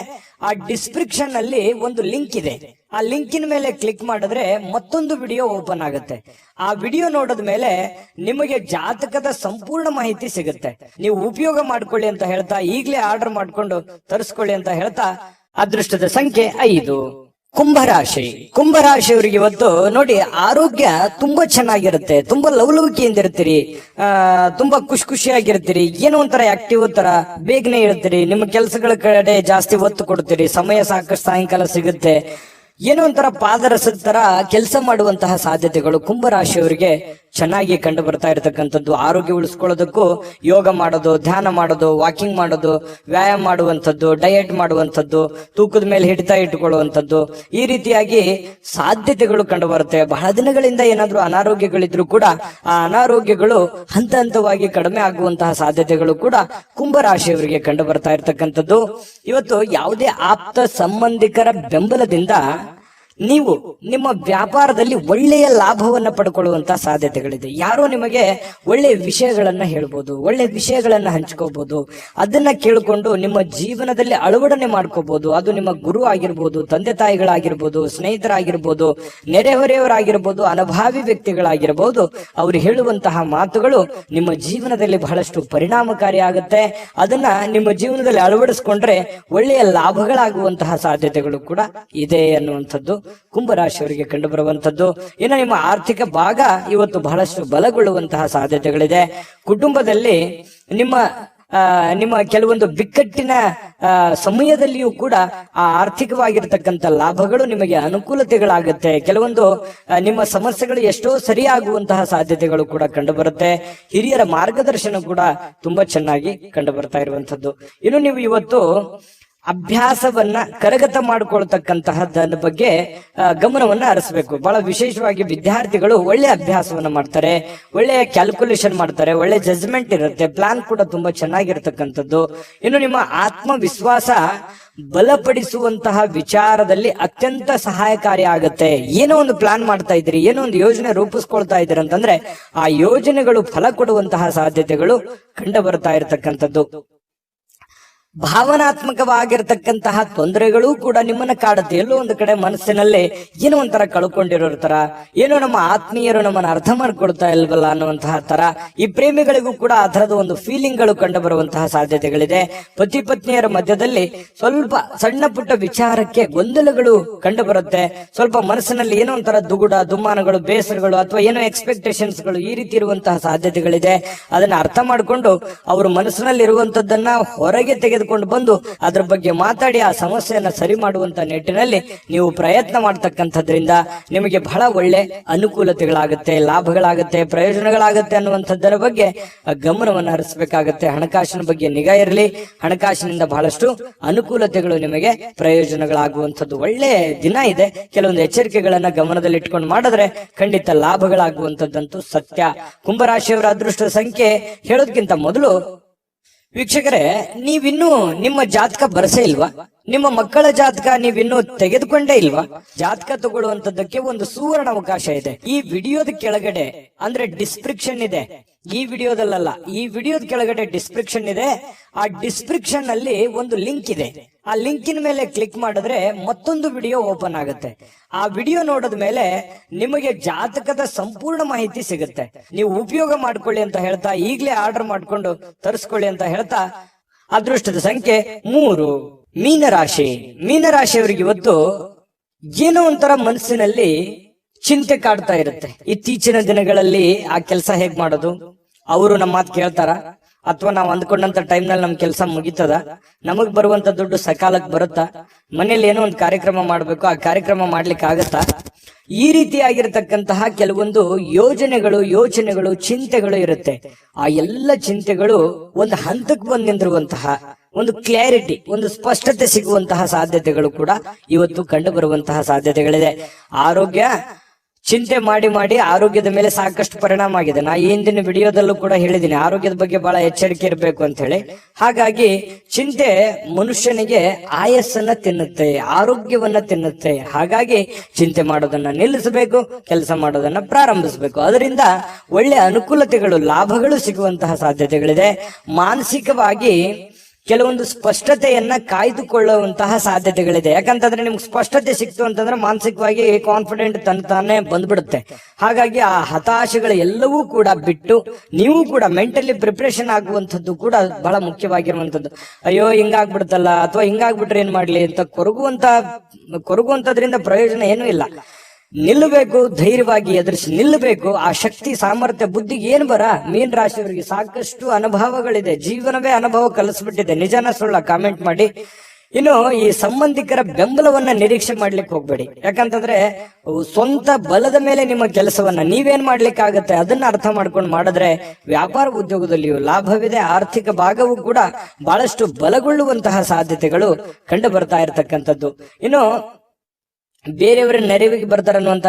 ಆ ಡಿಸ್ಕ್ರಿಪ್ಷನ್ ಅಲ್ಲಿ ಒಂದು ಲಿಂಕ್ ಇದೆ. ಆ ಲಿಂಕಿನ ಮೇಲೆ ಕ್ಲಿಕ್ ಮಾಡಿದ್ರೆ ಮತ್ತೊಂದು ವಿಡಿಯೋ ಓಪನ್ ಆಗುತ್ತೆ. ಆ ವಿಡಿಯೋ ನೋಡಿದ ಮೇಲೆ ನಿಮಗೆ ಜಾತಕದ ಸಂಪೂರ್ಣ ಮಾಹಿತಿ ಸಿಗುತ್ತೆ. ನೀವು ಉಪಯೋಗ ಮಾಡ್ಕೊಳ್ಳಿ ಅಂತ ಹೇಳ್ತಾ, ಈಗಲೇ ಆರ್ಡರ್ ಮಾಡ್ಕೊಂಡು ತರಿಸ್ಕೊಳ್ಳಿ ಅಂತ ಹೇಳ್ತಾ, ಅದೃಷ್ಟದ ಸಂಖ್ಯೆ 5. ಕುಂಭರಾಶಿ. ಕುಂಭರಾಶಿಯವರಿಗೆ ಇವತ್ತು ನೋಡಿ, ಆರೋಗ್ಯ ತುಂಬಾ ಚೆನ್ನಾಗಿರುತ್ತೆ. ತುಂಬಾ ಲವಲವಿಕೆಯಿಂದ ಇರ್ತೀರಿ, ತುಂಬಾ ಖುಷಿಯಾಗಿರ್ತೀರಿ. ಏನೋ ಒಂಥರ ಆಕ್ಟಿವ್ ತರ ಬೇಗನೆ ಇರ್ತೀರಿ. ನಿಮ್ಮ ಕೆಲಸಗಳ ಕಡೆ ಜಾಸ್ತಿ ಒತ್ತು ಕೊಡ್ತೀರಿ. ಸಮಯ ಸಾಕಷ್ಟು ಸಾಯಂಕಾಲ ಸಿಗುತ್ತೆ. ಏನೋ ಒಂಥರ ಪಾದರಸದ ತರ ಕೆಲಸ ಮಾಡುವಂತಹ ಸಾಧ್ಯತೆಗಳು ಕುಂಭರಾಶಿಯವರಿಗೆ ಚೆನ್ನಾಗಿ ಕಂಡು ಬರ್ತಾ ಇರತಕ್ಕಂಥದ್ದು. ಆರೋಗ್ಯ ಉಳಿಸ್ಕೊಳ್ಳೋದಕ್ಕೂ ಯೋಗ ಮಾಡೋದು, ಧ್ಯಾನ ಮಾಡೋದು, ವಾಕಿಂಗ್ ಮಾಡೋದು, ವ್ಯಾಯಾಮ ಮಾಡುವಂಥದ್ದು, ಡಯಟ್ ಮಾಡುವಂಥದ್ದು, ತೂಕದ ಮೇಲೆ ಹಿಡಿತ ಇಟ್ಟುಕೊಳ್ಳುವಂಥದ್ದು, ಈ ರೀತಿಯಾಗಿ ಸಾಧ್ಯತೆಗಳು ಕಂಡು ಬರುತ್ತೆ. ಬಹಳ ದಿನಗಳಿಂದ ಏನಾದ್ರೂ ಅನಾರೋಗ್ಯಗಳಿದ್ರು ಕೂಡ ಆ ಅನಾರೋಗ್ಯಗಳು ಹಂತ ಹಂತವಾಗಿ ಕಡಿಮೆ ಆಗುವಂತಹ ಸಾಧ್ಯತೆಗಳು ಕೂಡ ಕುಂಭರಾಶಿಯವರಿಗೆ ಕಂಡು ಬರ್ತಾ ಇರತಕ್ಕಂಥದ್ದು. ಇವತ್ತು ಯಾವುದೇ ಆಪ್ತ ಸಂಬಂಧಿಕರ ಬೆಂಬಲದಿಂದ ನೀವು ನಿಮ್ಮ ವ್ಯಾಪಾರದಲ್ಲಿ ಒಳ್ಳೆಯ ಲಾಭವನ್ನ ಪಡ್ಕೊಳ್ಳುವಂತಹ ಸಾಧ್ಯತೆಗಳಿದೆ. ಯಾರೋ ನಿಮಗೆ ಒಳ್ಳೆಯ ವಿಷಯಗಳನ್ನ ಹೇಳ್ಬೋದು, ಒಳ್ಳೆಯ ವಿಷಯಗಳನ್ನ ಹಂಚ್ಕೋಬಹುದು. ಅದನ್ನ ಕೇಳಿಕೊಂಡು ನಿಮ್ಮ ಜೀವನದಲ್ಲಿ ಅಳವಡನೆ ಮಾಡ್ಕೋಬಹುದು. ಅದು ನಿಮ್ಮ ಗುರು ಆಗಿರ್ಬೋದು, ತಂದೆ ತಾಯಿಗಳಾಗಿರ್ಬೋದು, ಸ್ನೇಹಿತರಾಗಿರ್ಬೋದು, ನೆರೆಹೊರೆಯವರಾಗಿರ್ಬೋದು, ಅನುಭಾವಿ ವ್ಯಕ್ತಿಗಳಾಗಿರ್ಬೋದು. ಅವರು ಹೇಳುವಂತಹ ಮಾತುಗಳು ನಿಮ್ಮ ಜೀವನದಲ್ಲಿ ಬಹಳಷ್ಟು ಪರಿಣಾಮಕಾರಿ ಆಗುತ್ತೆ. ಅದನ್ನ ನಿಮ್ಮ ಜೀವನದಲ್ಲಿ ಅಳವಡಿಸ್ಕೊಂಡ್ರೆ ಒಳ್ಳೆಯ ಲಾಭಗಳಾಗುವಂತಹ ಸಾಧ್ಯತೆಗಳು ಕೂಡ ಇದೆ ಅನ್ನುವಂಥದ್ದು ಕುಂಭರಾಶಿಯವರಿಗೆ ಕಂಡು ಬರುವಂತದ್ದು. ಇನ್ನು ನಿಮ್ಮ ಆರ್ಥಿಕ ಭಾಗ ಇವತ್ತು ಬಹಳಷ್ಟು ಬಲಗೊಳ್ಳುವಂತಹ ಸಾಧ್ಯತೆಗಳಿದೆ. ಕುಟುಂಬದಲ್ಲಿ ನಿಮ್ಮ ಕೆಲವೊಂದು ಬಿಕ್ಕಟ್ಟಿನ ಸಮಯದಲ್ಲಿಯೂ ಕೂಡ ಆ ಆರ್ಥಿಕವಾಗಿರ್ತಕ್ಕಂಥ ಲಾಭಗಳು ನಿಮಗೆ ಅನುಕೂಲತೆಗಳಾಗುತ್ತೆ. ಕೆಲವೊಂದು ನಿಮ್ಮ ಸಮಸ್ಯೆಗಳು ಎಷ್ಟೋ ಸರಿಯಾಗುವಂತಹ ಸಾಧ್ಯತೆಗಳು ಕೂಡ ಕಂಡು ಬರುತ್ತೆ. ಹಿರಿಯರ ಮಾರ್ಗದರ್ಶನ ಕೂಡ ತುಂಬಾ ಚೆನ್ನಾಗಿ ಕಂಡು ಬರ್ತಾ ಇರುವಂತದ್ದು. ಇನ್ನು ನೀವು ಇವತ್ತು ಅಭ್ಯಾಸವನ್ನ ಕರಗತ ಮಾಡಿಕೊಳ್ತಕ್ಕಂತಹದ್ದರ ಬಗ್ಗೆ ಗಮನವನ್ನ ಹರಿಸಬೇಕು. ಬಹಳ ವಿಶೇಷವಾಗಿ ವಿದ್ಯಾರ್ಥಿಗಳು ಒಳ್ಳೆ ಅಭ್ಯಾಸವನ್ನ ಮಾಡ್ತಾರೆ, ಒಳ್ಳೆ ಕ್ಯಾಲ್ಕುಲೇಷನ್ ಮಾಡ್ತಾರೆ, ಒಳ್ಳೆ ಜಜ್ಮೆಂಟ್ ಇರುತ್ತೆ, ಪ್ಲಾನ್ ಕೂಡ ತುಂಬಾ ಚೆನ್ನಾಗಿರ್ತಕ್ಕಂಥದ್ದು. ಇನ್ನು ನಿಮ್ಮ ಆತ್ಮವಿಶ್ವಾಸ ಬಲಪಡಿಸುವಂತಹ ವಿಚಾರದಲ್ಲಿ ಅತ್ಯಂತ ಸಹಾಯಕಾರಿ ಆಗುತ್ತೆ. ಏನೋ ಒಂದು ಪ್ಲಾನ್ ಮಾಡ್ತಾ ಇದ್ದೀರಿ, ಏನೋ ಒಂದು ಯೋಜನೆ ರೂಪಿಸ್ಕೊಳ್ತಾ ಇದ್ದೀರಿ ಅಂತಂದ್ರೆ ಆ ಯೋಜನೆಗಳು ಫಲ ಕೊಡುವಂತಹ ಸಾಧ್ಯತೆಗಳು ಕಂಡು ಬರ್ತಾ ಇರತಕ್ಕಂಥದ್ದು. ಭಾವನಾತ್ಮಕವಾಗಿರ್ತಕ್ಕಂತಹ ತೊಂದರೆಗಳು ಕೂಡ ನಿಮ್ಮನ್ನ ಕಾಡುತ್ತೆ. ಎಲ್ಲೋ ಒಂದು ಕಡೆ ಮನಸ್ಸಿನಲ್ಲಿ ಏನೋ ಒಂಥರ ಕಳ್ಕೊಂಡಿರೋ ತರ, ಏನೋ ನಮ್ಮ ಆತ್ಮೀಯರು ನಮ್ಮನ್ನ ಅರ್ಥ ಮಾಡ್ಕೊಳ್ತಾ ಇಲ್ವಲ್ಲ ಅನ್ನುವಂತಹ ತರ. ಈ ಪ್ರೇಮಿಗಳಿಗೂ ಕೂಡ ಆ ತರದ ಒಂದು ಫೀಲಿಂಗ್ ಗಳು ಕಂಡು ಬರುವಂತಹ ಸಾಧ್ಯತೆಗಳಿದೆ. ಪತಿ ಪತ್ನಿಯರ ಮಧ್ಯದಲ್ಲಿ ಸ್ವಲ್ಪ ಸಣ್ಣ ಪುಟ್ಟ ವಿಚಾರಕ್ಕೆ ಗೊಂದಲಗಳು ಕಂಡು ಬರುತ್ತೆ. ಸ್ವಲ್ಪ ಮನಸ್ಸಿನಲ್ಲಿ ಏನೋ ಒಂಥರ ದುಗುಡ, ದುಮ್ಮಾನಗಳು, ಬೇಸರಗಳು ಅಥವಾ ಏನೋ ಎಕ್ಸ್ಪೆಕ್ಟೇಷನ್ಸ್ ಗಳು ಈ ರೀತಿ ಇರುವಂತಹ ಸಾಧ್ಯತೆಗಳಿದೆ. ಅದನ್ನ ಅರ್ಥ ಮಾಡಿಕೊಂಡು ಅವರು ಮನಸ್ಸಿನಲ್ಲಿ ಇರುವಂತದ್ದನ್ನ ಹೊರಗೆ ತೆಗೆದುಕೊಂಡು ಬಂದು ಅದರ ಬಗ್ಗೆ ಮಾತಾಡಿ ಆ ಸಮಸ್ಯೆಯನ್ನ ಸರಿ ಮಾಡುವಂತ ನಿಟ್ಟಿನಲ್ಲಿ ನೀವು ಪ್ರಯತ್ನ ಮಾಡ್ತಕ್ಕಂಥದ್ರಿಂದ ನಿಮಗೆ ಬಹಳ ಒಳ್ಳೆ ಅನುಕೂಲತೆಗಳಾಗುತ್ತೆ, ಲಾಭಗಳಾಗುತ್ತೆ, ಪ್ರಯೋಜನಗಳಾಗುತ್ತೆ ಅನ್ನುವಂಥದ್ದರ ಬಗ್ಗೆ ಗಮನವನ್ನು ಹರಿಸಬೇಕಾಗತ್ತೆ. ಹಣಕಾಸಿನ ಬಗ್ಗೆ ನಿಗಾ ಇರಲಿ. ಹಣಕಾಸಿನಿಂದ ಬಹಳಷ್ಟು ಅನುಕೂಲತೆಗಳು ನಿಮಗೆ ಪ್ರಯೋಜನಗಳಾಗುವಂಥದ್ದು ಒಳ್ಳೆ ದಿನ ಇದೆ. ಕೆಲವೊಂದು ಎಚ್ಚರಿಕೆಗಳನ್ನ ಗಮನದಲ್ಲಿ ಇಟ್ಕೊಂಡು ಮಾಡಿದ್ರೆ ಖಂಡಿತ ಲಾಭಗಳಾಗುವಂಥದ್ದಂತೂ ಸತ್ಯ. ಕುಂಭರಾಶಿಯವರ ಅದೃಷ್ಟ ಸಂಖ್ಯೆ ಹೇಳೋದಕ್ಕಿಂತ ಮೊದಲು ವೀಕ್ಷಕರೇ, ನೀವಿನ್ನೂ ನಿಮ್ಮ ಜಾತಕ ಬರಸೇ ಇಲ್ವಾ? ನಿಮ್ಮ ಮಕ್ಕಳ ಜಾತಕ ನೀವಿನ್ನೂ ತೆಗೆದುಕೊಂಡೇ ಇಲ್ವಾ? ಜಾತಕ ತಗೊಳ್ಳುವಂತದ್ದಕ್ಕೆ ಒಂದು ಸುವರ್ಣ ಅವಕಾಶ ಇದೆ. ಈ ವಿಡಿಯೋದ ಕೆಳಗಡೆ ಅಂದ್ರೆ ಡಿಸ್ಕ್ರಿಪ್ಷನ್ ಇದೆ, ಈ ವಿಡಿಯೋದಲ್ಲ, ಈ ವಿಡಿಯೋದ ಕೆಳಗಡೆ ಡಿಸ್ಕ್ರಿಪ್ಷನ್ ಇದೆ. ಆ ಡಿಸ್ಕ್ರಿಪ್ಷನ್ ಅಲ್ಲಿ ಒಂದು ಲಿಂಕ್ ಇದೆ. ಆ ಲಿಂಕಿನ ಮೇಲೆ ಕ್ಲಿಕ್ ಮಾಡಿದ್ರೆ ಮತ್ತೊಂದು ವಿಡಿಯೋ ಓಪನ್ ಆಗುತ್ತೆ. ಆ ವಿಡಿಯೋ ನೋಡಿದ ಮೇಲೆ ನಿಮಗೆ ಜಾತಕದ ಸಂಪೂರ್ಣ ಮಾಹಿತಿ ಸಿಗುತ್ತೆ. ನೀವು ಉಪಯೋಗ ಮಾಡ್ಕೊಳ್ಳಿ ಅಂತ ಹೇಳ್ತಾ, ಈಗಲೇ ಆರ್ಡರ್ ಮಾಡ್ಕೊಂಡು ತರಿಸ್ಕೊಳ್ಳಿ ಅಂತ ಹೇಳ್ತಾ, ಅದೃಷ್ಟದ ಸಂಖ್ಯೆ 3. ಮೀನರಾಶಿ. ಮೀನರಾಶಿಯವರಿಗೆ ಇವತ್ತು ಏನೋ ಒಂಥರ ಮನಸ್ಸಿನಲ್ಲಿ ಚಿಂತೆ ಕಾಡ್ತಾ ಇರುತ್ತೆ. ಇತ್ತೀಚಿನ ದಿನಗಳಲ್ಲಿ ಆ ಕೆಲಸ ಹೇಗ್ ಮಾಡೋದು, ಅವರು ನಮ್ಮ ಮಾತು ಕೇಳ್ತಾರ, ಅಥವಾ ನಾವು ಅಂದ್ಕೊಂಡಂತ ಟೈಮ್ ನಲ್ಲಿ ನಮ್ ಕೆಲಸ ಮುಗಿತದ, ನಮಗ್ ಬರುವಂತ ದುಡ್ಡು ಸಕಾಲಕ್ಕೆ ಬರುತ್ತಾ, ಮನೇಲಿ ಏನೋ ಒಂದು ಕಾರ್ಯಕ್ರಮ ಮಾಡ್ಬೇಕು, ಆ ಕಾರ್ಯಕ್ರಮ ಮಾಡ್ಲಿಕ್ಕೆ ಆಗತ್ತಾ? ಈ ರೀತಿಯಾಗಿರ್ತಕ್ಕಂತಹ ಕೆಲವೊಂದು ಯೋಚನೆಗಳು ಚಿಂತೆಗಳು ಇರುತ್ತೆ. ಆ ಎಲ್ಲ ಚಿಂತೆಗಳು ಒಂದು ಹಂತಕ್ಕೆ ಬಂದು ನಿಂತಿರುವಂತಹ ಒಂದು ಕ್ಲಾರಿಟಿ, ಒಂದು ಸ್ಪಷ್ಟತೆ ಸಿಗುವಂತಹ ಸಾಧ್ಯತೆಗಳು ಕೂಡ ಇವತ್ತು ಕಂಡು ಬರುವಂತಹ ಸಾಧ್ಯತೆಗಳಿದೆ. ಆರೋಗ್ಯ ಚಿಂತೆ ಮಾಡಿ ಆರೋಗ್ಯದ ಮೇಲೆ ಸಾಕಷ್ಟು ಪರಿಣಾಮ ಆಗಿದೆ. ನಾ ಈ ಹಿಂದಿನ ವಿಡಿಯೋದಲ್ಲೂ ಕೂಡ ಹೇಳಿದ್ದೀನಿ, ಆರೋಗ್ಯದ ಬಗ್ಗೆ ಬಹಳ ಎಚ್ಚರಿಕೆ ಇರಬೇಕು ಅಂತ ಹೇಳಿ. ಹಾಗಾಗಿ ಚಿಂತೆ ಮನುಷ್ಯನಿಗೆ ಆಯಸ್ಸನ್ನ ತಿನ್ನುತ್ತೆ, ಆರೋಗ್ಯವನ್ನ ತಿನ್ನುತ್ತೆ. ಹಾಗಾಗಿ ಚಿಂತೆ ಮಾಡೋದನ್ನ ನಿಲ್ಲಿಸಬೇಕು, ಕೆಲಸ ಮಾಡೋದನ್ನ ಪ್ರಾರಂಭಿಸಬೇಕು. ಅದರಿಂದ ಒಳ್ಳೆ ಅನುಕೂಲತೆಗಳು, ಲಾಭಗಳು ಸಿಗುವಂತಹ ಸಾಧ್ಯತೆಗಳಿದೆ. ಮಾನಸಿಕವಾಗಿ ಕೆಲವೊಂದು ಸ್ಪಷ್ಟತೆಯನ್ನ ಕಾಯ್ದುಕೊಳ್ಳುವಂತಹ ಸಾಧ್ಯತೆಗಳಿದೆ. ಯಾಕಂತಂದ್ರೆ ನಿಮ್ಗೆ ಸ್ಪಷ್ಟತೆ ಸಿಕ್ತು ಅಂತಂದ್ರೆ ಮಾನಸಿಕವಾಗಿ ಕಾನ್ಫಿಡೆಂಟ್ ತಾನೇ ಬಂದ್ಬಿಡುತ್ತೆ. ಹಾಗಾಗಿ ಆ ಹತಾಶೆಗಳು ಎಲ್ಲವೂ ಕೂಡ ಬಿಟ್ಟು ನೀವು ಕೂಡ ಮೆಂಟಲಿ ಪ್ರಿಪರೇಷನ್ ಆಗುವಂಥದ್ದು ಕೂಡ ಬಹಳ ಮುಖ್ಯವಾಗಿರುವಂತದ್ದು. ಅಯ್ಯೋ ಹಿಂಗಾಗ್ಬಿಡ್ತಲ್ಲ, ಅಥವಾ ಹಿಂಗಾಗ್ಬಿಟ್ರೆ ಏನ್ ಮಾಡ್ಲಿ ಅಂತ ಕೊರಗುವಂತದ್ರಿಂದ ಪ್ರಯೋಜನ ಏನೂ ಇಲ್ಲ. ನಿಲ್ಲಬೇಕು, ಧೈರ್ಯವಾಗಿ ಎದುರಿಸಿ ನಿಲ್ಲಬೇಕು. ಆ ಶಕ್ತಿ, ಸಾಮರ್ಥ್ಯ, ಬುದ್ಧಿಗೆ ಏನ್ ಬರ. ಮೀನ್ ರಾಶಿಯವರಿಗೆ ಸಾಕಷ್ಟು ಅನುಭವಗಳಿದೆ, ಜೀವನವೇ ಅನುಭವ ಕಲಿಸ್ಬಿಟ್ಟಿದೆ. ನಿಜಾನ ಸುಳ್ಳ ಕಾಮೆಂಟ್ ಮಾಡಿ. ಇನ್ನು ಈ ಸಂಬಂಧಿಕರ ಬೆಂಬಲವನ್ನ ನಿರೀಕ್ಷೆ ಮಾಡ್ಲಿಕ್ಕೆ ಹೋಗ್ಬೇಡಿ. ಯಾಕಂತಂದ್ರೆ ಸ್ವಂತ ಬಲದ ಮೇಲೆ ನಿಮ್ಮ ಕೆಲಸವನ್ನ ನೀವೇನ್ ಮಾಡ್ಲಿಕ್ಕೆ ಆಗತ್ತೆ ಅದನ್ನ ಅರ್ಥ ಮಾಡ್ಕೊಂಡು ಮಾಡಿದ್ರೆ ವ್ಯಾಪಾರ ಉದ್ಯೋಗದಲ್ಲಿಯೂ ಲಾಭವಿದೆ. ಆರ್ಥಿಕ ಭಾಗವೂ ಕೂಡ ಬಹಳಷ್ಟು ಬಲಗೊಳ್ಳುವಂತಹ ಸಾಧ್ಯತೆಗಳು ಕಂಡು ಬರ್ತಾ ಇರತಕ್ಕಂಥದ್ದು. ಇನ್ನು ಬೇರೆಯವರ ನೆರವಿಗೆ ಬರ್ತಾರನ್ನುವಂತ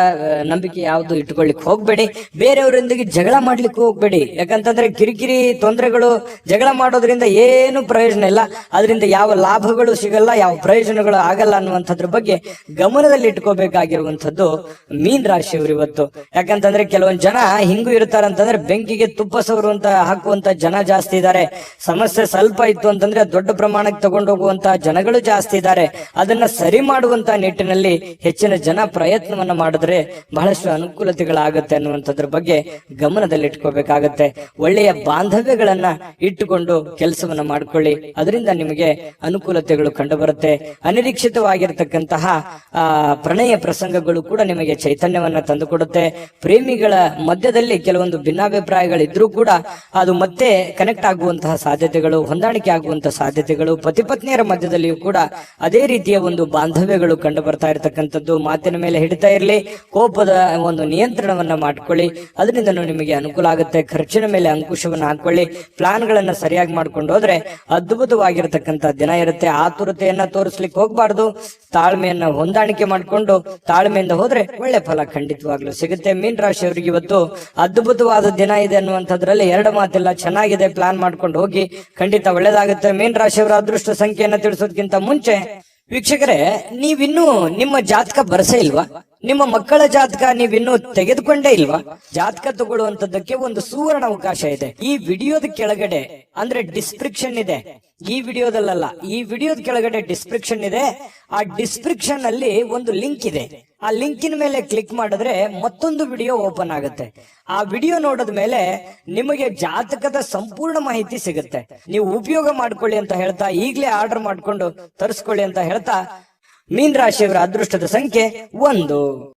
ನಂಬಿಕೆ ಯಾವ್ದು ಇಟ್ಕೊಳ್ಳಿಕ್ ಹೋಗ್ಬೇಡಿ. ಬೇರೆಯವರೊಂದಿಗೆ ಜಗಳ ಮಾಡ್ಲಿಕ್ಕೆ ಹೋಗ್ಬೇಡಿ. ಯಾಕಂತಂದ್ರೆ ಕಿರಿಕಿರಿ ತೊಂದರೆಗಳು, ಜಗಳ ಮಾಡೋದ್ರಿಂದ ಏನು ಪ್ರಯೋಜನ ಇಲ್ಲ. ಅದರಿಂದ ಯಾವ ಲಾಭಗಳು ಸಿಗಲ್ಲ, ಯಾವ ಪ್ರಯೋಜನಗಳು ಆಗಲ್ಲ ಅನ್ನುವಂಥದ್ರ ಬಗ್ಗೆ ಗಮನದಲ್ಲಿ ಇಟ್ಕೋಬೇಕಾಗಿರುವಂತದ್ದು ಮೀನ್ ರಾಶಿಯವರು ಇವತ್ತು. ಯಾಕಂತಂದ್ರೆ ಕೆಲವೊಂದ್ ಜನ ಹಿಂಗೂ ಇರ್ತಾರಂತಂದ್ರೆ ಬೆಂಕಿಗೆ ತುಪ್ಪ ಸವರುವಂತ ಹಾಕುವಂತ ಜನ ಜಾಸ್ತಿ ಇದ್ದಾರೆ. ಸಮಸ್ಯೆ ಸ್ವಲ್ಪ ಇತ್ತು ಅಂತಂದ್ರೆ ದೊಡ್ಡ ಪ್ರಮಾಣಕ್ಕೆ ತಗೊಂಡೋಗುವಂತ ಜನಗಳು ಜಾಸ್ತಿ ಇದ್ದಾರೆ. ಅದನ್ನ ಸರಿ ಮಾಡುವಂತ ನಿಟ್ಟಿನಲ್ಲಿ ಹೆಚ್ಚಿನ ಜನ ಪ್ರಯತ್ನವನ್ನ ಮಾಡಿದ್ರೆ ಬಹಳಷ್ಟು ಅನುಕೂಲತೆಗಳಾಗತ್ತೆ ಅನ್ನುವಂಥದ್ರ ಬಗ್ಗೆ ಗಮನದಲ್ಲಿ ಇಟ್ಕೋಬೇಕಾಗತ್ತೆ. ಒಳ್ಳೆಯ ಬಾಂಧವ್ಯಗಳನ್ನ ಇಟ್ಟುಕೊಂಡು ಕೆಲಸವನ್ನ ಮಾಡ್ಕೊಳ್ಳಿ, ಅದರಿಂದ ನಿಮಗೆ ಅನುಕೂಲತೆಗಳು ಕಂಡು ಬರುತ್ತೆ. ಅನಿರೀಕ್ಷಿತವಾಗಿರ್ತಕ್ಕಂತಹ ಪ್ರಣಯ ಪ್ರಸಂಗಗಳು ಕೂಡ ನಿಮಗೆ ಚೈತನ್ಯವನ್ನ ತಂದುಕೊಡುತ್ತೆ. ಪ್ರೇಮಿಗಳ ಮಧ್ಯದಲ್ಲಿ ಕೆಲವೊಂದು ಭಿನ್ನಾಭಿಪ್ರಾಯಗಳಿದ್ರೂ ಕೂಡ ಅದು ಮತ್ತೆ ಕನೆಕ್ಟ್ ಆಗುವಂತಹ ಸಾಧ್ಯತೆಗಳು, ಹೊಂದಾಣಿಕೆ ಆಗುವಂತಹ ಸಾಧ್ಯತೆಗಳು, ಪತಿ ಪತ್ನಿಯರ ಮಧ್ಯದಲ್ಲಿಯೂ ಕೂಡ ಅದೇ ರೀತಿಯ ಒಂದು ಬಾಂಧವ್ಯಗಳು ಕಂಡು ಬರ್ತಾ ಇರತಕ್ಕಂಥ ಮಾತಿನ ಮೇಲೆ ಹಿಡಿತಾ ಇರಲಿ. ಕೋಪದ ಒಂದು ನಿಯಂತ್ರಣವನ್ನ ಮಾಡ್ಕೊಳ್ಳಿ, ಅದರಿಂದ ನಿಮಗೆ ಅನುಕೂಲ ಆಗುತ್ತೆ. ಖರ್ಚಿನ ಮೇಲೆ ಅಂಕುಶವನ್ನ ಹಾಕೊಳ್ಳಿ. ಪ್ಲಾನ್ ಗಳನ್ನ ಸರಿಯಾಗಿ ಮಾಡ್ಕೊಂಡು ಹೋದ್ರೆ ಅದ್ಭುತವಾಗಿರತಕ್ಕಂತ ದಿನ ಇರುತ್ತೆ. ಆತುರತೆಯನ್ನ ತೋರಿಸ್ಲಿಕ್ಕೆ ಹೋಗ್ಬಾರ್ದು. ತಾಳ್ಮೆಯನ್ನ ಹೊಂದಾಣಿಕೆ ಮಾಡ್ಕೊಂಡು ತಾಳ್ಮೆಯಿಂದ ಹೋದ್ರೆ ಒಳ್ಳೆ ಫಲ ಖಂಡಿತವಾಗ್ಲೂ ಸಿಗುತ್ತೆ. ಮೀನ್ ರಾಶಿಯವರಿಗೆ ಇವತ್ತು ಅದ್ಭುತವಾದ ದಿನ ಇದೆ ಅನ್ನುವಂಥದ್ರಲ್ಲಿ ಎರಡು ಮಾತಿಲ್ಲ. ಚೆನ್ನಾಗಿದೆ, ಪ್ಲಾನ್ ಮಾಡ್ಕೊಂಡು ಹೋಗಿ, ಖಂಡಿತ ಒಳ್ಳೇದಾಗುತ್ತೆ. ಮೀನ್ ರಾಶಿಯವರ ಅದೃಷ್ಟ ಸಂಖ್ಯೆಯನ್ನ ತಿಳಿಸೋದಕ್ಕಿಂತ ಮುಂಚೆ ವೀಕ್ಷಕರೇ, ನೀವಿನ್ನೂ ನಿಮ್ಮ ಜಾತಕ ಬರಸೇ ಇಲ್ವಾ? ನಿಮ್ಮ ಮಕ್ಕಳ ಜಾತಕ ನೀವಿನ್ನೂ ತೆಗೆದುಕೊಂಡೇ ಇಲ್ವಾ? ಜಾತಕ ತಗೊಳ್ಳುವಂತದ್ದಕ್ಕೆ ಒಂದು ಸುವರ್ಣ ಅವಕಾಶ ಇದೆ. ಈ ವಿಡಿಯೋದ ಕೆಳಗಡೆ ಅಂದ್ರೆ ಡಿಸ್ಕ್ರಿಪ್ಷನ್ ಇದೆ, ಈ ವಿಡಿಯೋದಲ್ಲ, ಈ ವಿಡಿಯೋದ ಕೆಳಗಡೆ ಡಿಸ್ಕ್ರಿಪ್ಷನ್ ಇದೆ. ಆ ಡಿಸ್ಕ್ರಿಪ್ಷನ್ ಅಲ್ಲಿ ಒಂದು ಲಿಂಕ್ ಇದೆ. ಆ ಲಿಂಕಿನ ಮೇಲೆ ಕ್ಲಿಕ್ ಮಾಡಿದ್ರೆ ಮತ್ತೊಂದು ವಿಡಿಯೋ ಓಪನ್ ಆಗುತ್ತೆ. ಆ ವಿಡಿಯೋ ನೋಡಿದ ಮೇಲೆ ನಿಮಗೆ ಜಾತಕದ ಸಂಪೂರ್ಣ ಮಾಹಿತಿ ಸಿಗುತ್ತೆ. ನೀವು ಉಪಯೋಗ ಮಾಡ್ಕೊಳ್ಳಿ ಅಂತ ಹೇಳ್ತಾ, ಈಗಲೇ ಆರ್ಡರ್ ಮಾಡ್ಕೊಂಡು ತರಿಸ್ಕೊಳ್ಳಿ ಅಂತ ಹೇಳ್ತಾ, ಮೀನ್ ರಾಶಿಯವರ ಅದೃಷ್ಟದ ಸಂಖ್ಯೆ 1.